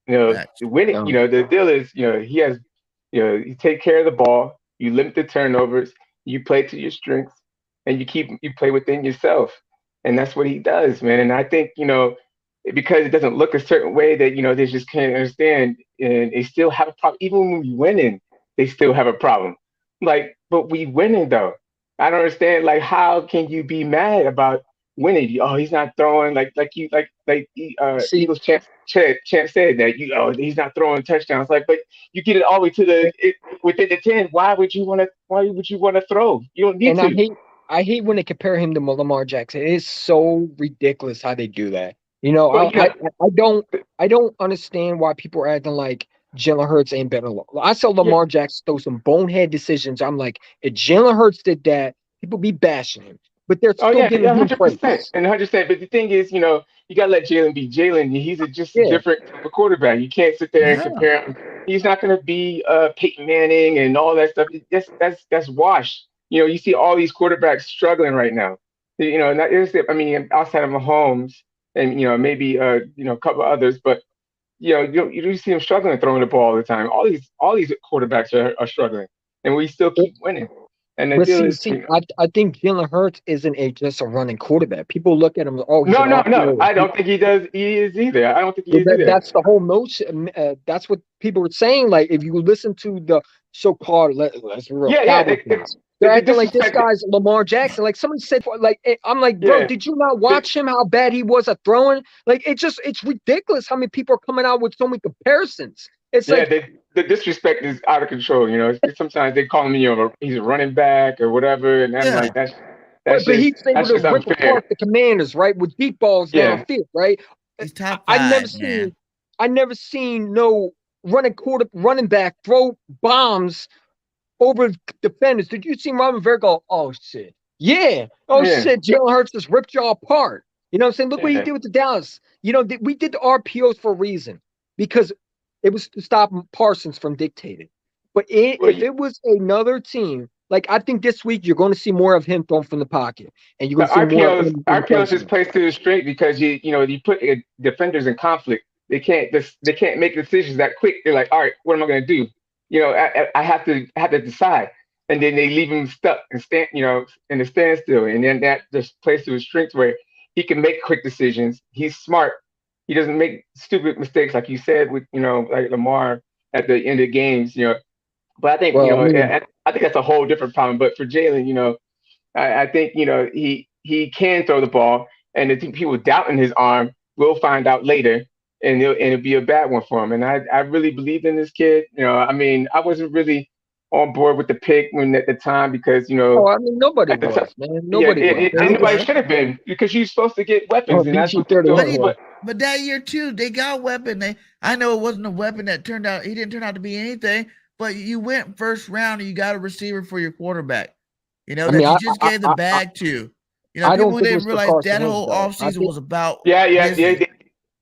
Winning, the deal is, he has, you take care of the ball, you limit the turnovers, you play to your strengths, and you play within yourself. And that's what he does, man. And I think, because it doesn't look a certain way that, they just can't understand, and they still have a problem. Even when we winning, they still have a problem. Like, but we winning though. I don't understand. Like, how can you be mad about winning? Oh, he's not throwing Eagles champ said that he's not throwing touchdowns. Like, but you get it all the way to within the 10. Why would you want to throw? You don't need to. I hate when they compare him to Lamar Jackson. It is so ridiculous how they do that. I don't understand why people are acting like Jalen Hurts ain't better. I saw Lamar Jackson throw some bonehead decisions. I'm like, if Jalen Hurts did that, people be bashing him. But they're still giving him 100%. And 100%. But the thing is, you got to let Jalen be Jalen. He's just a different type of quarterback. You can't sit there and compare him. He's not going to be Peyton Manning and all that stuff. That's washed. You see all these quarterbacks struggling right now. Outside of Mahomes and maybe a couple of others, but you do see him struggling throwing the ball all the time. All these quarterbacks are struggling, and we still keep winning. And the But deal see, is, I think Jalen Hurts isn't just a running quarterback. People look at him, oh, he's no, an no, no. RPO. I don't think he does. He is either. I don't think he is either. That's the whole notion. That's what people were saying. Like, if you listen to the so-called, let's be real, Yeah, yeah. Cowboy fans, they're They acting like this disrespect it. guy's Lamar Jackson. Like somebody said, like, I'm like, bro, Yeah. did you not watch him? How bad he was at throwing? Like, it's ridiculous how many people are coming out with so many comparisons. It's Yeah, like, the disrespect is out of control. Sometimes they call him, he's a running back or whatever, and I'm Yeah. like, that's but he's able that's to just rip unfair. apart the Commanders, right, with deep balls Yeah, downfield, right? He's top I never five, man. seen, I never seen no running back throw bombs over defenders. Did you see Robin Ver go, oh shit, yeah, oh yeah, shit, Jalen Hurts just ripped y'all apart. You know what I'm saying? Look what he yeah. did with the Dallas. We did the RPOs for a reason because it was to stop Parsons from dictating. But if it was another team, like I think this week you're going to see more of him thrown from the pocket, and you're The going to see more of him. RPOs just plays to the straight because you put defenders in conflict. They can't make decisions that quick. They're like, all right, what am I going to do? I have to decide, and then they leave him stuck and in a standstill, and then that just plays to his strengths where he can make quick decisions. He's smart. He doesn't make stupid mistakes like you said with like Lamar at the end of games. But I think Well, I mean, I think that's a whole different problem. But for Jalen, I think he can throw the ball, and I think people doubting his arm will find out later, and it'll be a bad one for him. And I really believed in this kid. I mean, I wasn't really on board with the pick when at the time because oh, I mean, nobody at the time, was, man. yeah, Nobody was. and nobody was. should have been because you're supposed to get weapons, Oh, and that's what they PG-31 do. was. But that year too, they got a weapon. I know it wasn't a weapon that turned out. He didn't turn out to be anything. But you went first round and you got a receiver for your quarterback. You just gave the bag to. I don't People think it didn't was for realize Carson that Wentz, whole though. offseason was about. Yeah. business.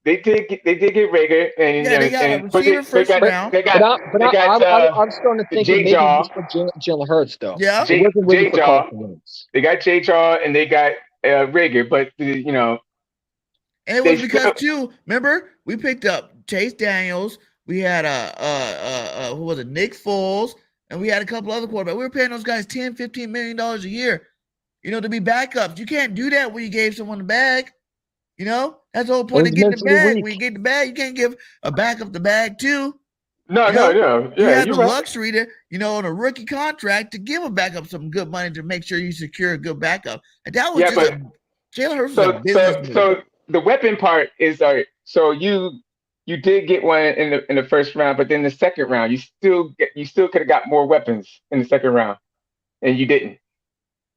They did get Rager, and Yeah, they got a but receiver first round. They But I'm starting to think J maybe it Jaw, was for Jalen Hurts, though. Yeah. It wasn't really J for Jaw. Carson Wentz. They got J Jaw, and they got Rager, but And it they was because still- too. Remember, we picked up Chase Daniels. We had who was it? Nick Foles, and we had a couple other quarterbacks. We were paying those guys $10, $15 million a year. To be backups. You can't do that when you gave someone the bag. That's the whole point of getting the bag. When you get the bag, you can't give a backup the bag too. No. You Yeah, have you're the right. luxury to, on a rookie contract to give a backup some good money to make sure you secure a good backup. And that was Jalen Hurts was a business move. So the weapon part is so you did get one in the first round, but then the second round you still could have got more weapons in the second round, and you didn't.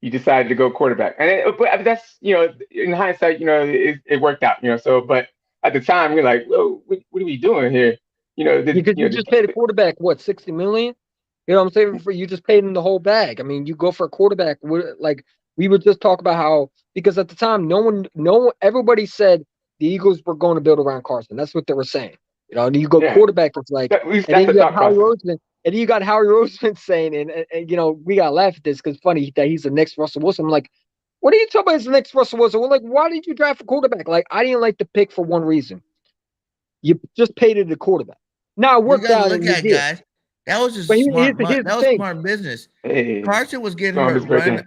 You decided to go quarterback, but that's in hindsight, it worked out, So, but at the time, we're like, whoa, what are we doing here? Because you just paid a quarterback what, $60 million? You know what I'm saying? You just paid him the whole bag. I mean, you go for a quarterback. Like we would just talk about how, because at the time, everybody said the Eagles were going to build around Carson. That's what they were saying. And you go quarterback, it's like, and then you got Howie Roseman. And then you got Howie Roseman saying, and we got to laugh at this because funny that he's the next Russell Wilson. I'm like, what are you talking about? He's the next Russell Wilson. We're like, why did you draft a quarterback? Like, I didn't like the pick for one reason. You just paid it a quarterback. Now it worked out. Look at guys. That was just smart. That was smart business. Hey, Carson was getting hurt running.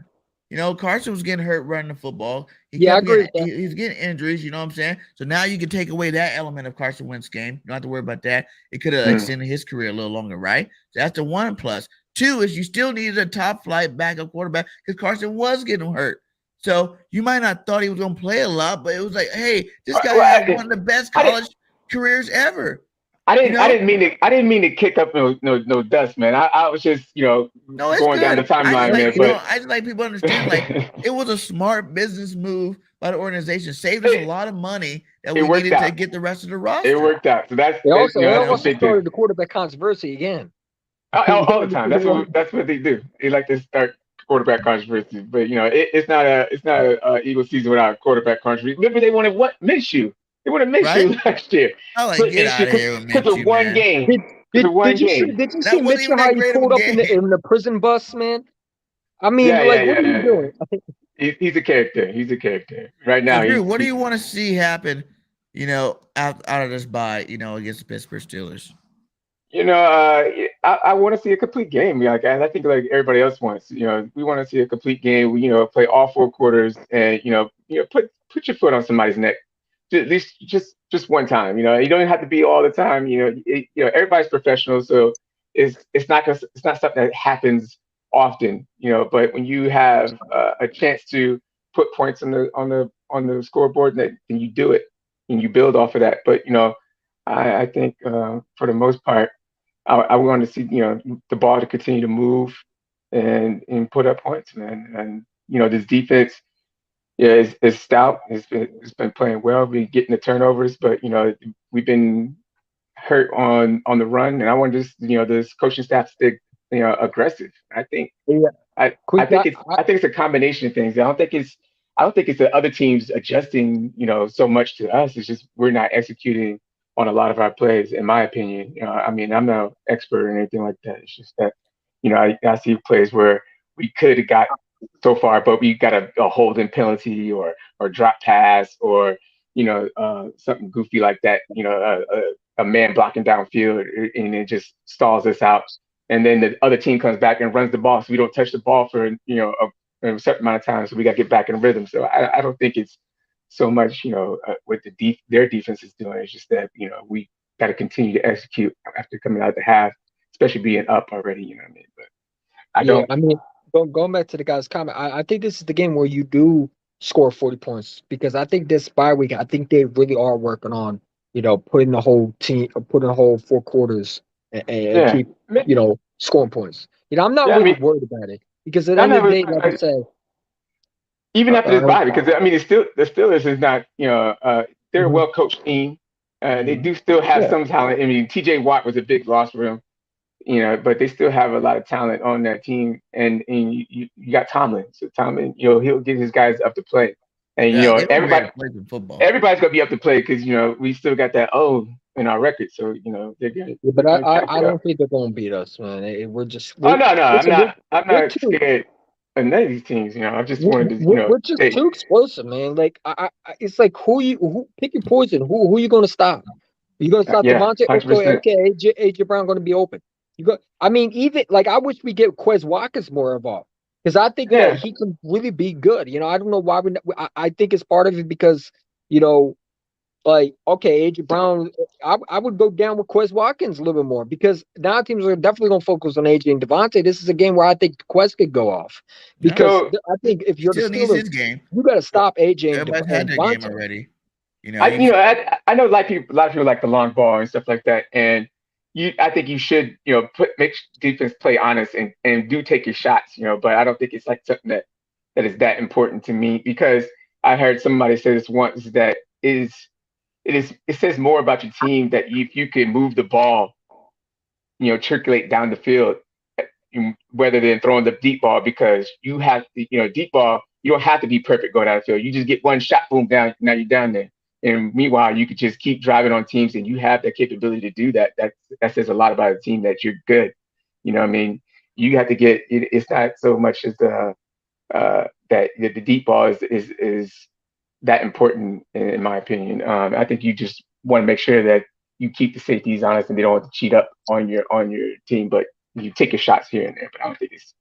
Carson was getting hurt running the football. I agree. He's getting injuries. You know what I'm saying? So now you can take away that element of Carson Wentz's game. You don't have to worry about that. It could have extended his career a little longer, right? So that's the one plus. Two is you still needed a top flight backup quarterback because Carson was getting hurt. So you might not thought he was going to play a lot, but it was like, hey, this guy had one of the best college careers ever. I didn't mean to kick up no dust, man. I was just going down the timeline, man. But I just like people to understand, like it was a smart business move by the organization. Saved us a lot of money that we needed to get the rest of the roster. It worked out. So that's they also started the quarterback controversy again. All the time. That's what they do. They like to start quarterback controversy, but it's not a Eagles season without a quarterback controversy. Remember, they wanted Minshew. They would have Minshew last year. I like get out of here with Minshew, because of one game. Did you see Minshew how he pulled up in the prison bus, man? I mean, what are you doing? He's a character. He's a character. Right now, Drew, what do you want to see happen? Out of this bye, against the Pittsburgh Steelers. I want to see a complete game. Like I think like everybody else wants. We want to see a complete game. Play all 4 quarters and put your foot on somebody's neck. At least just one time. You don't have to be all the time. Everybody's professional, so it's not something that happens often. But when you have a chance to put points on the scoreboard, then you do it and you build off of that. But I think for the most part, I want to see the ball to continue to move and put up points, man. And this defense, yeah, is stout. It's been playing well. We're getting the turnovers, but we've been hurt on the run, and I want this coaching staff to stay aggressive. I think Yeah. I think it's a combination of things. I don't think it's the other teams adjusting so much to us. It's just we're not executing on a lot of our plays, in my opinion. I mean, I'm no expert or anything like that. It's just that I see plays where we could have got so far, but we got a holding penalty or drop pass or something goofy like that. A man blocking downfield and it just stalls us out. And then the other team comes back and runs the ball, so we don't touch the ball for a certain amount of time. So we got to get back in rhythm. So I don't think it's so much what their defense is doing. It's just that we got to continue to execute after coming out of the half, especially being up already. You know what I mean? But I don't. I mean, going back to the guy's comment, I think this is the game where you do score 40 points because I think this bye week, I think they really are working on putting the whole 4 quarters and keep scoring points. I'm not really worried about it because at the end of the day, like I said, even after this bye, because I mean, the Steelers is not they're a well coached team. They do still have some talent. I mean, T.J. Watt was a big loss for them. But they still have a lot of talent on that team, and you got Tomlin. So Tomlin, he'll get his guys up to play, and everybody's gonna be up to play because we still got that O in our record. So they're good. Yeah, but I don't think they're gonna beat us, man. We're I'm not scared of none of these teams. I just wanted to we're just too explosive, man. Like it's like who pick your poison. Who you gonna stop? You gonna stop Devontae? Okay, AJ Brown gonna be open. I mean, even like I wish we get Quez Watkins more involved because I think that he can really be good. I don't know why I think it's part of it because like AJ Brown, I would go down with Quez Watkins a little bit more because now teams are definitely gonna focus on AJ and Devontae. This is a game where I think Quez could go off because I think if you're the Steelers, you got to stop AJ and Devontae already. I know a lot of people like the long ball and stuff like that, and I think you should, make defense play honest and do take your shots, but I don't think it's like something that is that important to me because I heard somebody say this once that it says more about your team that if you can move the ball, circulate down the field, rather than throwing the deep ball because you have to, deep ball, you don't have to be perfect going down the field. You just get one shot, boom, down, now you're down there. And meanwhile, you could just keep driving on teams and you have that capability to do that. That says a lot about a team that you're good. What I mean? You have to get it's not so much as that the deep ball is that important in my opinion. I think you just want to make sure that you keep the safeties honest and they don't want to cheat up on your team, but you take your shots here and there. But I don't think it's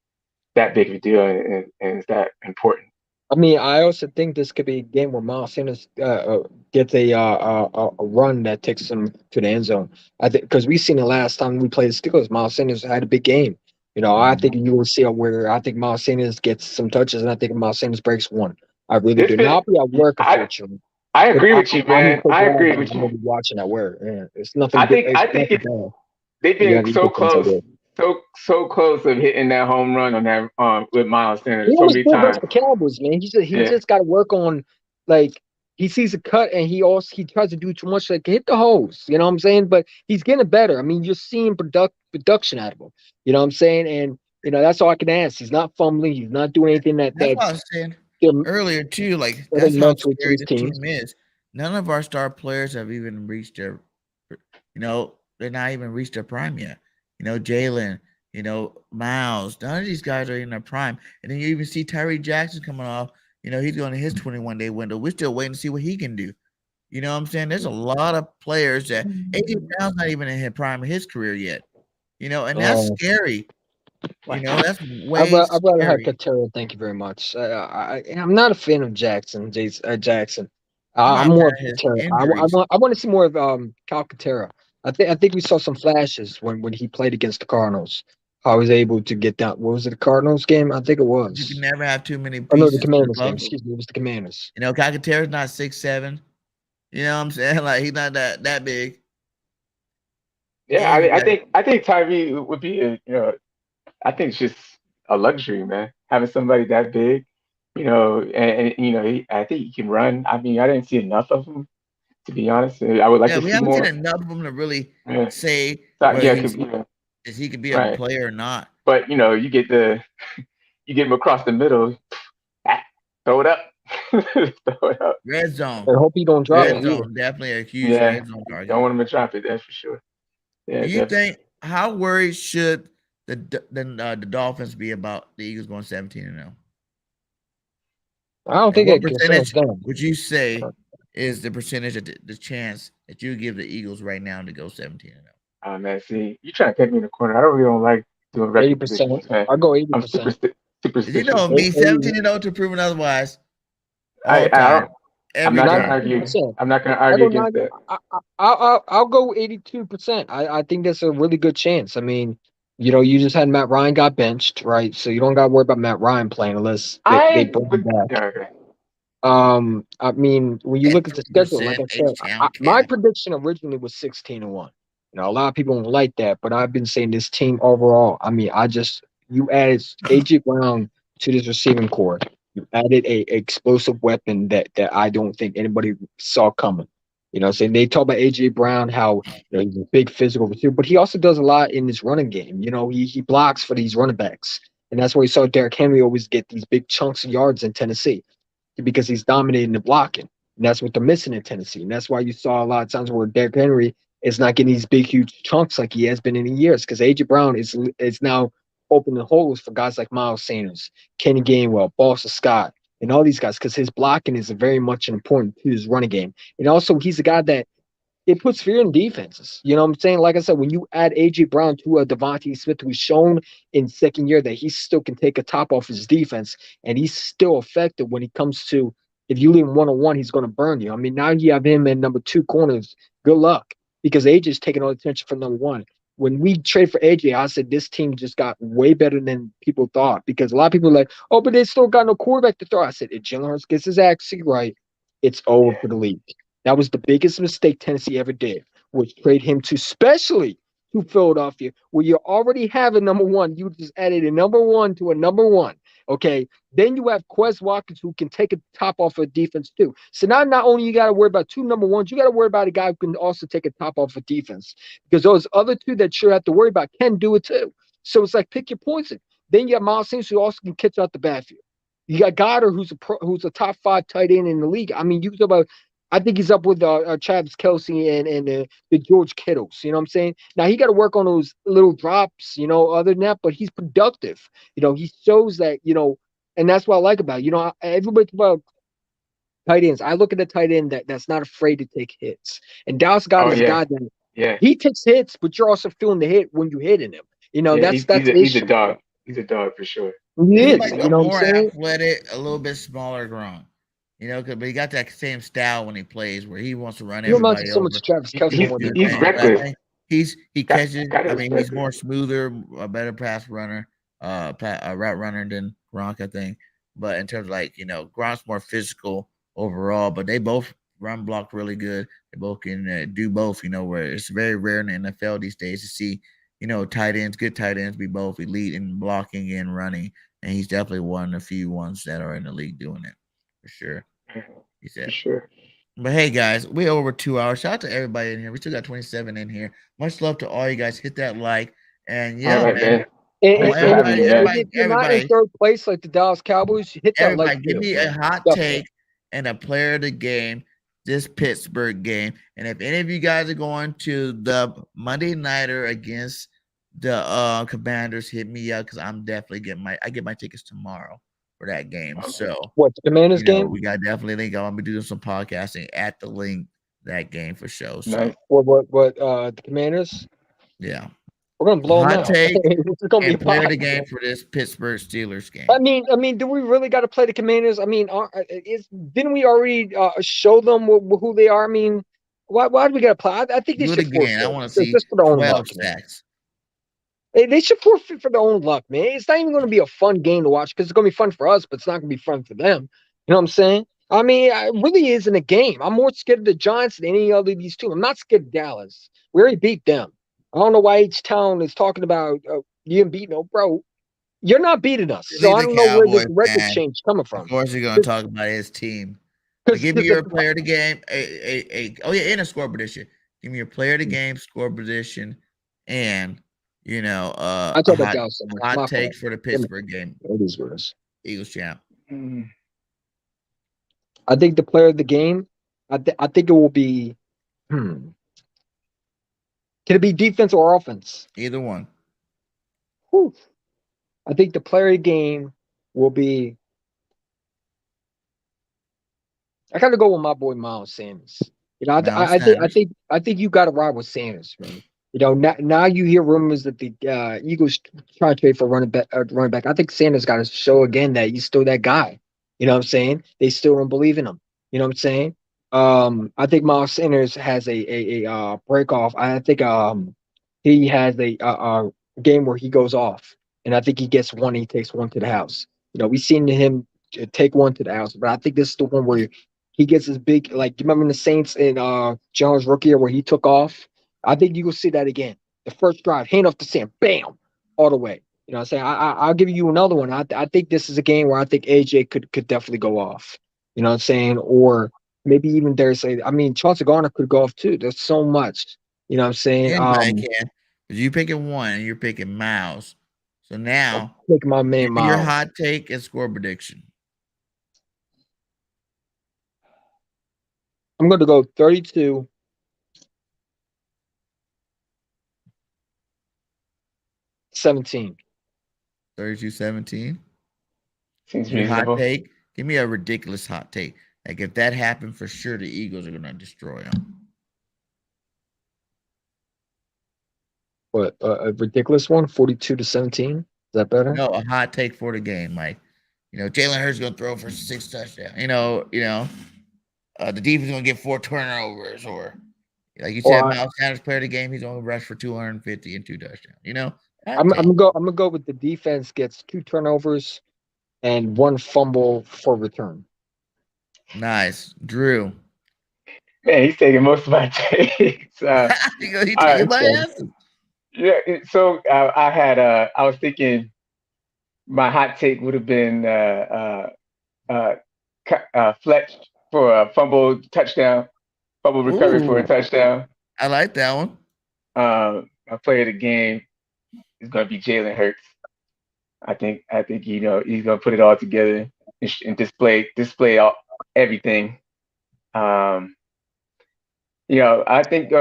that big of a deal and it's that important. I mean, I also think this could be a game where Miles Sanders gets a run that takes him to the end zone. I think because we've seen the last time we played the Steelers, Miles Sanders had a big game. I think you will see where I think Miles Sanders gets some touches, and I think Miles Sanders breaks one. I really do. Now I'll be at work, unfortunately. I agree with you, man. I agree with you. I'm watching at work. Yeah, it's nothing. I think they've been so close. So close of hitting that home run on that with Miles Sanders so many times. The Cowboys, man. He just got to work on like he sees a cut and he tries to do too much like hit the hose. You know what I'm saying? But he's getting better. I mean, you're seeing production out of him. You know what I'm saying? And that's all I can ask. He's not fumbling. He's not doing anything that's what I was saying earlier too. Like that's how scary this team is. None of our star players have even reached their, they're not even reached their prime yet. Jalen, Miles, none of these guys are in their prime. And then you even see Tyree Jackson coming off. He's going to his 21-day window. We're still waiting to see what he can do. You know what I'm saying? There's a lot of players that A.J. Brown's not even in his prime of his career yet. You know, and that's scary. You know, that's way I'd rather have scary. Katera. Thank you very much. I'm not a fan of Jackson. Jackson. I'm not I'm a more fan of of his Katera. injuries. I want to see more of Cal Katera. I think we saw some flashes when he played against the Cardinals. How he was able to get down. What was it? The Cardinals game? I think it You can was. never have too many Oh no, the pieces in the Commanders game. puzzle. Excuse me. It was the Commanders. You know, Calcaterra's not 6'7". You know what I'm saying? Like he's not that big. Yeah, And you got I think Tyree would be I think it's just a luxury, man. Having somebody that big, and I think he can run. I mean, I didn't see enough of him, to be honest. I would like yeah, to we see haven't seen more. enough of him to really Yeah, say so, whether yeah, he's is he could be a right. player or not. But you get you get him across the middle, ah, throw it up, throw it up. Red zone. I hope he don't drop Red it either. zone, definitely a huge Yeah, red zone don't target. want him to drop it. That's for sure. Do Yeah, you definitely. think how worried should the Dolphins be about the Eagles going 17-0? I don't And think what it concerns percentage them. would you say is the percentage of the chance that you give the Eagles right now to go 17-0? Oh man, see, you trying to put me in the corner. I don't really don't like doing record 80%. predictions, man. I'll go I'm 80%. Did you know superstitious. me 17-0 to proven otherwise all I time, don't. I'm every not gonna time. argue. 92%. I'm not gonna I argue go against 90. that. I'll go 82%. I think that's a really good chance. I mean, you just had Matt Ryan got benched, right? So you don't got to worry about Matt Ryan playing unless they I bring him would. back. Yeah, okay. I mean, when you At look at the schedule, like 3% I said, H-Town my cat. prediction originally was 16-1. A lot of people don't like that, but I've been saying this team overall. I mean, you added AJ Brown to this receiving core. You added a explosive weapon that I don't think anybody saw coming. So they talk about AJ Brown, how he's a big physical receiver, but he also does a lot in this running game. He blocks for these running backs, and that's why you saw Derrick Henry always get these big chunks of yards in Tennessee because he's dominating the blocking. And that's what they're missing in Tennessee. And that's why you saw a lot of times where Derrick Henry is not getting these big, huge chunks like he has been in years because A.J. Brown is now opening holes for guys like Miles Sanders, Kenny Gainwell, Boston Scott, and all these guys because his blocking is very much important to his running game. And also, he's a guy that it puts fear in defenses. You know what I'm saying? Like I said, when you add AJ Brown to a Devontae Smith, who's shown in second year that he still can take a top off his defense, and he's still effective when he comes to if you leave him 1-on-1, he's going to burn you. I mean, now you have him in number 2 corners. Good luck because AJ's taking all the attention from number 1. When we trade for AJ, I said this team just got way better than people thought because a lot of people are like, oh, but they still got no quarterback to throw. I said, if Jalen Hurts gets his accuracy right, it's over Yeah. for the league. That was the biggest mistake Tennessee ever did, was trade him especially to Philadelphia, where you already have a number 1. You just added a number 1 to a number 1. Okay. Then you have Quez Watkins, who can take a top off of defense too. So now not only you got to worry about 2 number 1s, you got to worry about a guy who can also take a top off of defense. Because those other 2 that you have to worry about can do it too. So it's like pick your poison. Then you have Miles Sanders, who also can catch out the backfield. You got Goddard, who's a top 5 tight end in the league. I mean, you talk about. I think he's up with Travis Kelce and the George Kittles. You know what I'm saying? Now he got to work on those little drops, other than that, but he's productive. He shows that, and that's what I like about it. Everybody talks about tight ends. I look at the tight end that's not afraid to take hits. And Dallas Oh Goedert is a yeah, guy that yeah, he takes hits, but you're also feeling the hit when you hitting him. yeah. That's the He's a issue. dog. He's a dog for sure. He He's is. like He's a a dog. You know what I'm more saying? athletic, a little bit smaller grown. But he got that same style when he plays where he wants to run He reminds me everybody so much over. of Travis He, Kelce he's more Do than his he's thing. anything. But I reckless. think he catches. Got I his mean, he's reckless. more smoother, a better pass runner, route runner than Gronk, I think. But in terms of Gronk's more physical overall. But they both run block really good. They both can do both. Where it's very rare in the NFL these days to see good tight ends be both elite in blocking and running. And he's definitely one of the few ones that are in the league doing it for sure. He For said. sure. But hey, guys, we're over 2 hours. Shout out to everybody in here. We still got 27 in here. Much love to all you guys. Hit that like. And All yeah, right, man. man. And, I want Thanks for having me, and man. if you're not in everybody, third place like the Dallas Cowboys, hit that like give me a hot Definitely. take and a player of the game, this Pittsburgh game. And if any of you guys are going to the Monday Nighter against the Commanders, hit me up because I'm definitely get my tickets tomorrow for that game. Okay. So What, the Commanders game? we got definitely link. I'm gonna be doing some podcasting at the link that game for sure. So Nice. What? The Commanders? yeah, We're gonna blow them hot out. take It's gonna be and player of the fine. game for this Pittsburgh Steelers game. I mean, do we really got to play the Commanders? I mean, didn't we already show them who they are? I mean, why do we got to play? I think they Do it should forfeit. again. I want to see Just for their own 12 luck, man. sacks. They should forfeit for their own luck, man. It's not even going to be a fun game to watch because it's going to be fun for us, but it's not going to be fun for them. You know what I'm saying? I mean, it really isn't a game. I'm more scared of the Giants than any other of these two. I'm not scared of Dallas. We already beat them. I don't know why each town is talking about you didn't beat no, bro. You're not beating us. So I don't know where this record change coming from. Of course, you're going to talk about his team. So give me your player of the game. And a score prediction. Give me your player of the game, score prediction, and I talk about Dallas. Hot take for the Pittsburgh game. It is what it is. Eagles champ. I think the player of the game. I think it will be. Can it be defense or offense? Either one. Whew. I think the player of the game will be. I gotta go with my boy Miles Sanders. I think you got to ride with Sanders, man. Now you hear rumors that the Eagles try to trade for running back. I think Sanders got to show again that he's still that guy. You know what I'm saying? They still don't believe in him. You know what I'm saying? I think Miles Sanders has a break off. I think he has a game where he goes off, and I think he gets one. He takes one to the house. We've seen him take one to the house, but I think this is the one where he gets his big. Like, you remember the Saints in Jones' rookie year where he took off? I think you will see that again. The first drive, hand off the sand, bam, all the way. You know what I'm saying? I'll give you another one. I think this is a game where I think AJ could definitely go off. You know what I'm saying? Or maybe even Chauncey Garner could go off too. There's so much. You know what I'm saying? Anybody can. But you picking one and you're picking Miles. So now pick my man Miles. Your hot take and score prediction. I'm going to go 32. 17. 32-17. Seems Your reasonable. hot take. Give me a ridiculous hot take. Like, if that happened, for sure the Eagles are going to destroy them. What, a ridiculous one? 42-17? Is that better? No, a hot take for the game. Like, Jalen Hurts is going to throw for 6 touchdowns. The defense is going to get 4 turnovers, or like you said, Miles Sanders player of the game, he's going to rush for 250 and 2 touchdowns. I'm gonna go with the defense gets 2 turnovers and 1 fumble for return. Nice, Drew. Man, he's taking most of my takes. He taking my answer. Yeah. So I was thinking my hot take would have been Fletch for a fumble touchdown, fumble recovery for a touchdown. I like that one. My player of the game is going to be Jalen Hurts. I think he's going to put it all together and display everything. I think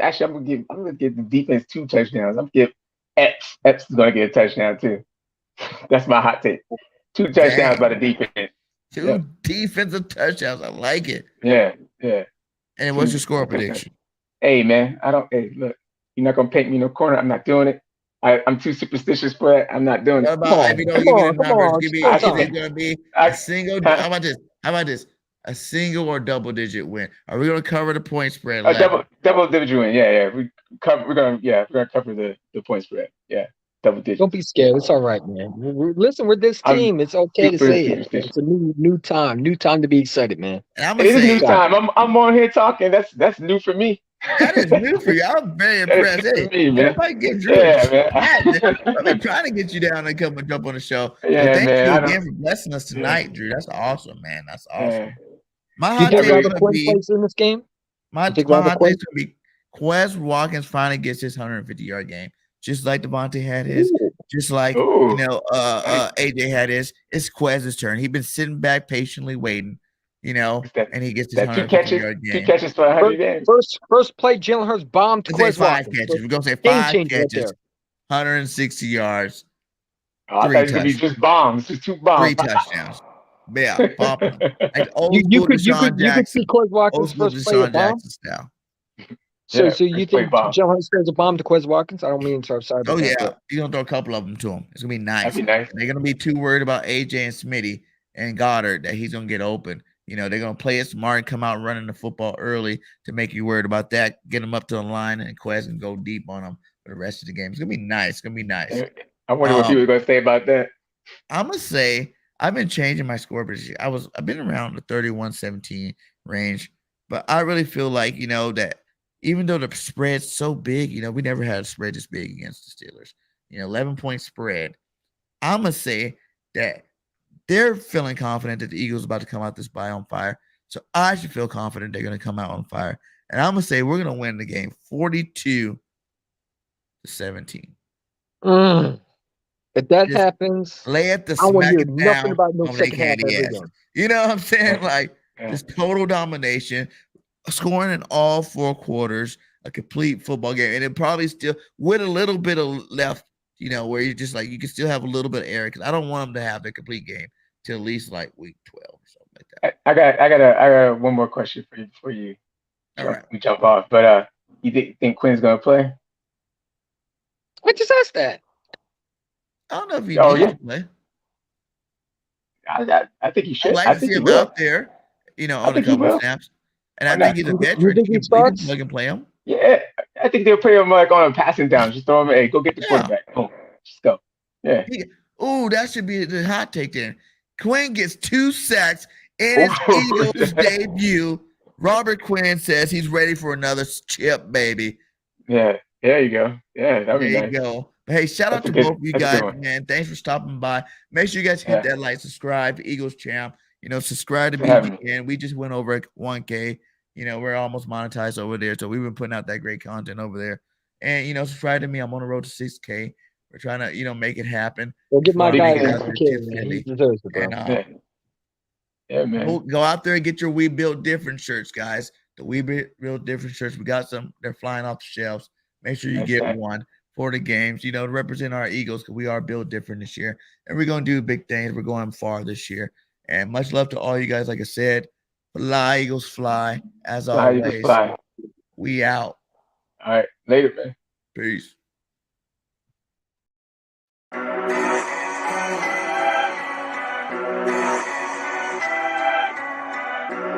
actually I'm gonna give the defense 2 touchdowns. I'm gonna give Epps. Epps is gonna get a touchdown too. That's my hot take. 2 touchdowns by the defense. 2 defensive touchdowns. I like it. Yeah. And what's your score prediction? Hey man, look, you're not gonna paint me in a corner. I'm not doing it. I'm too superstitious for that. I'm not doing it. What about if you don't give me the numbers? Give me it's gonna be a single. How about this? A single or double digit win. Are we gonna cover the point spread? Double digit win. Yeah. We're gonna cover the point spread. Yeah. Double digit. Don't be scared. It's all right, man. Listen, we're this team. It's okay to say it. It's a new time to be excited, man. It is a new time. I'm on here talking. That's new for me. That is new for you. I'm very impressed. Hey, me, man. If I get Drew, man. I've been trying to get you down and come and jump on the show. Yeah, thank man. you again for blessing us tonight, Drew. That's awesome, man. That's awesome. Yeah. My hot take is going to be in this game. My hot take is going to be Quez Watkins finally gets his 150-yard game, just like Devontae had his. Ooh. Just like AJ had his. It's Quez's turn. He's been sitting back patiently waiting. And he gets his 150-yard game. 2 catches for 100 games. First play, Jalen Hurts bombed to Quez 5 catches. We're going to say 5 catches, 160 yards. I thought it was going to be just bombs. Just 2 bombs. 3 touchdowns. Yeah, popping. Like old You school could Deshaun you could Jackson. see Quez Old Watkins school first play a Deshaun bomb. Jackson style. So Yeah, so you first play think bomb. Jalen Hurts throws a bomb to Quez Watkins? I don't mean to. Sorry Oh about yeah, that. you're gonna throw a couple of them to him. It's gonna be nice. That'd be nice. They're gonna be too worried about AJ and Smitty and Goddard that he's gonna get open. You know, they're gonna play it smart and come out running the football early to make you worried about that. Get them up to the line and Quez and go deep on them for the rest of the game. It's gonna be nice. It's gonna be nice. I wonder what people are gonna say about that. I'm gonna say I've been changing my score, but I've been around the 31-17 range, but I really feel like that even though the spread's so big, we never had a spread this big against the Steelers. 11-point spread. I'm gonna say that they're feeling confident that the Eagles are about to come out this bye on fire. So I should feel confident they're gonna come out on fire. And I'm gonna say we're gonna win the game 42-17. If that Just happens, lay at the I want to smack hear it nothing down about no on their second half candy ever ass. again. You know what I'm saying? Yeah. Like just total domination, scoring in all 4 quarters, a complete football game, and it probably still with a little bit of left, where you just like you can still have a little bit of error because I don't want them to have the complete game till at least like week 12 or something like that. I got one more question for you before you jump off. But you think Quinn's gonna play? I just asked that. I don't know if he needs to play. I think he should. I'd like I to think see he him will. out there, on a couple of snaps. And I think he's a veteran. You think he starts? Plug and play him. Yeah, I think they'll play him like on a passing down. Just throw him, hey, go get the quarterback. Boom, just go. Yeah. Oh, that should be the hot take then. Quinn gets 2 sacks in his Eagles debut. Robert Quinn says he's ready for another chip, baby. Yeah, there you go. Yeah, that'd be nice. There you go. But hey, shout out to both of you guys, man. Thanks for stopping by. Make sure you guys hit that like, subscribe to Eagles Champ. Subscribe to BIRDGANG. We just went over 1K. We're almost monetized over there. So we've been putting out that great content over there. And, subscribe to me. I'm on the road to 6K. We're trying to, make it happen. Well, get my guy man. He deserves it, bro. And, yeah, man. Go out there and get your We Built Different shirts, guys. The We Built Different shirts. We got some. They're flying off the shelves. Make sure you get one for the games, to represent our Eagles because we are built different this year. And we're going to do big things. We're going far this year. And much love to all you guys. Like I said, fly, Eagles, fly. As always, Eagles, fly. We out. All right. Later, man. Peace.